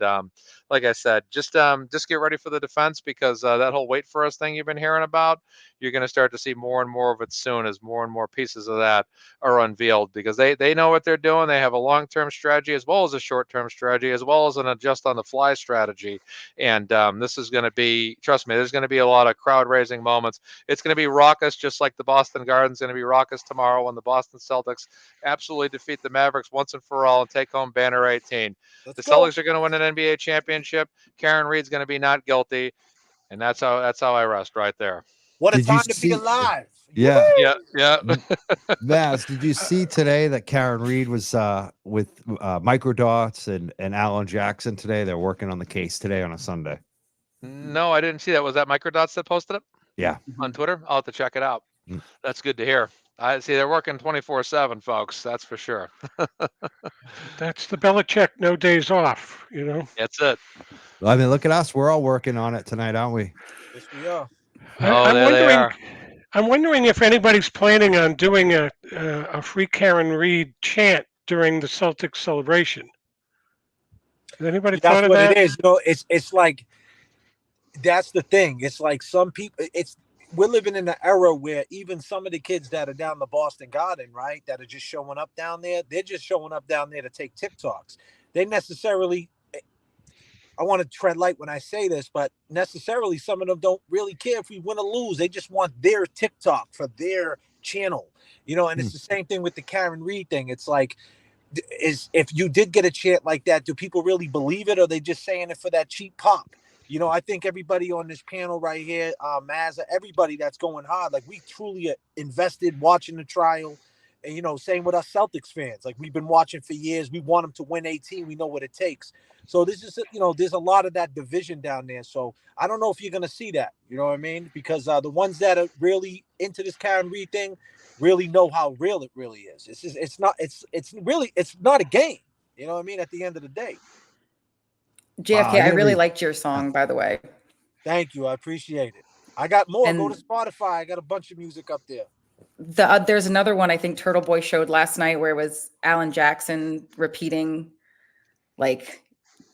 like I said, just get ready for the defense, because that whole wait for us thing you've been hearing about, you're going to start to see more and more of it soon as more and more pieces of that are unveiled, because they know what they're doing. They have a long-term strategy as well as a short-term strategy, as well as an adjust on the fly strategy. And this is going to be, trust me, there's going to be a lot of crowd-raising moments. It's going to be raucous, just like the Boston Garden's going to be raucous tomorrow when the Boston Celtics absolutely defeat the Mavericks once and for all and take home banner 18. The Celtics are going to win an NBA championship. Karen Reed's going to be not guilty. And that's how I rest right there. What a Did you time to be see? alive. Yeah. Yeah, yeah. Maz, did you see today that Karen Reed was with Microdots and Alan Jackson today? They're working on the case today on a Sunday. No, I didn't see that. Was that Microdots that posted it Yeah. on Twitter? I'll have to check it out. Mm. That's good to hear. I see they're working 24/7, folks. That's for sure. That's the Belichick no days off, you know. That's it. I mean, look at us. We're all working on it tonight, aren't we? Yes, we are. Oh, I'm there they wondering. are. I'm wondering if anybody's planning on doing a free Karen Reed chant during the Celtics celebration. Has anybody That's thought of what that? it is. You know, it's like that's the thing. It's like some people. We're living in an era where even some of the kids that are down the Boston Garden, right, that are just showing up down there, they're just showing up down there to take TikToks. They necessarily, I want to tread light when I say this, but necessarily some of them don't really care if we win or lose. They just want their TikTok for their channel, you know. And it's the same thing with the Karen Reed thing. It's like, if you did get a chant like that, do people really believe it, or are they just saying it for that cheap pop? You know, I think everybody on this panel right here, Mazza, everybody that's going hard, like we truly invested watching the trial. And, you know, same with us Celtics fans. Like we've been watching for years. We want them to win 18. We know what it takes. So this is, you know, there's a lot of that division down there. So I don't know if you're going to see that. You know what I mean? Because the ones that are really into this Karen Reed thing really know how real it really is. It's not a game. You know what I mean? At the end of the day. JFK, I really liked your song, by the way. Thank you. I appreciate it. I got more. Go to Spotify. I got a bunch of music up there. There's another one I think Turtle Boy showed last night where it was Alan Jackson repeating like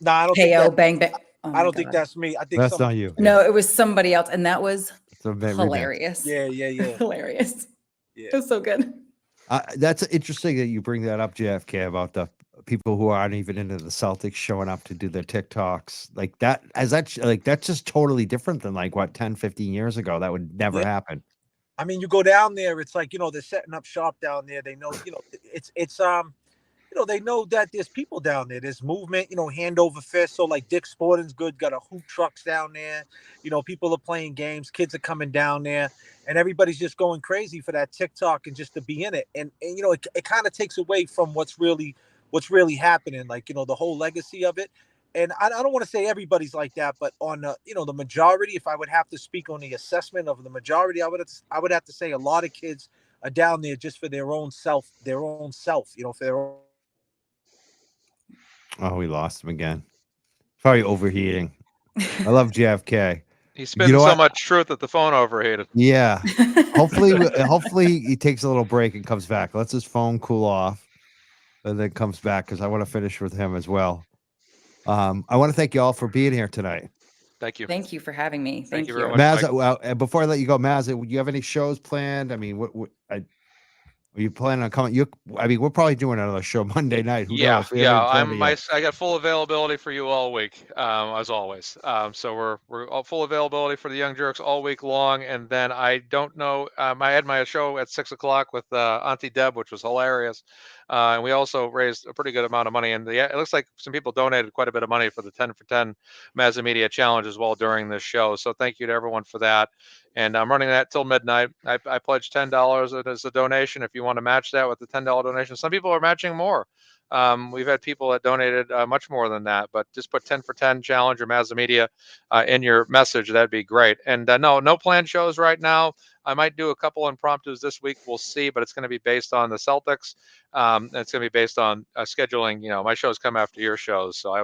I don't KO bang bang. Oh I don't think that's me. I think that's not you. No, it was somebody else, and that was Hilarious. hilarious. Yeah. Hilarious. Yeah. It was so good. That's interesting that you bring that up, JFK, about the people who aren't even into the Celtics showing up to do their TikToks like that. That's just totally different than like what 10, 15 years ago. That would never happen. I mean, you go down there, it's like, you know, they're setting up shop down there. They know, you know, it's you know, they know that there's people down there. There's movement, you know, hand over fist. So like Dick's Sporting's good, got a hoop trucks down there. You know, people are playing games, kids are coming down there, and everybody's just going crazy for that TikTok and just to be in it. And you know, it kind of takes away from what's really happening, like, you know, the whole legacy of it. And I don't want to say everybody's like that, but on the, you know, the majority, if I would have to speak on the assessment of the majority, I would have to say a lot of kids are down there just for their own self, you know, for their own. Oh, we lost him again. Probably overheating. I love JFK. He spins so much truth that the phone overheated. Yeah. Hopefully he takes a little break and comes back. Lets his phone cool off and then comes back because I want to finish with him as well. I want to thank you all for being here tonight. Thank you. Thank you for having me. Thank you very much. Maz, before I let you go, Maz, do you have any shows planned? I mean, are you planning on coming? I mean, we're probably doing another show Monday night. Who knows? I got full availability for you all week, as always. So we're all full availability for the Young Jerks all week long. And then I don't know. I had my show at 6 o'clock with Auntie Deb, which was hilarious. And we also raised a pretty good amount of money. And it looks like some people donated quite a bit of money for the 10 for 10 Mazza Media Challenge as well during this show. So thank you to everyone for that. And I'm running that till midnight. I pledged $10 as a donation. If you want to match that with the $10 donation, some people are matching more. We've had people that donated much more than that, but just put 10 for 10 challenge or Mazda Media in your message. That'd be great. And no planned shows right now. I might do a couple impromptus this week. We'll see, but it's going to be based on the Celtics. It's going to be based on scheduling. You know, my shows come after your shows. So I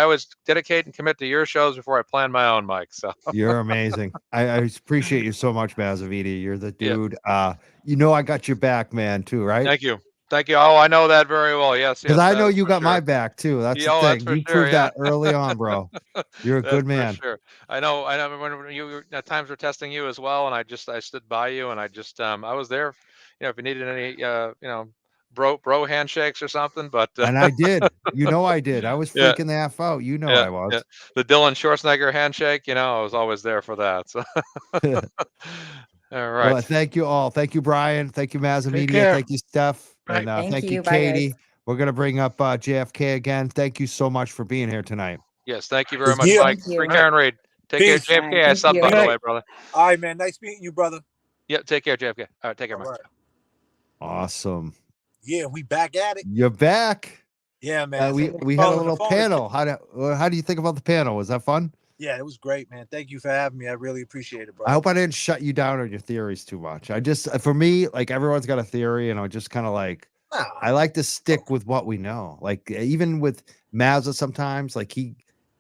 always dedicate and commit to your shows before I plan my own, Mike. So you're amazing. I appreciate you so much, Mazavidi. You're the dude. Yeah. You know, I got your back, man, too, right? Thank you. Thank you. Oh, I know that very well. Yes. Because I know you got my back too. That's the thing. You proved that early on, bro. You're a good man. For sure. I know when you at times were testing you as well, and I stood by you, and I was there. You know, if you needed any bro handshakes or something, but and I did. You know, I did. I was freaking the F out. You know, I was. Yeah. The Dylan Schwarzenegger handshake. You know, I was always there for that. So. All right. Well, thank you all. Thank you, Brian. Thank you, Mazza Media. Thank you, Steph. And thank you, Katie. We're going to bring up JFK again. Thank you so much for being here tonight. Yes, thank you very much, Mike. Free Karen Reed. Take care, Peace. JFK. I Thank subbed, you. by Good the night. way, brother. All right, man. Nice meeting you, brother. Yep. Take care, JFK. All right. Take care, All man. right. Awesome. Yeah, we back at it. You're back. Yeah, man. We Somebody had a calling the little phone and shit. panel. How do you think about the panel? Was that fun? Yeah, it was great, man. Thank you for having me. I really appreciate it, bro. I hope I didn't shut you down on your theories too much. I just, for me, like everyone's got a theory, and I just kind of like, I like to stick with what we know. Like even with Mazza, sometimes like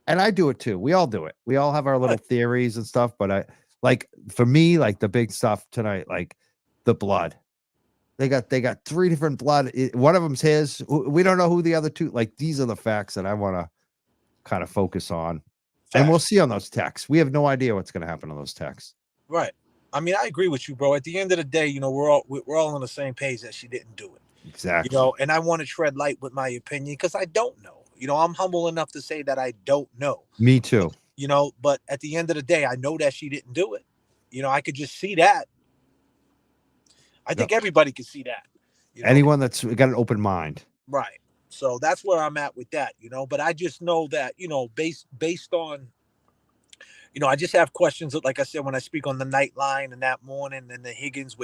and I do it too. We all do it. We all have our little theories and stuff. But I like, for me, like the big stuff tonight, like the blood. They got 3 different blood. One of them's his. We don't know who the other 2. Like these are the facts that I want to kind of focus on. And we'll see on those texts. We have no idea what's going to happen on those texts. Right. I mean, I agree with you, bro. At the end of the day, you know, we're all on the same page that she didn't do it. Exactly. You know, and I want to tread light with my opinion because I don't know. You know, I'm humble enough to say that I don't know. Me too. You know, but at the end of the day, I know that she didn't do it. You know, I could just see that. I think everybody could see that. You know? Anyone that's got an open mind. Right. So that's where I'm at with that, you know, but I just know that, you know, based on, you know, I just have questions, like I said, when I speak on the Nightline and that morning and the Higgins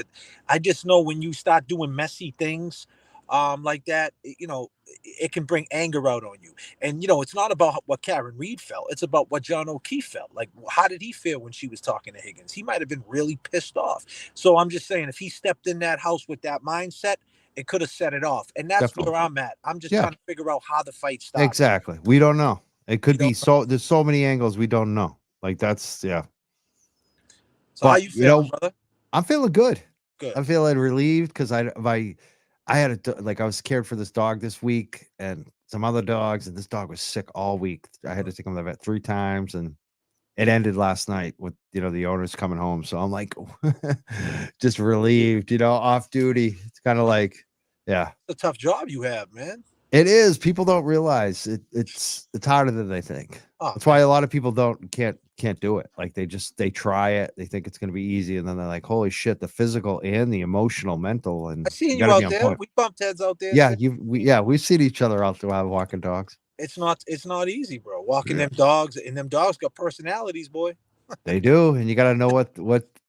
I just know when you start doing messy things like that, you know, it can bring anger out on you. And, you know, it's not about what Karen Reed felt. It's about what John O'Keefe felt. Like, how did he feel when she was talking to Higgins? He might have been really pissed off. So I'm just saying, if he stepped in that house with that mindset, it could have set it off. And that's Definitely. where I'm at. I'm just trying to figure out how the fight started. Exactly. We don't know. It could be there's so many angles we don't know. Like that's So but, how you feeling, brother? I'm feeling good. Good. I'm feeling relieved because I had I was cared for this dog this week and some other dogs, and this dog was sick all week. I had to take him to the vet 3 times, and it ended last night with, you know, the owners coming home. So I'm like, just relieved, you know, off duty. It's kind of like, yeah. It's a tough job you have, man. It is. People don't realize it's harder than they think. That's why a lot of people can't do it. Like they try it. They think it's going to be easy. And then they're like, holy shit, the physical and the emotional, mental. And I seen you out there. We bumped heads out there. Yeah. We've seen each other out there while walking dogs. It's not easy, bro. Walking them dogs, and them dogs got personalities, boy. They do. And you got to know what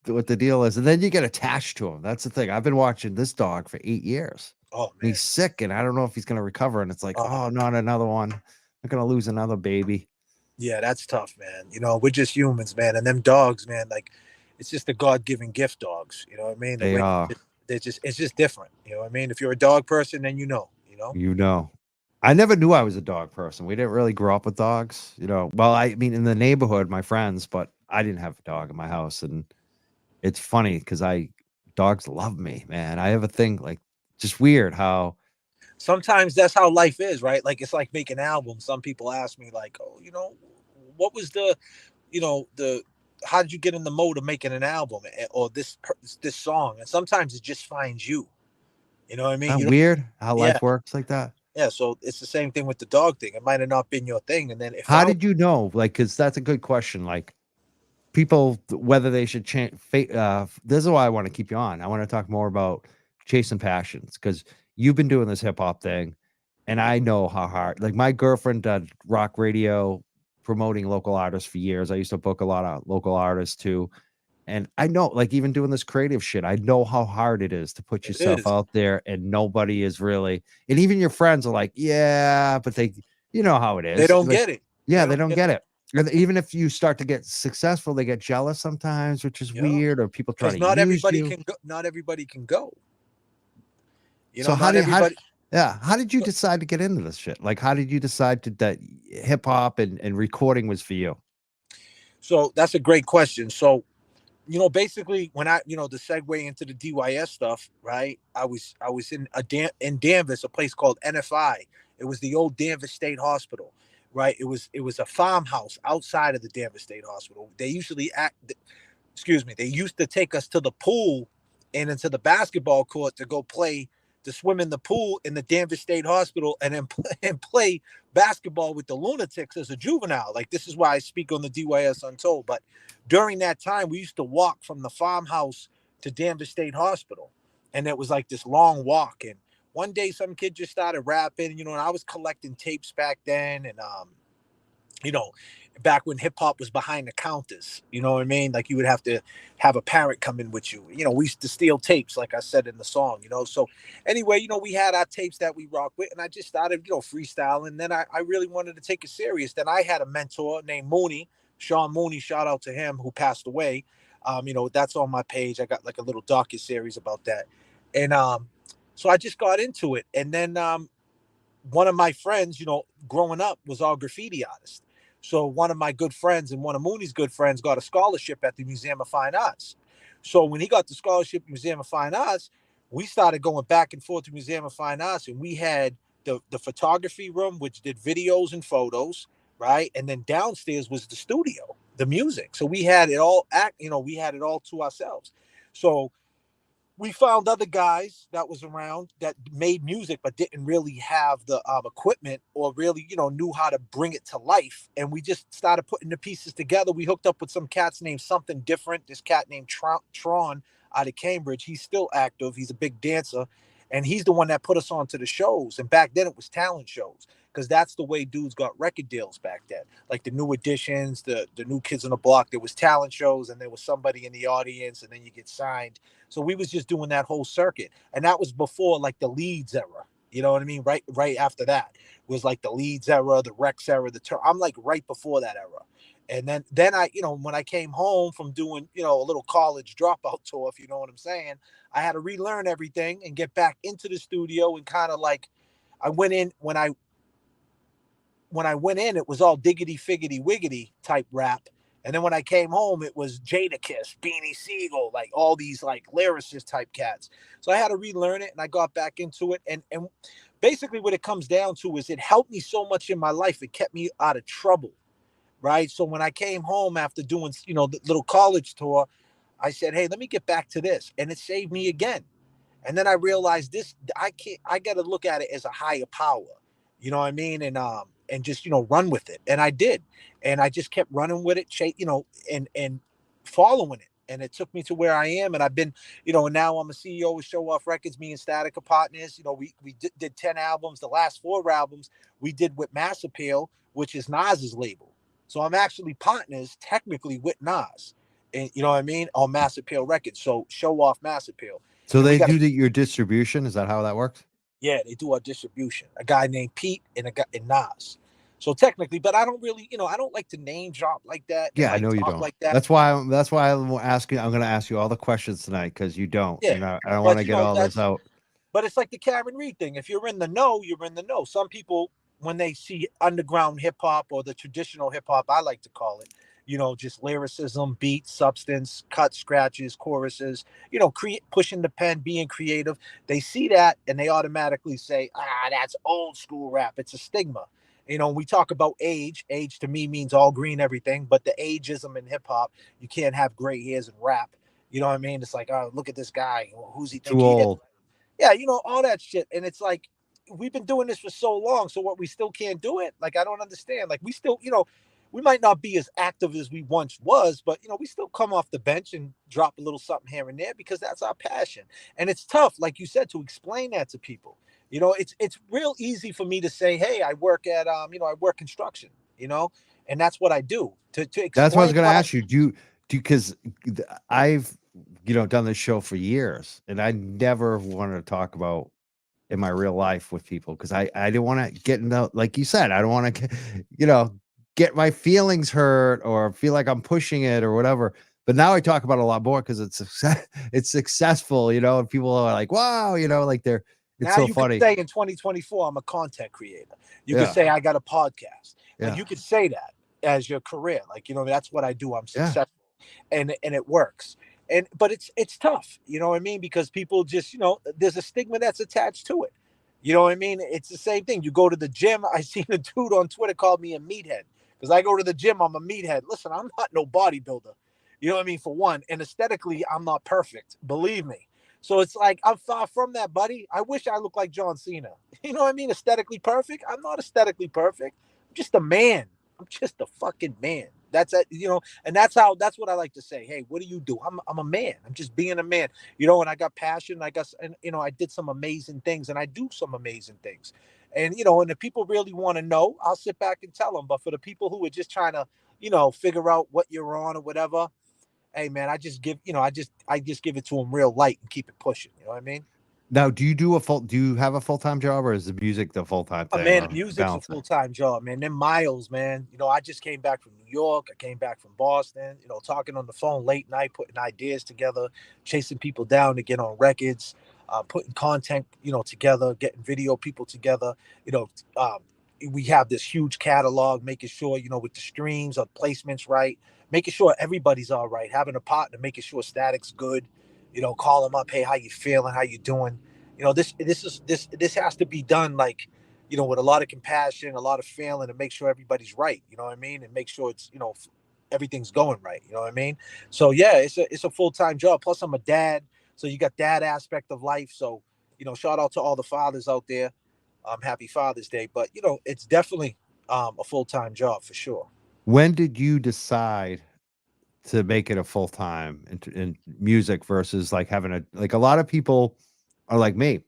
the deal is. And then you get attached to them. That's the thing. I've been watching this dog for 8 years. Oh, man. He's sick, and I don't know if he's going to recover. And it's like, oh, not another one. I'm going to lose another baby. Yeah, that's tough, man. You know, we're just humans, man. And them dogs, man, like, it's just a God-given gift, dogs. You know what I mean? They are. It's just different. You know what I mean? If you're a dog person, then you know. You know. I never knew I was a dog person. We didn't really grow up with dogs, you know. Well, I mean, in the neighborhood, my friends, but I didn't have a dog in my house. And it's funny because dogs love me, man. I have a thing, like, just weird how sometimes that's how life is, right? Like, it's like making albums. Some people ask me, like, oh, you know, what was how did you get in the mode of making an album or this song? And sometimes it just finds you. You know what I mean? Weird how life works like that. Yeah, so it's the same thing with the dog thing. It might have not been your thing, and then how did you know? Like, because that's a good question. Like, people, whether they should change. This is why I want to keep you on. I want to talk more about chasing passions, because you've been doing this hip hop thing, and I know how hard. Like, my girlfriend did rock radio, promoting local artists for years. I used to book a lot of local artists too. And I know, like, even doing this creative shit, I know how hard it is to put yourself out there, and nobody is really, and even your friends are like, yeah, but you know how it is. They don't get it. Yeah, they don't get it. And even if you start to get successful, they get jealous sometimes, which is weird, or people try to not use everybody you. can go. Not everybody can go. You So know, how did you decide to get into this shit? Like, how did you decide that hip hop and recording was for you? So that's a great question. So, you know, basically when the segue into the DYS stuff, right? I was in Danvers, a place called NFI. It was the old Danvers State Hospital, right? It was a farmhouse outside of the Danvers State Hospital. They used to take us to the pool and into the basketball court to go to swim in the pool in the Danvers State Hospital, and then play basketball with the lunatics as a juvenile. Like, this is why I speak on the DYS Untold. But during that time, we used to walk from the farmhouse to Danvers State Hospital, and it was like this long walk. And one day, some kid just started rapping, and I was collecting tapes back then, and back when hip hop was behind the counters. You know what I mean? Like you would have to have a parent come in with you. You know, we used to steal tapes, like I said in the song, you know. So anyway, you know, we had our tapes that we rock with, and I just started, you know, freestyling. And then I really wanted to take it serious. Then I had a mentor named Mooney, Sean Mooney, shout out to him, who passed away. You know, that's on my page. I got like a little docu-series about that. And so I just got into it. And then one of my friends, you know, growing up was all graffiti artist. So one of my good friends and one of Mooney's good friends got a scholarship at the Museum of Fine Arts. So when he got the scholarship at Museum of Fine Arts, we started going back and forth to Museum of Fine Arts, and we had the photography room, which did videos and photos, right? And then downstairs was the studio, the music. So we had it all we had it all to ourselves. So we found other guys that was around that made music but didn't really have the equipment or really, you know, knew how to bring it to life. And we just started putting the pieces together. We hooked up with some cats named Something Different. This cat named Tron out of Cambridge. He's still active. He's a big dancer. And he's the one that put us onto the shows. And back then it was talent shows, because that's the way dudes got record deals back then. Like the New Editions, the New Kids on the Block, there was talent shows and there was somebody in the audience and then you get signed. So we was just doing that whole circuit. And that was before like the Leeds era. You know what I mean? Right after that was like the Leeds era, the Reks era, I'm like right before that era. And then I, you know, when I came home from doing, you know, a little college dropout tour, if you know what I'm saying, I had to relearn everything and get back into the studio. And kind of like I went in when I went in, it was all diggity figgity wiggity type rap. And then when I came home, it was Jadakiss, Beanie Siegel, like all these like lyricist type cats. So I had to relearn it and I got back into it. And basically what it comes down to is it helped me so much in my life. It kept me out of trouble. Right. So when I came home after doing, you know, the little college tour, I said, hey, let me get back to this. And it saved me again. And then I realized I got to look at it as a higher power. You know what I mean? And just, you know, run with it. And I did. And I just kept running with it, you know, and following it. And it took me to where I am. And I've been, you know, and now I'm a CEO with Show Off Records, me and Static are partners. You know, we did 10 albums. The last 4 albums we did with Mass Appeal, which is Nas's label. So I'm actually partners technically with Nas. And you know what I mean? On Mass Appeal Records. So Show Off Mass Appeal. So they do your distribution. Is that how that works? Yeah, they do our distribution. A guy named Pete and a guy and Nas. So technically, but I don't really, you know, I don't like to name drop like that. Yeah, I know you don't. Like that. That's why I'm asking. I'm going to ask you all the questions tonight because you don't. Yeah, and I don't want to get all this out. But it's like the Karen Reed thing. If you're in the know, you're in the know. Some people, when they see underground hip hop or the traditional hip hop, I like to call it, you know, just lyricism, beat, substance, cut, scratches, choruses, you know, pushing the pen, being creative. They see that and they automatically say, that's old school rap. It's a stigma. You know, we talk about age. Age to me means all green, everything. But the ageism in hip hop, you can't have gray hairs and rap. You know what I mean? It's like, oh, look at this guy. Who's he think too old? Yeah, you know, all that shit. And it's like, we've been doing this for so long. So what, we still can't do it? Like, I don't understand. Like, we still, you know, we might not be as active as we once was, but, you know, we still come off the bench and drop a little something here and there because that's our passion. And it's tough, like you said, to explain that to people. You know, it's real easy for me to say, hey, I work at, you know, I work construction, you know, and that's what I do. To explain. That's what I was going to ask you. Do you, because I've, you know, done this show for years and I never wanted to talk about in my real life with people because I didn't want to get into, like you said, I don't want to, you know, get my feelings hurt or feel like I'm pushing it or whatever. But now I talk about it a lot more because it's successful, you know, and people are like, wow, you know, like it's now so you funny. Can say in 2024, I'm a content creator. You could say I got a podcast. And you could say that as your career. Like, you know, that's what I do. I'm successful and it works. But it's tough, you know what I mean? Because people just, you know, there's a stigma that's attached to it. You know what I mean? It's the same thing. You go to the gym. I seen a dude on Twitter called me a meathead because I go to the gym. I'm a meathead. Listen, I'm not no bodybuilder. You know what I mean? For one, and aesthetically, I'm not perfect. Believe me. So it's like, I'm far from that, buddy. I wish I looked like John Cena. You know what I mean? Aesthetically perfect. I'm not aesthetically perfect. I'm just a man. I'm just a fucking man. That's it, you know, and that's what I like to say. Hey, what do you do? I'm a man. I'm just being a man, you know, and I got passion. And you know, I did some amazing things and I do some amazing things. And, you know, and if people really want to know, I'll sit back and tell them. But for the people who are just trying to figure out what you're on or whatever, hey man, I just give it to them real light and keep it pushing. You know what I mean? Now, do you have a full-time job, or is the music the full-time Oh thing, man, or music's a balancing? full-time job, man. Them miles, man. I just came back from New York. I came back from Boston, talking on the phone late night, putting ideas together, chasing people down to get on records, putting content, together, getting video people together. You know, um, we have this huge catalog, making sure, with the streams or placements right, making sure everybody's all right, having a partner, making sure static's good, call them up, hey, how you feeling? How you doing? This has to be done like, with a lot of compassion, a lot of feeling, to make sure everybody's right. You know what I mean? And make sure it's, everything's going right. You know what I mean? So yeah, it's a full-time job. Plus I'm a dad. So you got that aspect of life. So, shout out to all the fathers out there. Happy Father's Day. But it's definitely a full-time job for sure. When did you decide to make it a full-time in music versus like having a lot of people are like me.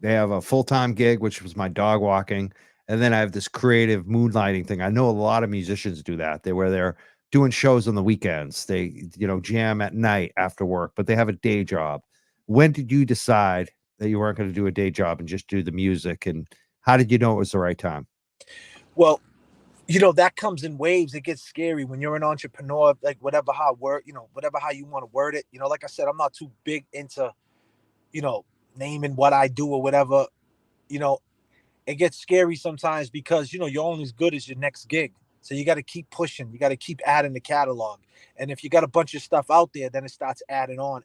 They have a full-time gig, which was my dog walking, and then I have this creative moonlighting thing. I know a lot of musicians do that. They're doing shows on the weekends. They, jam at night after work, but they have a day job. When did you decide that you weren't going to do a day job and just do the music? And how did you know it was the right time? Well, that comes in waves. It gets scary when you're an entrepreneur, like whatever how you want to word it. Like I said, I'm not too big into, naming what I do or whatever. It gets scary sometimes because, you're only as good as your next gig. So you got to keep pushing. You got to keep adding the catalog. And if you got a bunch of stuff out there, then it starts adding on.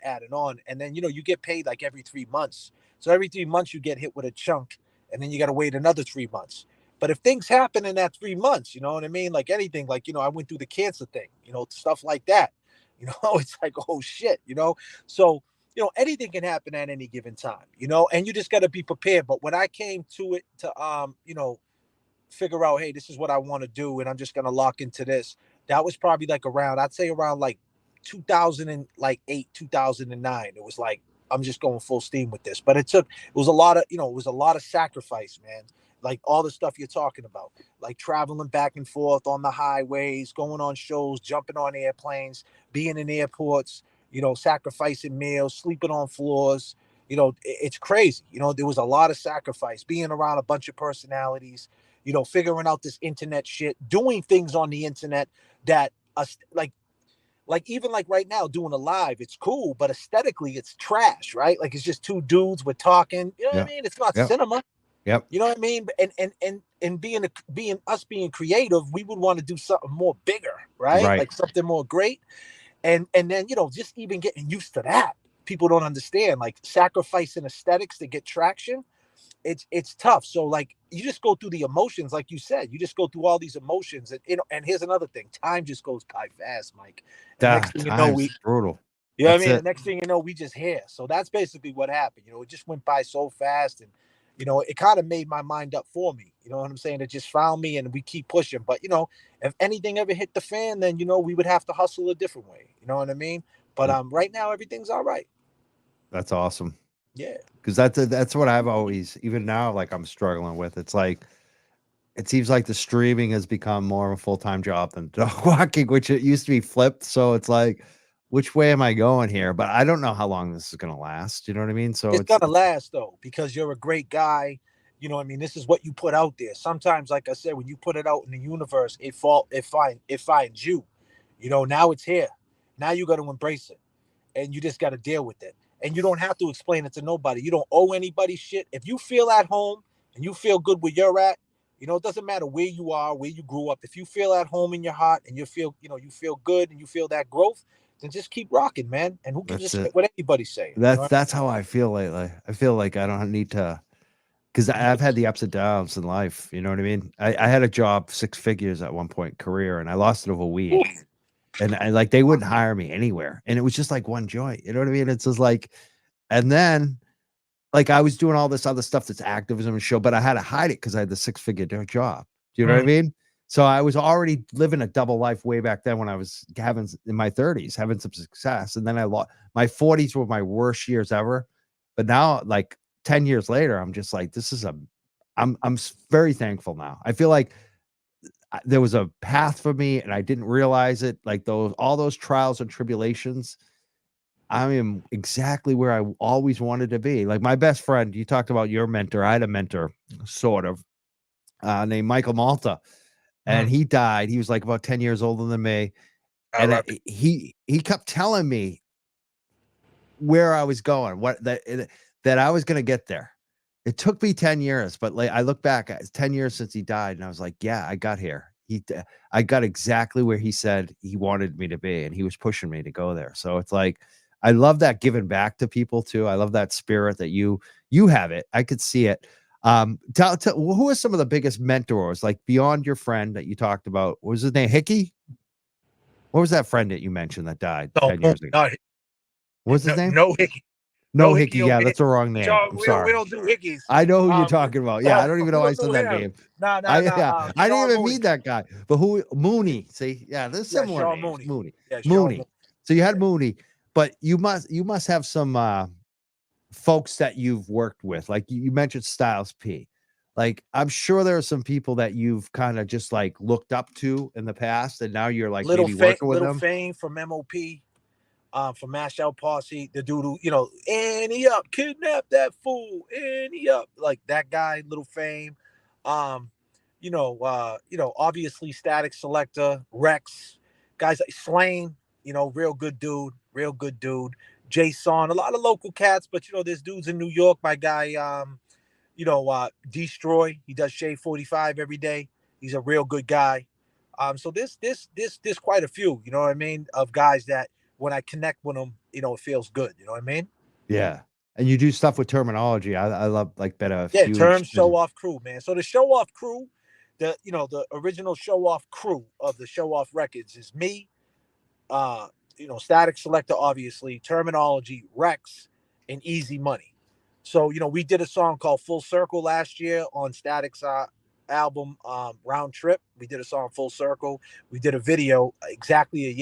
And then, you get paid like every 3 months. So every 3 months you get hit with a chunk, and then you got to wait another 3 months. But if things happen in that 3 months, you know what I mean? Like anything, like, I went through the cancer thing, stuff like that, it's like, oh shit, So, anything can happen at any given time, and you just got to be prepared. But when I came to it to, figure out, hey, this is what I want to do, and I'm just going to lock into this, that was probably like I'd say around like 2008, 2009. It was like, I'm just going full steam with this. But it was a lot of sacrifice, man. Like all the stuff you're talking about, like traveling back and forth on the highways, going on shows, jumping on airplanes, being in airports, sacrificing meals, sleeping on floors. It's crazy. There was a lot of sacrifice, being around a bunch of personalities, figuring out this internet shit, doing things on the internet that like even like right now doing a live, it's cool, but aesthetically it's trash, right? Like it's just two dudes with talking. You know what I mean? It's not cinema. Yep. You know what I mean? And being creative, we would want to do something more bigger, right? Right. Like something more great. And then, just even getting used to that. People don't understand, like sacrificing aesthetics to get traction. It's tough. So like you just go through the emotions, like you said, you just go through all these emotions. And here's another thing. Time just goes by fast, Mike. And next thing you know, brutal. you know what I That's mean? it. The next thing you know, we just here. So that's basically what happened. It just went by so fast, and it kind of made my mind up for me. You know what I'm saying? It just found me, and we keep pushing. But if anything ever hit the fan, then we would have to hustle a different way. You know what I mean? But right now everything's all right. That's awesome. Yeah. Because that's what I've always, even now, like I'm struggling with. It's like, it seems like the streaming has become more of a full-time job than dog walking, which it used to be flipped. So it's like, which way am I going here? But I don't know how long this is going to last. You know what I mean? So It's gonna last though, because you're a great guy. You know what I mean? This is what you put out there. Sometimes, like I said, when you put it out in the universe, it finds you. Now it's here. Now you got to embrace it, and you just got to deal with it. And you don't have to explain it to nobody. You don't owe anybody shit. If you feel at home and you feel good where you're at, it doesn't matter where you are, where you grew up. If you feel at home in your heart and you feel good and you feel that growth, then just keep rocking, man. And who gives a shit what anybody's saying? That's how I feel lately. I feel like I don't need to, because I've had the ups and downs in life. You know what I mean? I had a job 6 figures at one point career, and I lost it over a week. And like they wouldn't hire me anywhere. And it was just like one joint. You know what I mean? It's just like, and then like I was doing all this other stuff that's activism and show, but I had to hide it because I had the 6-figure job. Do you know what I mean? So I was already living a double life way back then when I was having in my 30s, having some success. And then I lost my 40s were my worst years ever. But now, like 10 years later, I'm just like, I'm very thankful now. I feel like there was a path for me and I didn't realize it. Like all those trials and tribulations, I am exactly where I always wanted to be. Like my best friend, you talked about your mentor. I had a mentor, sort of, named Michael Malta, and he died. He was like about 10 years older than me. He kept telling me where I was going, that I was going to get there. It took me 10 years, but like I look back, it's 10 years since he died, and I was like, yeah, I got here. I got exactly where he said he wanted me to be, and he was pushing me to go there. So it's like, I love that giving back to people too. I love that spirit that you have it. I could see it. Who are some of the biggest mentors, like beyond your friend that you talked about? What was his name? Hickey? What was that friend that you mentioned that died 10 years ago? What was his name? No Hickey. No Hickey. Yeah, that's the wrong name. I'm We sorry. don't do Hickeys. I know who you're talking about. Yeah, I don't even know why I said that him. name. Nah, I didn't Sean even Mooney. meet that guy. But who? Mooney. See, yeah, there's similar Sean names. Mooney. Yeah, Sean Mooney. So you had Mooney, but you must have some folks that you've worked with. Like you mentioned Styles P. Like I'm sure there are some people that you've kind of just like looked up to in the past, and now you're like maybe working with them. Fame from MOP. From Mash Out Posse, the dude who, Annie up, kidnap that fool, Annie up, like that guy, Little Fame. Obviously Static Selector, Reks, guys like Slain, real good dude. Jason, a lot of local cats, but there's dudes in New York, my guy, Destroy, he does Shade 45 every day. He's a real good guy. So this quite a few, you know what I mean, of guys that when I connect with them, it feels good. You know what I mean? Yeah. And you do stuff with terminology. I love like better. Yeah, term show off crew, man. So the show off crew, the original show off crew of the show off records is me, Static Selector, obviously, terminology, Reks, and Easy Money. So, we did a song called Full Circle last year on Static's album, Round Trip. We did a song Full Circle. We did a video exactly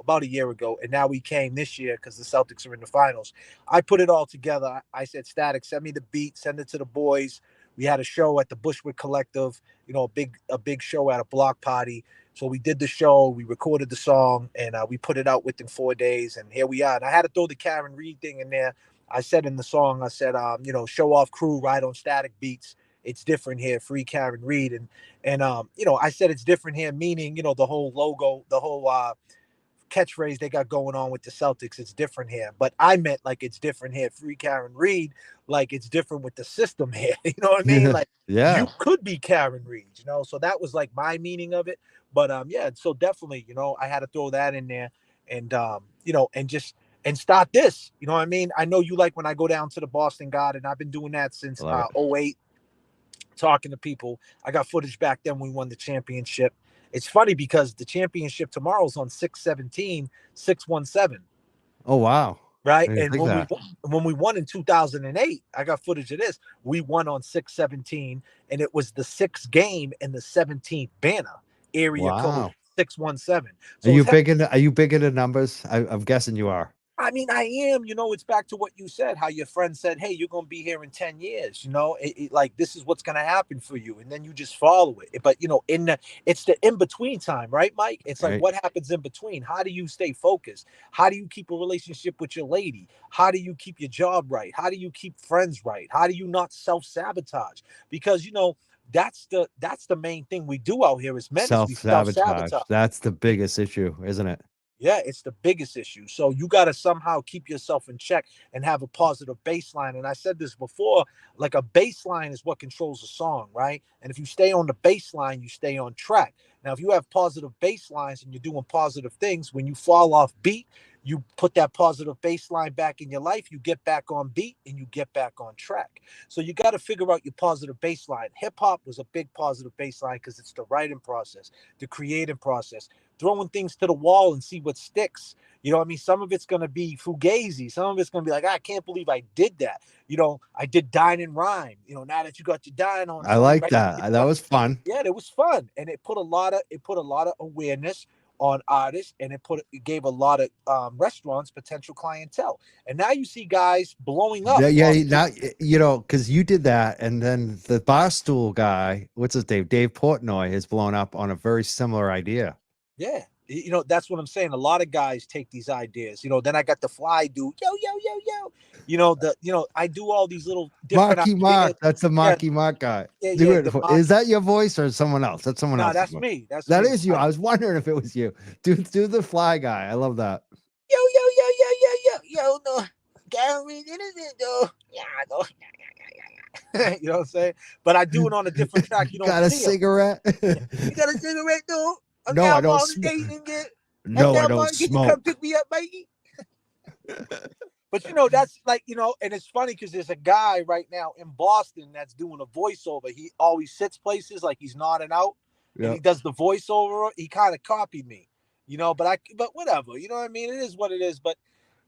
about a year ago, and now we came this year because the Celtics are in the finals. I put it all together. I said, Static, send me the beat, send it to the boys. We had a show at the Bushwick Collective, a big show at a block party. So we did the show, we recorded the song, and we put it out within 4 days, and here we are. And I had to throw the Karen Reed thing in there. I said in the song, show off crew, ride on Static beats. It's different here, free Karen Reed. And I said it's different here, meaning, the whole logo, the whole catchphrase they got going on with the Celtics, it's different here. But I meant like it's different here, free Karen Reed, like it's different with the system here. You know what I mean? Like, yeah, you could be Karen Reed, so that was like my meaning of it. But so definitely, I had to throw that in there and and start this. You know what I mean? I know you like when I go down to the Boston Garden. I've been doing that since 08. Talking to people. I got footage back then when we won the championship. It's funny because the championship tomorrow's on 6/17/617. Oh wow. Right. And when we won in 2008, I got footage of this. We won on 6/17, and it was the 6th game in the 17th banner area code 617. So are you big into numbers? I'm guessing you are. I mean, I am, it's back to what you said, how your friend said, hey, you're going to be here in 10 years, like this is what's going to happen for you. And then you just follow it. But, it's the in-between time, right, Mike? It's like, what happens in between? How do you stay focused? How do you keep a relationship with your lady? How do you keep your job right? How do you keep friends right? How do you not self-sabotage? Because, that's the main thing we do out here as men. Self-sabotage. That's the biggest issue, isn't it? Yeah, it's the biggest issue. So you got to somehow keep yourself in check and have a positive baseline. And I said this before, like a baseline is what controls a song, right? And if you stay on the baseline, you stay on track. Now, if you have positive baselines and you're doing positive things, when you fall off beat, you put that positive baseline back in your life, you get back on beat and you get back on track. So you got to figure out your positive baseline. Hip hop was a big positive baseline because it's the writing process, the creating process, throwing things to the wall and see what sticks. You know what I mean? Some of it's going to be fugazi. Some of it's going to be like, I can't believe I did that. I did Dine and Rhyme. Now that you got your Dine on. I like that. That was fun. Yeah, it was fun. And it put a lot of awareness on artists, and it gave a lot of restaurants potential clientele. And now you see guys blowing up. Yeah, now you know, because you did that, and then the Barstool guy, what's his name, Dave Portnoy, has blown up on a very similar idea. Yeah, you know, that's what I'm saying. A lot of guys take these ideas. You know, then I got the Fly dude, yo. You know, I do all these little different Marky ideas. Mark, that's the Marky Mark guy. Yeah, Is that your voice or someone else? That's someone No, else. that's me. That me. is you. I was wondering if it was you. Do the Fly guy. I love that. Yo, no, Gary, though. Yeah, I know. You know what I'm saying? But I do it on a different track. You don't got a see 'em. cigarette? You got a cigarette, though? No, I don't No, I don't Get to smoke. come pick me up, matey. But you know, that's like, you know, and it's funny because there's a guy right now in Boston that's doing a voiceover. He always sits places like he's nodding out, and he does the voiceover. He kind of copied me, you know, but whatever, you know what I mean? It is what it is. But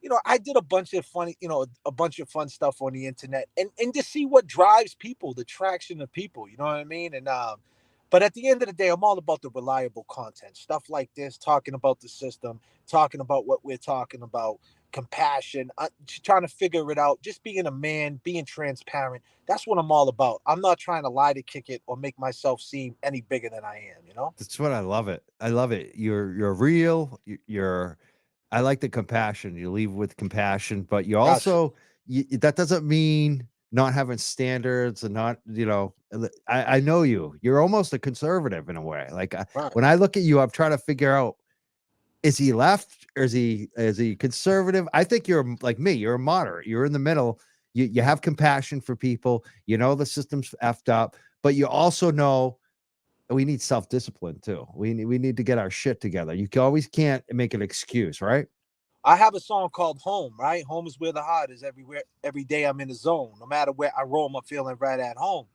you know, I did a bunch of fun stuff on the internet, and to see what drives people, the traction of people, you know what I mean? And but at the end of the day, I'm all about the reliable content, stuff like this, talking about the system, talking about what we're talking about, compassion, trying to figure it out, just being a man, being transparent. That's what I'm all about. I'm not trying to lie to kick it or make myself seem any bigger than I am, you know? That's what I love it. I love it. You're real. I like the compassion. You leave with compassion, but you also that doesn't mean not having standards and not, you know, I know you. You're almost a conservative in a way. Like when I look at you, I'm trying to figure out, is he left or is he conservative? I think you're like me. You're a moderate. You're in the middle. You have compassion for people. You know the system's effed up, but you also know we need self-discipline too. We need to get our shit together. You always can't make an excuse, right? I have a song called Home, right? Home is where the heart is. Everywhere, every day I'm in the zone. No matter where I roam, I'm feeling right at home.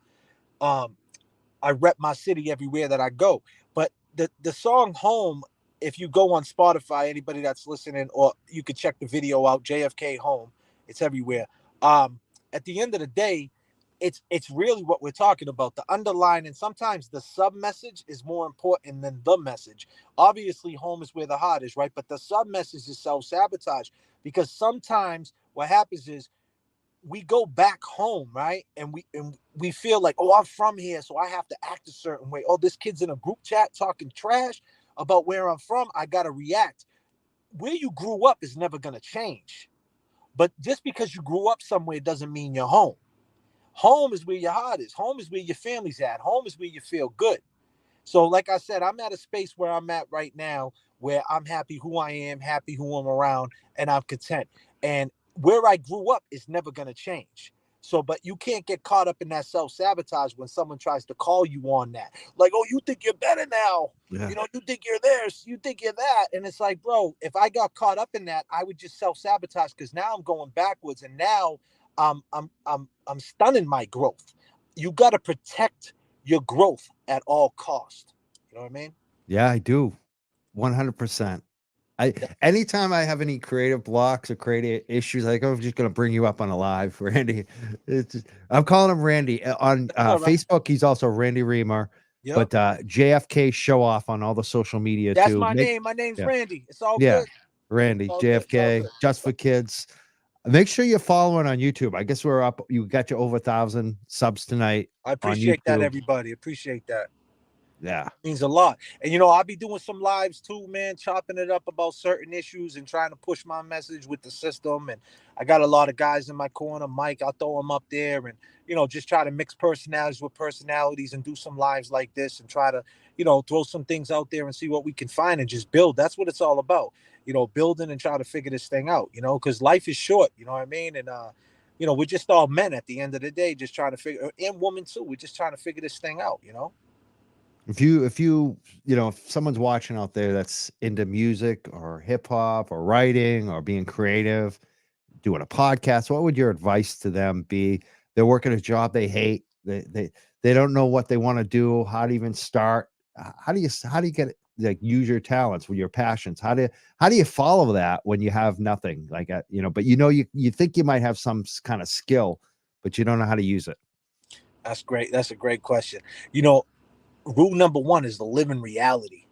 I rep my city everywhere that I go. But the song Home, if you go on Spotify, anybody that's listening, or you could check the video out, JFK Home, it's everywhere. At the end of the day, it's really what we're talking about. The underline, and sometimes the sub message is more important than the message. Obviously, home is where the heart is, right? But the sub message is self-sabotage, because sometimes what happens is we go back home, right? And we feel like, oh, I'm from here, so I have to act a certain way. Oh, this kid's in a group chat talking trash about where I'm from, I gotta react. Where you grew up is never gonna change. But just because you grew up somewhere doesn't mean you're home. Home is where your heart is. Home is where your family's at. Home is where you feel good. So like I said, I'm at a space where I'm at right now where I'm happy who I am, happy who I'm around, and I'm content. And where I grew up is never going to change. So, but you can't get caught up in that self-sabotage when someone tries to call you on that. Like, oh, you think you're better now. Yeah. You know, you think you're this, you think you're that. And it's like, bro, if I got caught up in that, I would just self-sabotage, because now I'm going backwards, and now I'm stunning my growth. You got to protect your growth at all cost. You know what I mean? Yeah, I do. 100%. Anytime I have any creative blocks or creative issues, I'm just going to bring you up on a live, Randy. I'm calling him Randy on Facebook. He's also Randy Reamer, but JFK Show Off on all the social media. That's too. my name. My name's Randy. It's all good. Randy, all JFK, good. Just for Kids. Make sure you're following on YouTube. I guess we're up. You got your over 1,000 subs tonight. I appreciate that, everybody. Appreciate that. Yeah. It means a lot. And, you know, I'll be doing some lives too, man, chopping it up about certain issues and trying to push my message with the system. And I got a lot of guys in my corner. Mike, I'll throw him up there, and, you know, just try to mix personalities with personalities and do some lives like this and try to, you know, throw some things out there and see what we can find and just build. That's what it's all about, you know, building and trying to figure this thing out, you know, because life is short, you know what I mean? And, you know, we're just all men at the end of the day, just trying to figure, and women too. We're just trying to figure this thing out, you know? If you know, if someone's watching out there that's into music or hip hop or writing or being creative, doing a podcast, what would your advice to them be? They're working a job they hate. They don't know what they want to do, how to even start. How do you get like use your talents with your passions? How do you follow that when you have nothing like that, you know, but you know, you think you might have some kind of skill, but you don't know how to use it? That's great. That's a great question. You know, rule number one is to live in reality.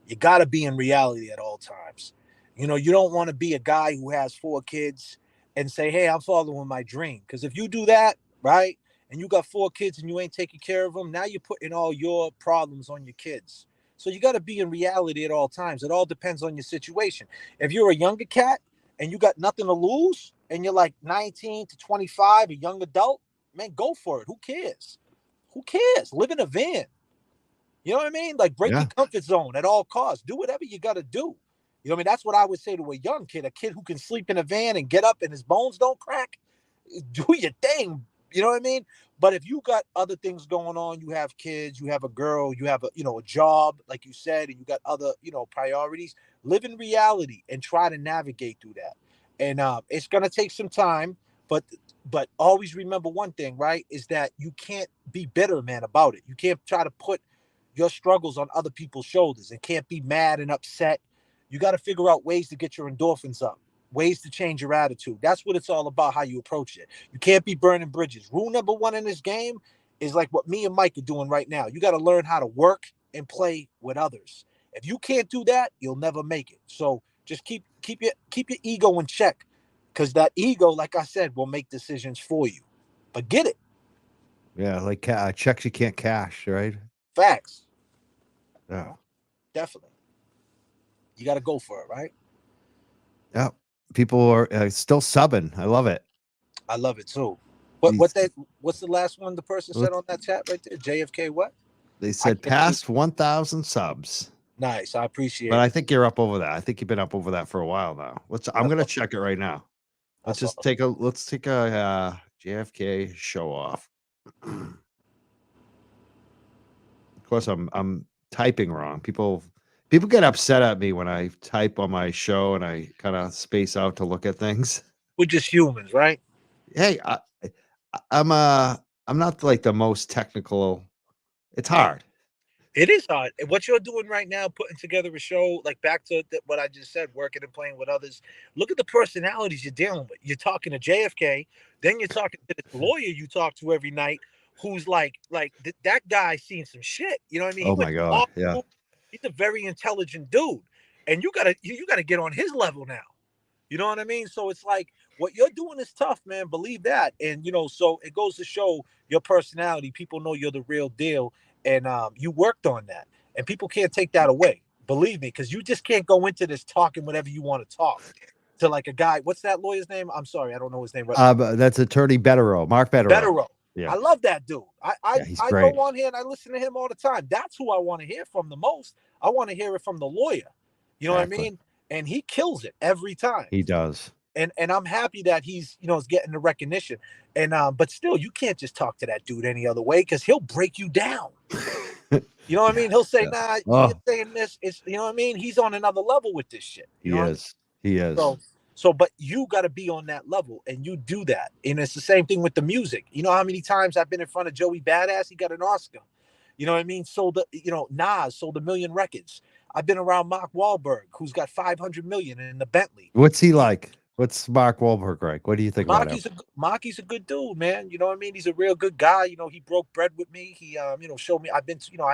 You got to be in reality at all times. You know, you don't want to be a guy who has 4 kids and say, hey, I'm following my dream. Because if you do that, right, and you got 4 kids and you ain't taking care of them, now you're putting all your problems on your kids. So you got to be in reality at all times. It all depends on your situation. If you're a younger cat and you got nothing to lose and you're like 19 to 25, a young adult, man, go for it. Who cares? Who cares? Live in a van. You know what I mean? Like, break your comfort zone at all costs. Do whatever you got to do. You know what I mean? That's what I would say to a young kid, a kid who can sleep in a van and get up and his bones don't crack. Do your thing. You know what I mean? But if you got other things going on, you have kids, you have a girl, you have a, you know, a job, like you said, and you got other, you know, priorities, live in reality and try to navigate through that. And it's going to take some time, but always remember one thing, right? Is that you can't be bitter, man, about it. You can't try to put your struggles on other people's shoulders and can't be mad and upset. You got to figure out ways to get your endorphins up, ways to change your attitude. That's what it's all about, how you approach it. You can't be burning bridges. Rule number 1 in this game is like what me and Mike are doing right now. You got to learn how to work and play with others. If you can't do that, you'll never make it. So just keep your ego in check, because that ego, like I said, will make decisions for you. But get it. Yeah, like checks you can't cash, right? Facts. Yeah. Definitely. You got to go for it, right? Yeah. People are still subbing. I love it. I love it too. What's the last one the person said on that chat right there? JFK what? They said past 1,000 subs. Nice. I appreciate it. But I think you're up over that. I think you've been up over that for a while now. I'm gonna check it right now. Let's take a JFK show off. Of course, I'm typing wrong. People get upset at me when I type on my show and I kind of space out to look at things. We're just humans, right? Hey, I'm not like the most technical. It's hard. It is hard. What you're doing right now, putting together a show, like back to what I just said, working and playing with others. Look at the personalities you're dealing with. You're talking to JFK, then you're talking to this lawyer you talk to every night, who's like that guy's seen some shit. You know what I mean? Oh my God, yeah. He's a very intelligent dude, and you gotta get on his level now. You know what I mean? So it's like, what you're doing is tough, man. Believe that. And, you know, so it goes to show your personality. People know you're the real deal. And you worked on that. And people can't take that away. Believe me, because you just can't go into this talking whatever you want to talk to, like a guy. What's that lawyer's name? I'm sorry, I don't know his name. That's attorney Betterow, Mark Betterow. Betterow. Yeah. I love that dude. I great. go on here and I listen to him all the time. That's who I want to hear from the most. I want to hear it from the lawyer. You know what I mean? And he kills it every time. He does. And I'm happy that he's, you know, is getting the recognition. And but still, you can't just talk to that dude any other way, because he'll break you down. You know what I mean? He'll say, nah, you're saying this. It's, you know what I mean? He's on another level with this shit. He is. He is. So, but you got to be on that level, and you do that. And it's the same thing with the music. You know how many times I've been in front of Joey Badass? He got an Oscar. You know what I mean? Nas sold 1 million records. I've been around Mark Wahlberg, who's got 500 million in the Bentley. What's he like? What's Mark Wahlberg like? What do you think about him? Marky's a good dude, man. You know what I mean? He's a real good guy. You know, he broke bread with me. He, you know, showed me. I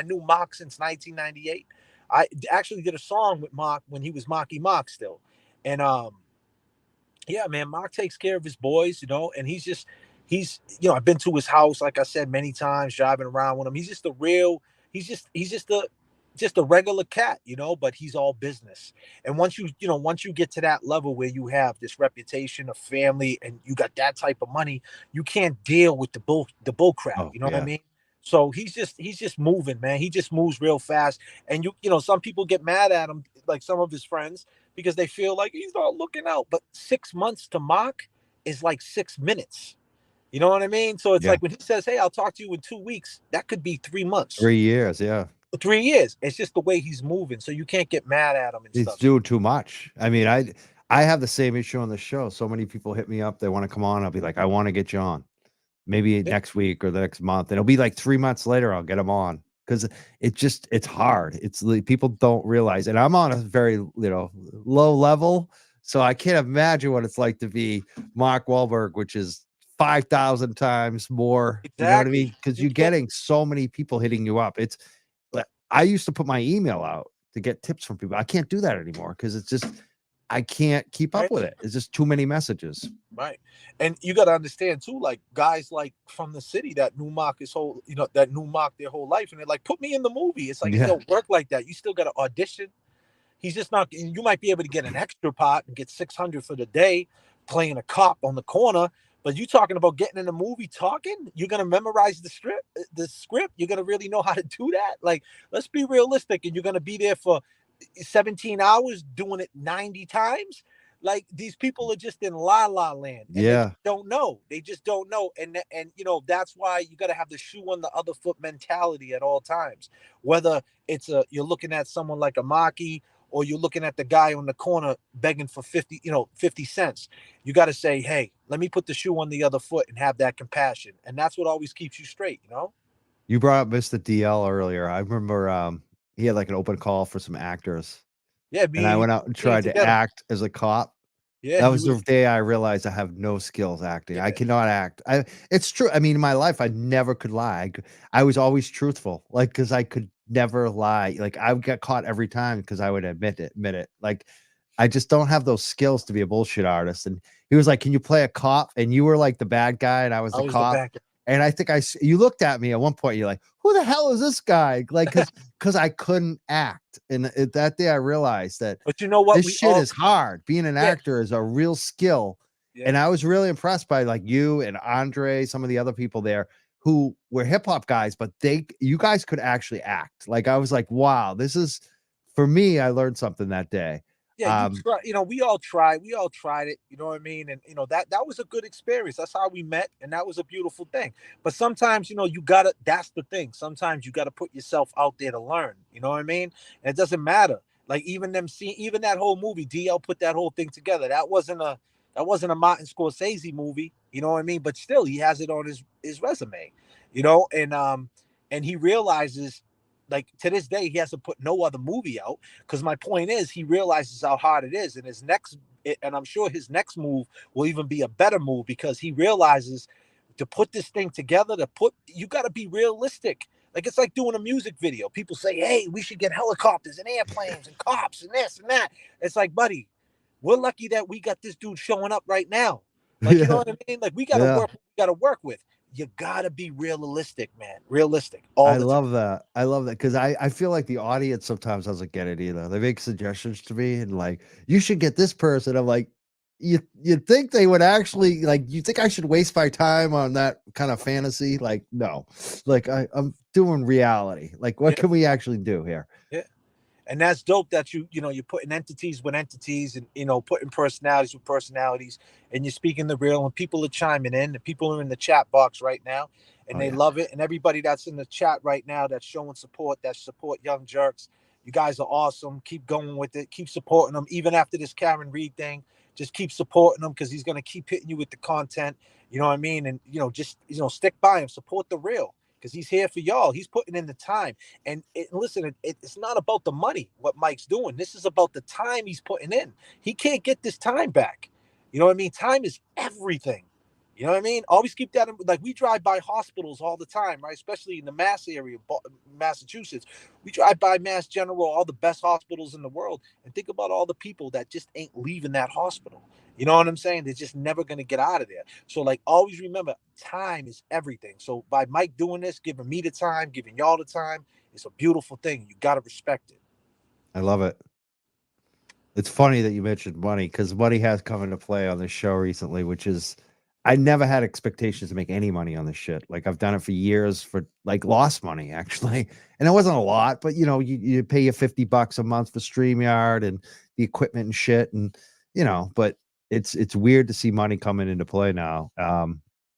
knew Mark since 1998. I actually did a song with Mark when he was Marky Mark still. And, yeah, man, Mark takes care of his boys, you know, and he's, you know, I've been to his house, like I said, many times, driving around with him. He's just a regular cat, you know, but he's all business. And once you get to that level where you have this reputation of family and you got that type of money, you can't deal with the bull crap. You know what I mean? So he's just moving, man. He just moves real fast. And you know, some people get mad at him, like some of his friends, because they feel like he's not looking out. But 6 months to Mark is like 6 minutes. You know what I mean? So it's like when he says, hey, I'll talk to you in 2 weeks, that could be 3 months. 3 years, yeah. 3 years. It's just the way he's moving. So you can't get mad at him. He's doing too much. I mean, I have the same issue on the show. So many people hit me up. They want to come on. I'll be like, I want to get you on. Maybe next week or the next month. And it'll be like 3 months later, I'll get them on. Because it's hard. It's like, people don't realize. And I'm on a very, you know, low level. So I can't imagine what it's like to be Mark Wahlberg, which is 5,000 times more. Exactly. You know what I mean? Because you're getting so many people hitting you up. I used to put my email out to get tips from people. I can't do that anymore because it's just I can't keep up Right. with it. It's just too many messages. Right. And you got to understand too, like guys like from the city that knew Mark his whole, that knew Mark their whole life. And they're like, put me in the movie. It's like, it don't work like that. You still got to audition. He's just not, you might be able to get an extra part and get 600 for the day playing a cop on the corner. But you talking about getting in the movie talking, you're going to memorize the script. You're going to really know how to do that. Like, let's be realistic. And you're going to be there for 17 hours doing it 90 times. Like, these people are just in la land. And they don't know. They just don't know. And that's why you got to have the shoe on the other foot mentality at all times. Whether it's you're looking at someone like a Maki, or you're looking at the guy on the corner begging for 50 cents. You got to say, hey, let me put the shoe on the other foot and have that compassion. And that's what always keeps you straight, You brought up Mr. DL earlier. I remember he had like an open call for some actors. Yeah, and I went out and tried to act as a cop. Yeah, that was the day I realized I have no skills acting. I cannot act. It's true. I mean, in my life, I never could lie. I was always truthful, like, because I could never lie. Like, I would get caught every time because I would admit it. Like, I just don't have those skills to be a bullshit artist. And he was like, "Can you play a cop?" And you were like the bad guy, and I was the cop. And I think you looked at me at one point. You're like, "Who the hell is this guy?" Like, because I couldn't act. And that day I realized that. But you know what? This shit is hard. Being an actor is a real skill. Yeah. And I was really impressed by like you and Andre, some of the other people there who were hip hop guys, but you guys could actually act. Like, I was like, wow, this is, for me, I learned something that day. Yeah, we all tried it, you know what I mean? And that was a good experience. That's how we met, and that was a beautiful thing. But sometimes, that's the thing. Sometimes you gotta put yourself out there to learn, you know what I mean? And it doesn't matter. Like, even that whole movie, DL put that whole thing together. That wasn't a Martin Scorsese movie, you know what I mean? But still, he has it on his resume, and he realizes, like, to this day, he hasn't put no other movie out, because my point is, he realizes how hard it is, and I'm sure his next move will even be a better move, because he realizes to put this thing together, you got to be realistic. Like, it's like doing a music video. People say, hey, we should get helicopters and airplanes and cops and this and that. It's like, buddy, we're lucky that we got this dude showing up right now. Like, you know what I mean? Like, we got to work with. You gotta be realistic, man. Realistic. I love that because I feel like the audience sometimes doesn't get it either. They make suggestions to me and like, you should get this person. I'm like, you think they would actually, like, you think I should waste my time on that kind of fantasy? Like, no. Like, I'm doing reality. Like, what can we actually do here? Yeah. And that's dope that you're putting entities with entities, and putting personalities with personalities, and you're speaking the real, and people are chiming in, and people are in the chat box right now, and they love it. And everybody that's in the chat right now that's showing support, that support Young Jerks, you guys are awesome. Keep going with it. Keep supporting them. Even after this Karen Reed thing, just keep supporting him, because he's going to keep hitting you with the content. You know what I mean? And, just, stick by him. Support the real, because he's here for y'all. He's putting in the time. And listen, it's not about the money, what Mike's doing. This is about the time he's putting in. He can't get this time back. You know what I mean? Time is everything. You know what I mean? Always keep that in, like, we drive by hospitals all the time, right? Especially in the Mass area, Massachusetts. We drive by Mass General, all the best hospitals in the world, and think about all the people that just ain't leaving that hospital. You know what I'm saying? They're just never going to get out of there. So, like, always remember, time is everything. So by Mike doing this, giving me the time, giving y'all the time, it's a beautiful thing. You got to respect it. I love it. It's funny that you mentioned money, because money has come into play on this show recently, which is, I never had expectations to make any money on this shit. Like, I've done it for years for, like, lost money, actually. And it wasn't a lot, but, you pay you $50 a month for StreamYard and the equipment and shit. And, but it's weird to see money coming into play now,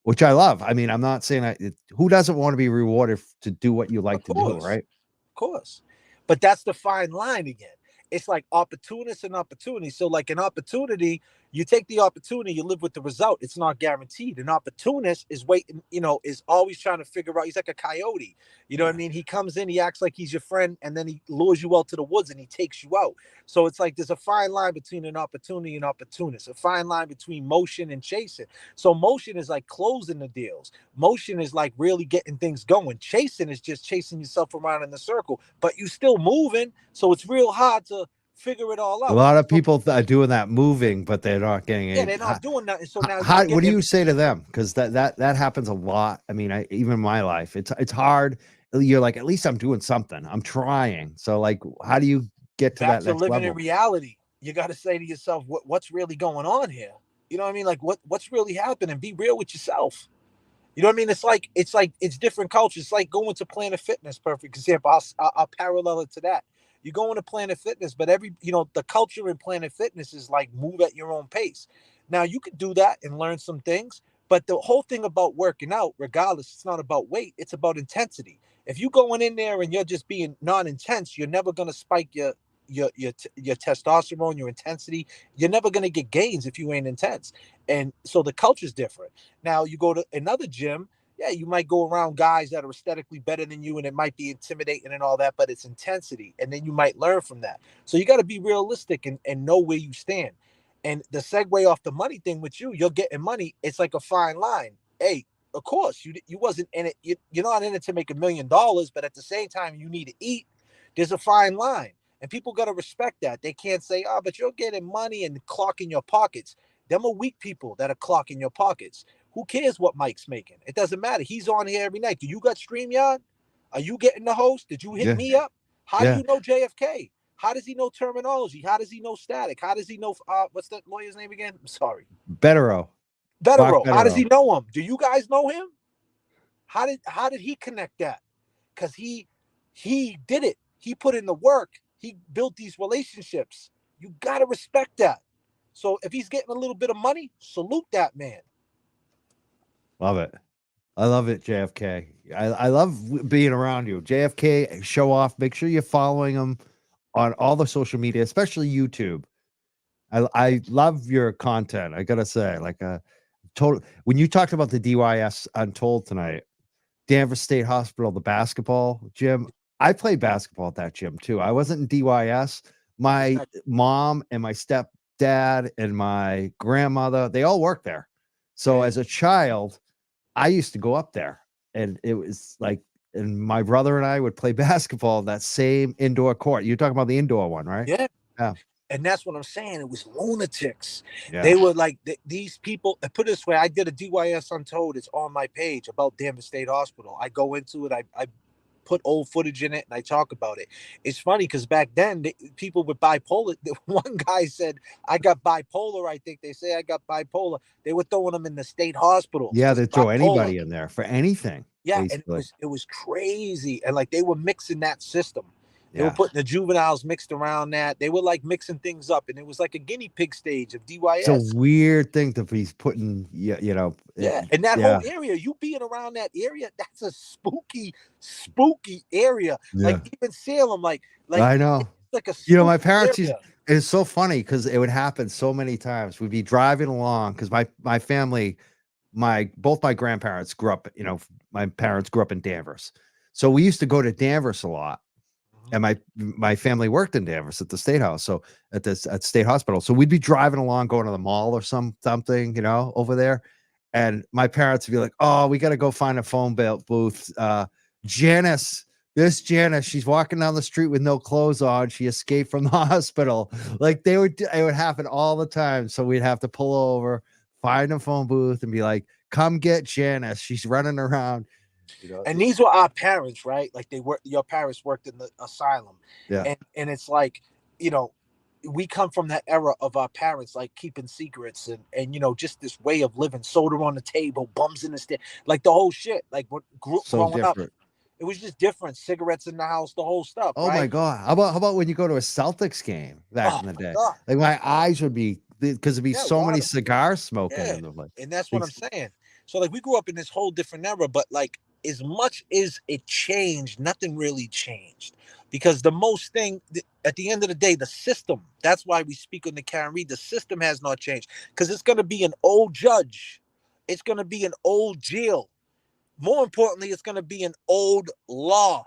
which I love. I mean, I'm not saying who doesn't want to be rewarded to do what you like to do, right? Of course. But that's the fine line again. It's like opportunists and opportunity. So, like, an opportunity, You take the opportunity, you live with the result. It's not guaranteed. An opportunist is waiting, is always trying to figure out. He's like a coyote. You know what I mean? He comes in, he acts like he's your friend, and then he lures you out to the woods and he takes you out. So it's like there's a fine line between an opportunity and opportunist, a fine line between motion and chasing. So motion is like closing the deals. Motion is like really getting things going. Chasing is just chasing yourself around in the circle, but you still moving. So it's real hard to figure it all out. A lot of people are doing that moving, but they're not getting Yeah, any. they're not doing nothing. So now, What do you say to them? Because that happens a lot. I mean, even in my life, it's hard. You're like, at least I'm doing something. I'm trying. So like, how do you get to back that to next living level? in reality? You got to say to yourself, what's really going on here? You know what I mean? Like what's really happening? Be real with yourself. You know what I mean? It's different cultures. It's like going to Planet Fitness. Perfect example. I'll parallel it to that. You go into Planet Fitness, but the culture in Planet Fitness is like move at your own pace. Now you could do that and learn some things, but the whole thing about working out, regardless, it's not about weight. It's about intensity. If you going in there and you're just being non-intense, you're never going to spike your testosterone, your intensity. You're never going to get gains if you ain't intense. And so the culture's different. Now you go to another gym, yeah, you might go around guys that are aesthetically better than you, and it might be intimidating and all that, but it's intensity, and then you might learn from that. So you got to be realistic and know where you stand. And the segue off the money thing with you're getting money. It's like a fine line. Hey, of course, you wasn't in it. You're not in it to make $1 million, but at the same time, you need to eat. There's a fine line. And people got to respect that. They can't say, oh, but you're getting money and clocking your pockets. Them are weak people that are clocking your pockets. Who cares what Mike's making? It doesn't matter. He's on here every night. Do you got StreamYard? Are you getting the host? Did you hit me up? How do you know JFK? How does he know terminology? How does he know static? How does he know, what's that lawyer's name again? I'm sorry. Bettero. How does he know him? Do you guys know him? How did he connect that? Because he did it. He put in the work. He built these relationships. You got to respect that. So if he's getting a little bit of money, salute that man. Love it. I love it, JFK. I love being around you. JFK, show off. Make sure you're following him on all the social media, especially YouTube. I love your content. I gotta say, like total. When you talked about the DYS Untold tonight, Danvers State Hospital, the basketball gym. I played basketball at that gym too. I wasn't in DYS. My mom and my stepdad and my grandmother, they all worked there. So as a child, I used to go up there, and it was like, and my brother and I would play basketball that same indoor court. You're talking about the indoor one, right? Yeah. Yeah. And that's what I'm saying. It was lunatics. Yeah. They were like these people. Put it this way, I did a DYS Untold. It's on my page about Danvers State Hospital. I go into it. I put old footage in it and I talk about it. It's funny because back then people with bipolar. One guy said, "I got bipolar." I think they say I got bipolar. They were throwing them in the state hospital. Yeah, they throw bipolar. Anybody in there for anything. Yeah, basically. and it was crazy, and like they were mixing that system. They were Yeah. putting the juveniles mixed around that. They were like mixing things up, and it was like a guinea pig stage of DYS. It's a weird thing to be putting, Yeah, and that yeah. whole area, you being around that area, that's a spooky area. Yeah. Like even Salem, like I know. it's like a My spooky parents area. it's so funny because it would happen so many times. We'd be driving along because my family, both my grandparents grew up, my parents grew up in Danvers. So we used to go to Danvers a lot. And my family worked in Danvers at the State House, so at State Hospital. So we'd be driving along, going to the mall or something, over there. And my parents would be like, "Oh, we got to go find a phone booth." Janice, she's walking down the street with no clothes on. She escaped from the hospital. Like it would happen all the time. So we'd have to pull over, find a phone booth, and be like, "Come get Janice. She's running around." And these were our parents, right? Like your parents worked in the asylum. Yeah. And it's like, we come from that era of our parents, like keeping secrets and just this way of living, soda on the table, bums in the stairs, like the whole shit. Like what growing up, it was just different. Cigarettes in the house, the whole stuff. Oh right? my God. How about when you go to a Celtics game back in the day? God. Like my eyes would be, because there'd be so many cigars smoking in them. And that's what I'm saying. So like we grew up in this whole different era, but like as much as it changed, nothing really changed. Because the most thing at the end of the day, the system, that's why we speak on the Karen Reed, the system has not changed. Because it's going to be an old judge, it's going to be an old jail. More importantly, it's going to be an old law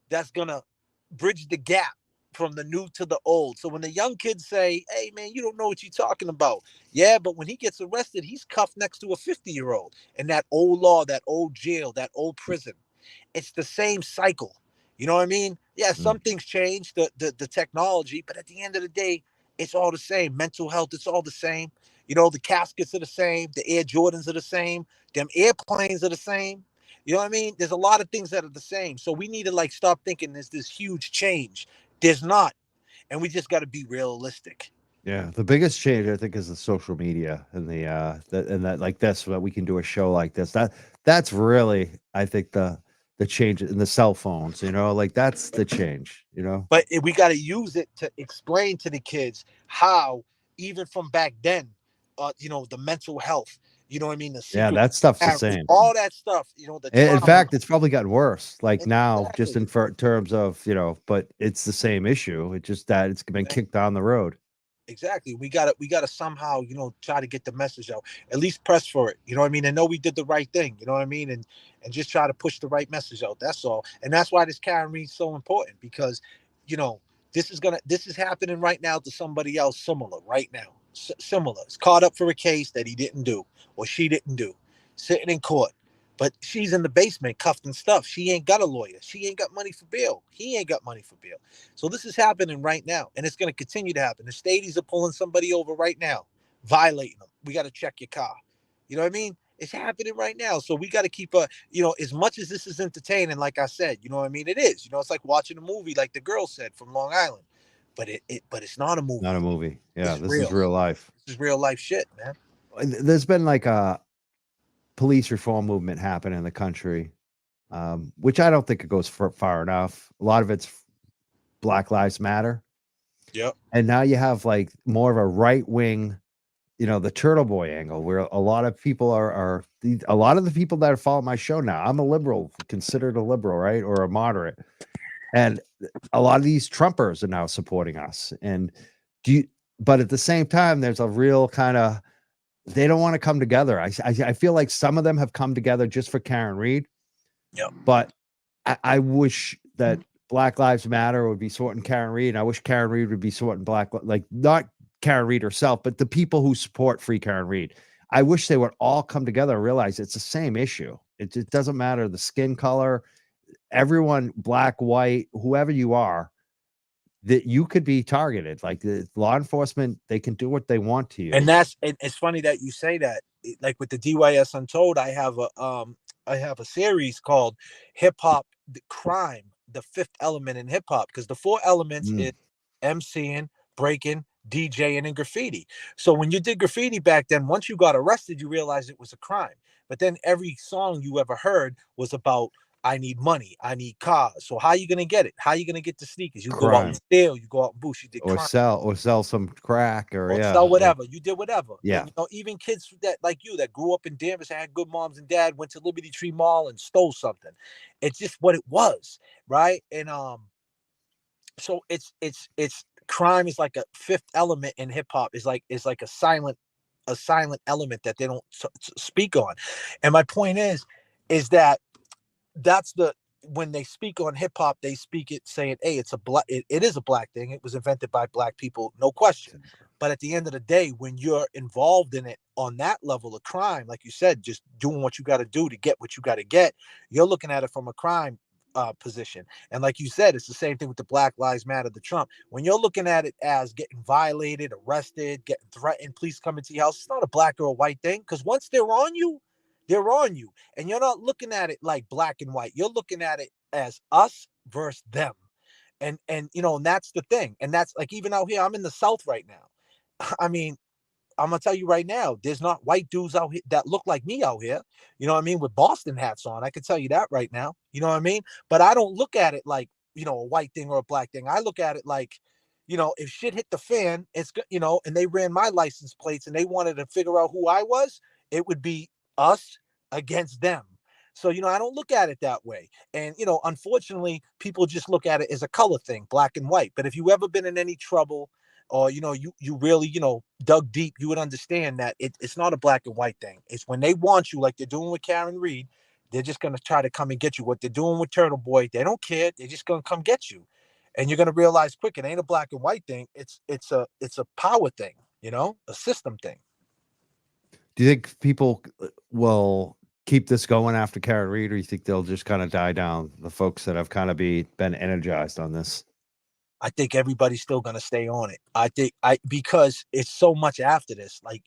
that's going to bridge the gap from the new to the old. So when the young kids say, hey, man, you don't know what you're talking about. Yeah, but when he gets arrested, he's cuffed next to a 50-year-old. And that old law, that old jail, that old prison, it's the same cycle. You know what I mean? Yeah, some things change, the technology, but at the end of the day, it's all the same. Mental health, it's all the same. You know, the caskets are the same. The Air Jordans are the same. Them airplanes are the same. You know what I mean? There's a lot of things that are the same. So we need to like stop thinking there's this huge change. There's not. And we just got to be realistic. Yeah, the biggest change I think is the social media and that like this, so that we can do a show like this. That's really, I think, the change in the cell phones. You know, like that's the change. You know, But we got to use it to explain to the kids how, even from back then, you know, the mental health, you know what I mean? The yeah, secret, that stuff's the same. all that stuff, you know, the In trauma. fact, it's probably gotten worse. Like now, just Exactly. in terms of, you know, but it's the same issue. It's just that it's been kicked down the road. Exactly. We gotta somehow, you know, try to get the message out. At least press for it. You know what I mean? And know we did the right thing. You know what I mean? And just try to push the right message out. That's all. And that's why this Karen Reed's so important, because, you know, this is happening right now to somebody else similar right now. Similar. It's caught up for a case that he didn't do or she didn't do, sitting in court. But she's in the basement, cuffed and stuff. She ain't got a lawyer. She ain't got money for bail. He ain't got money for bail. So this is happening right now, and it's going to continue to happen. The stadies are pulling somebody over right now, violating them. We got to check your car. You know what I mean? It's happening right now. So we got to keep you know, as much as this is entertaining, like I said, you know what I mean? It is. You know, it's like watching a movie, like the girl said from Long Island. But it's not a movie. Not a movie. Yeah, It's this is real. real life. This is real life shit, man. There's been like a police reform movement happen in the country, which I don't think it goes far enough. A lot of it's Black Lives Matter. Yep. And now you have like more of a right wing, you know, the Turtle Boy angle, where a lot of people are a lot of the people that follow my show now. I'm a liberal, considered a liberal, right? Or a moderate. And a lot of these Trumpers are now supporting us. And but at the same time, there's a real kind of, they don't want to come together. I feel like some of them have come together just for Karen Reed. Yep. But I wish that Black Lives Matter would be sorting Karen Reed. And I wish Karen Reed would be sorting like not Karen Reed herself, but the people who support Free Karen Reed. I wish they would all come together and realize it's the same issue. It doesn't matter the skin color, everyone, black, white, whoever you are, that you could be targeted. Like the law enforcement, they can do what they want to you. And it's funny that you say that. Like with the DYS Untold, I have a series called Hip Hop Crime, the fifth element in hip hop, because the four elements is MCing, breaking, DJing, and graffiti. So when you did graffiti back then, once you got arrested, you realized it was a crime. But then every song you ever heard was about, I need money, I need cars. So how you gonna get it? How you gonna get the sneakers? You go out and steal, you go out and boost, you did or crime. sell some crack or Sell whatever. You did whatever. Yeah. And, you know, even kids that like you that grew up in Danvers, had good moms and dad, went to Liberty Tree Mall and stole something. It's just what it was, right? And so it's crime is like a fifth element in hip hop. Is like a silent element that they don't speak on. And my point is that that's when they speak on hip hop, they speak it saying, hey, it's it is a black thing. It was invented by black people, no question. But at the end of the day, when you're involved in it on that level of crime, like you said, just doing what you got to do to get what you got to get, you're looking at it from a crime position. And like you said, it's the same thing with the Black Lives Matter, the Trump. When you're looking at it as getting violated, arrested, getting threatened, police coming to your house, it's not a black or a white thing, because once they're on you, they're on you. And you're not looking at it like black and white. You're looking at it as us versus them. And you know, and that's the thing. And that's like, even out here, I'm in the South right now. I mean, I'm gonna tell you right now, there's not white dudes out here that look like me out here. You know what I mean? With Boston hats on. I can tell you that right now. You know what I mean? But I don't look at it like, you know, a white thing or a black thing. I look at it like, you know, if shit hit the fan, it's, you know, and they ran my license plates and they wanted to figure out who I was, it would be us against them. So, I don't look at it that way. And, unfortunately, people just look at it as a color thing, black and white. But if you ever been in any trouble, or, you really, dug deep, you would understand that it's not a black and white thing. It's when they want you, like they're doing with Karen Reed, they're just going to try to come and get you. What they're doing with Turtle Boy, they don't care. They're just going to come get you. And you're going to realize quick, it ain't a black and white thing. It's a power thing, a system thing. Do you think people will keep this going after Karen Reed, or you think they'll just kind of die down, the folks that have kind of been energized on this? I think everybody's still going to stay on it. Because it's so much after this. Like,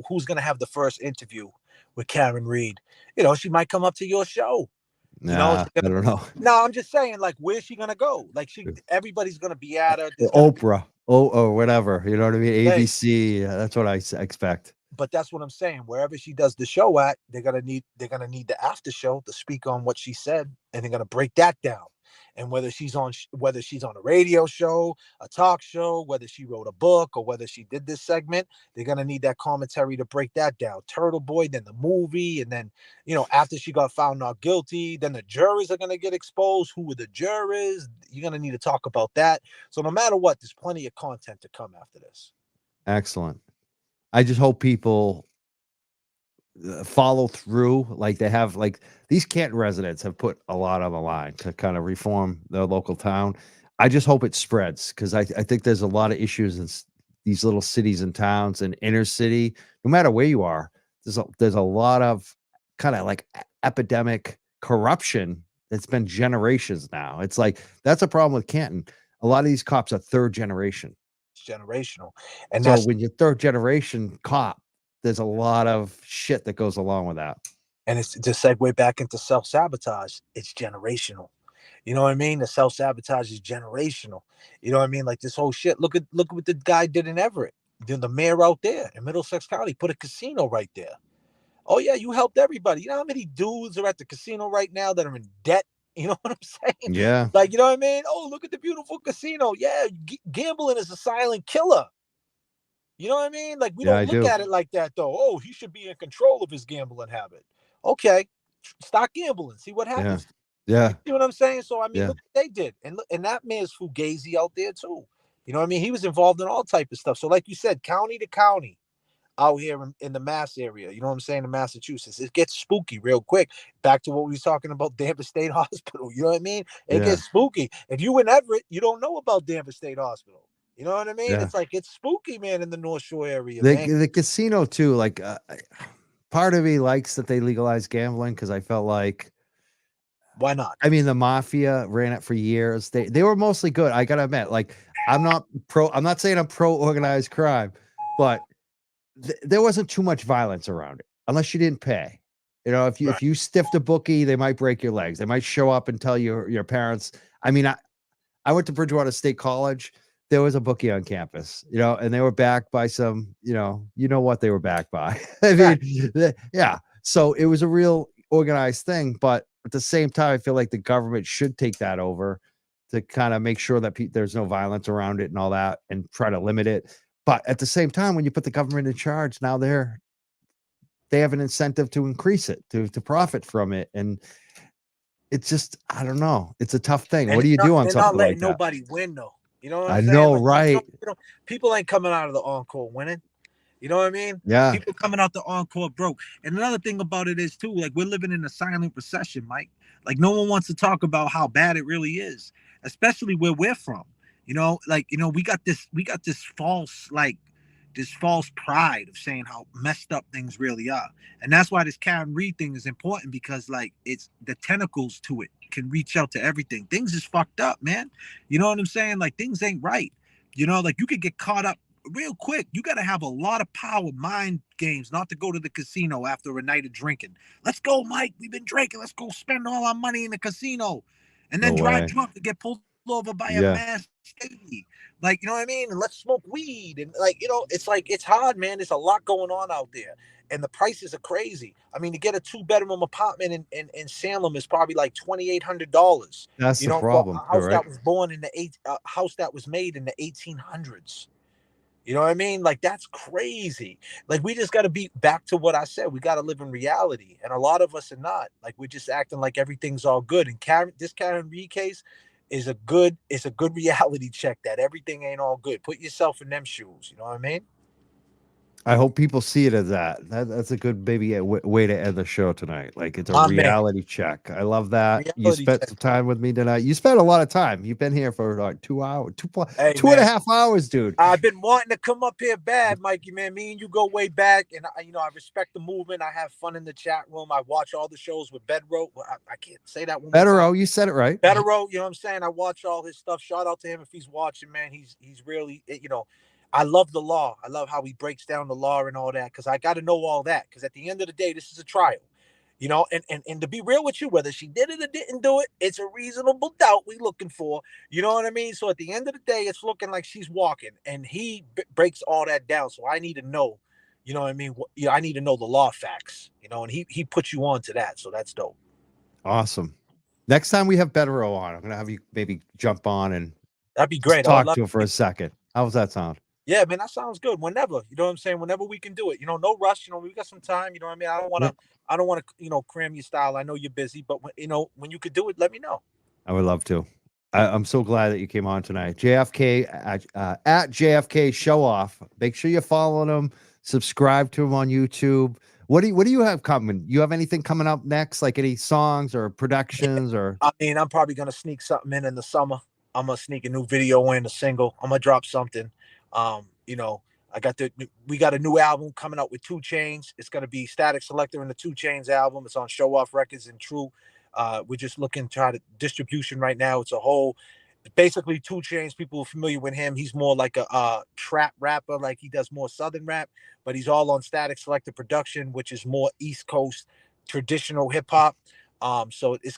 who's going to have the first interview with Karen Reed? She might come up to your show. I don't know. No, I'm just saying, like, where's she going to go? Like, everybody's going to be at her. Oprah, or whatever. You know what I mean? ABC. That's what I expect. But that's what I'm saying. Wherever she does the show at, they're gonna need the after show to speak on what she said, and they're gonna break that down. And whether she's on a radio show, a talk show, whether she wrote a book, or whether she did this segment, they're gonna need that commentary to break that down. Turtle Boy, then the movie, and then after she got found not guilty, then the jurors are gonna get exposed. Who were the jurors? You're gonna need to talk about that. So no matter what, there's plenty of content to come after this. Excellent. I just hope people follow through. Like they have, like these Canton residents have put a lot on the line to kind of reform their local town. I just hope it spreads, because I think there's a lot of issues in these little cities and towns and inner city. No matter where you are, there's a lot of kind of like epidemic corruption that's been generations now. It's like that's a problem with Canton. A lot of these cops are third generation. Generational. And so when you're third generation cop, there's a lot of shit that goes along with that. And it's to segue back into self-sabotage. It's generational. You know what I mean? The self-sabotage is generational. You know what I mean? Like this whole shit. Look what the guy did in Everett. The mayor out there in Middlesex County put a casino right there. Oh yeah, you helped everybody. You know how many dudes are at the casino right now that are in debt? You know what I'm saying? Yeah. Like, you know what I mean? Oh, look at the beautiful casino. Yeah, gambling is a silent killer. You know what I mean? Like, we don't look at it like that, though. Oh, he should be in control of his gambling habit. Okay, stop gambling. See what happens. Yeah. You see what I'm saying? So, I mean, look what they did. And that man's fugazi out there, too. You know what I mean? He was involved in all type of stuff. So, like you said, county to county, out here in the Mass area, you know what I'm saying, in Massachusetts, it gets spooky real quick. Back to what we was talking about, Danvers State Hospital, you know what I mean? It gets spooky. If you in Everett, you don't know about Danvers State Hospital. You know what I mean? It's like, it's spooky, man, in the North Shore area. The casino too, like part of me likes that they legalized gambling, because I felt like, why not? I mean, the mafia ran it for years. They were mostly good. I gotta admit, like, I'm not saying I'm pro organized crime, but there wasn't too much violence around it, unless you didn't pay. If you stiffed a bookie, they might break your legs. They might show up and tell your parents. I mean, I went to Bridgewater State College. There was a bookie on campus, and they were backed by some, what they were backed by. I mean, yeah. So it was a real organized thing, but at the same time, I feel like the government should take that over to kind of make sure that there's no violence around it and all that, and try to limit it. But at the same time, when you put the government in charge, now they have an incentive to increase it, to profit from it. And it's just, I don't know. It's a tough thing. What do you do on something like that? Nobody win, though. You know what I'm saying? I know, right? People ain't coming out of the encore winning. You know what I mean? Yeah. People coming out the encore broke. And another thing about it is, too, like, we're living in a silent recession, Mike. Like, no one wants to talk about how bad it really is, especially where we're from. We got this false pride of saying how messed up things really are. And that's why this Karen Reed thing is important, because, like, it's the tentacles to it can reach out to everything. Things is fucked up, man. You know what I'm saying? Like, things ain't right. Like, you could get caught up real quick. You got to have a lot of power, mind games, not to go to the casino after a night of drinking. Let's go, Mike. We've been drinking. Let's go spend all our money in the casino. And then drive drunk to get pulled over by a mass lady. Like, you know what I mean? And let's smoke weed. And, like, it's hard, man. There's a lot going on out there. And the prices are crazy. I mean, to get a 2-bedroom apartment in Salem is probably like $2,800. That's the problem. For a house that was born in house that was made in the 1800s. You know what I mean? Like, that's crazy. Like, we just got to be back to what I said. We got to live in reality. And a lot of us are not. Like, we're just acting like everything's all good. And this Karen Reed case is a good reality check that everything ain't all good. Put yourself in them shoes. You know what I mean? I hope people see it as that. That's a good way to end the show tonight. Like, it's a Man. reality check. I love that. You Reality spent check. some time with me tonight. You spent a lot of time. You've been here for like 2 hours, Hey, two and a half hours, dude. I've been wanting to come up here bad, Mikey, man. Me and you go way back, and I respect the movement. I have fun in the chat room. I watch all the shows with Bedro. Well, I can't say that one more Better, time. you said it right. Bedro, you know what I'm saying? I watch all his stuff. Shout out to him if he's watching, man. He's really, I love the law. I love how he breaks down the law and all that, because I got to know all that. Because at the end of the day, this is a trial, and to be real with you, whether she did it or didn't do it, it's a reasonable doubt we looking for. You know what I mean? So at the end of the day, it's looking like she's walking, and he breaks all that down. So I need to know, you know what I mean? I need to know the law facts, and he puts you on to that. So that's dope. Awesome. Next time we have Bedro on, I'm going to have you maybe jump on and that'd be great. Talk to him for a second. How does that sound? Yeah, man, that sounds good. Whenever, you know what I'm saying? Whenever we can do it, no rush. We got some time. You know what I mean? I don't want to, cram your style. I know you're busy, but when you could do it, let me know. I would love to. I'm so glad that you came on tonight. JFK at JFK Show Off. Make sure you're following him. Subscribe to him on YouTube. What do you have coming? You have anything coming up next? Like any songs or productions or? I mean, I'm probably gonna sneak something in the summer. I'm gonna sneak a new video in, a single. I'm gonna drop something. We got a new album coming out with 2 Chainz. It's gonna be Static Selector and the 2 Chainz album. It's on Show Off Records and True. We're just looking to try to distribution right now. It's basically 2 Chainz. People are familiar with him. He's more like a trap rapper, like he does more Southern rap, but he's all on Static Selector production, which is more East Coast traditional hip hop. So he's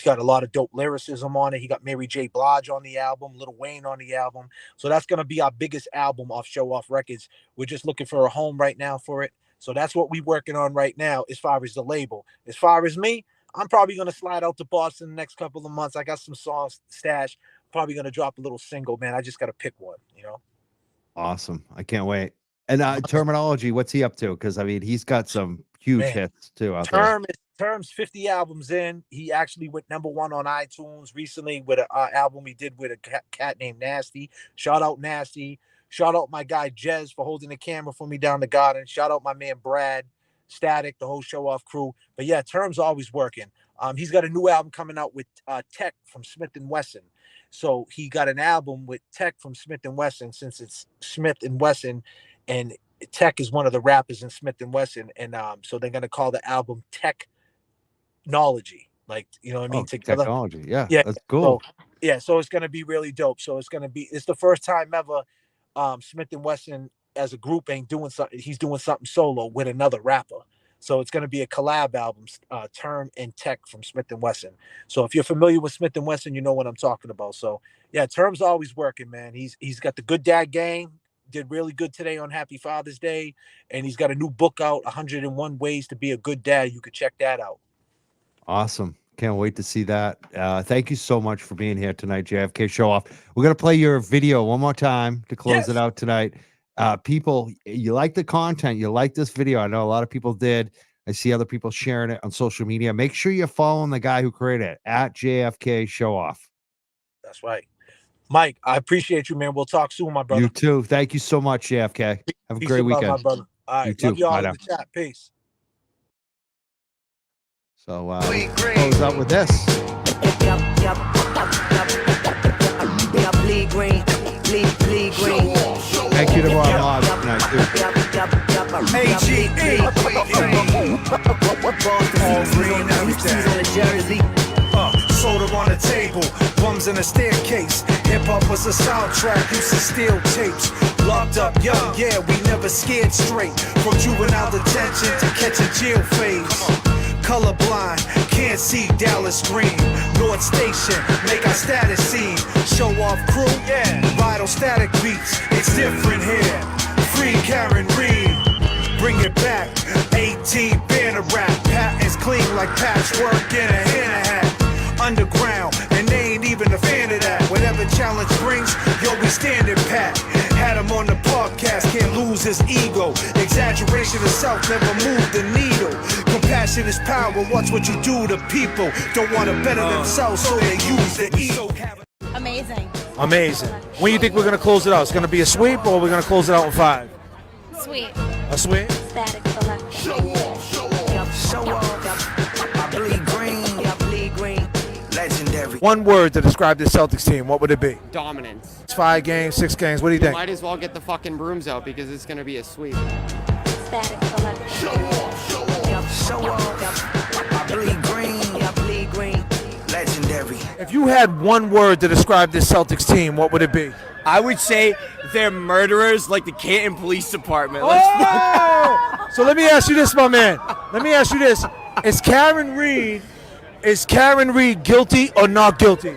got a lot of dope lyricism on it. He got Mary J. Blige on the album, Lil Wayne on the album. So that's gonna be our biggest album off Show Off Records. We're just looking for a home right now for it. So that's what we're working on right now as far as the label. As far as me, I'm probably gonna slide out to Boston the next couple of months. I got some songs stashed. Probably gonna drop a little single, man. I just gotta pick one, Awesome. I can't wait. And Terminology, what's he up to? Because I mean, he's got some huge hits too out there. Term's 50 albums in. He actually went #1 on iTunes recently with an album he did with a cat named Nasty. Shout out Nasty. Shout out my guy Jez for holding the camera for me down the garden. Shout out my man Brad, Static, the whole Show Off crew. But yeah, Term's always working. He's got a new album coming out with Tech from Smith & Wesson. So he got an album with Tech from Smith & Wesson, since it's Smith & Wesson, and Tech is one of the rappers in Smith & Wesson. And so they're going to call the album Technology. Like, you know what I mean? Together. Technology. Yeah. Yeah. That's cool. So it's going to be really dope. So it's the first time ever Smith & Wesson as a group ain't doing something. He's doing something solo with another rapper. So it's going to be a collab album, Term and Tech from Smith & Wesson. So if you're familiar with Smith & Wesson, you know what I'm talking about. So yeah, Term's always working, man. He's got the Good Dad Gang. Did really good today on Happy Father's Day. And he's got a new book out, 101 Ways to Be a Good Dad. You could check that out. Awesome. Can't wait to see that. Thank you so much for being here tonight, JFK Show Off. We're going to play your video one more time to close it out tonight. People, you like the content, you like this video. I know a lot of people did. I see other people sharing it on social media. Make sure you're following the guy who created it at JFK Show Off. That's right. Mike, I appreciate you, man. We'll talk soon, my brother. You too. Thank you so much, JFK. Have a great weekend. My brother. All right. You too. Love y'all Bye in now. the chat. Peace. So close up with this. Thank you to our mods tonight too. AGE. All green, everything. Soda on the table, bums in a staircase. Hip hop was a soundtrack, used to steal tapes. Locked up young, yeah, we never scared straight. From juvenile detention to catch a jail phase. Colorblind, can't see Dallas Green. North Station, make our status scene. Show Off crew, yeah, vital static beats. It's different here. Free Karen Reed, bring it back. 18 banner rap, patents clean like patchwork in a hat. underground, and they ain't even a fan of that. Whatever challenge brings, yo, we standing pat. Had him on the podcast, can't lose his ego. Exaggeration of self never moved the needle. Compassion is power, watch what you do to people. Don't want to better themselves, so they use the ego. Amazing. Amazing. When do you think we're going to close it out? It's going to be a sweep, or we're going to close it out in 5? Sweet. A sweep? Static selector. Show off. I bleed green. I bleed green. Legendary. One word to describe this Celtics team, what would it be? Dominance. It's 5 games, 6 games. What do you think? Might as well get the fucking brooms out because it's gonna be a sweep. Static selector. Show off. I bleed green. I bleed green. Legendary. If you had one word to describe this Celtics team, what would it be? I would say they're murderers like the Canton Police Department. So let me ask you this, my man. Let me ask you this. Is Karen Reed guilty or not guilty?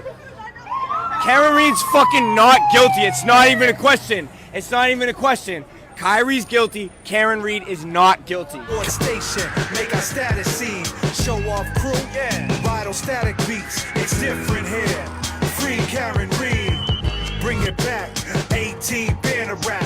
Karen Reed's fucking not guilty. It's not even a question. It's not even a question. Kyrie's guilty. Karen Reed is not guilty. On station, make our status scene. Show off crew, vital static beats. It's different here. Free Karen Reed, bring it back. 18 banner rap.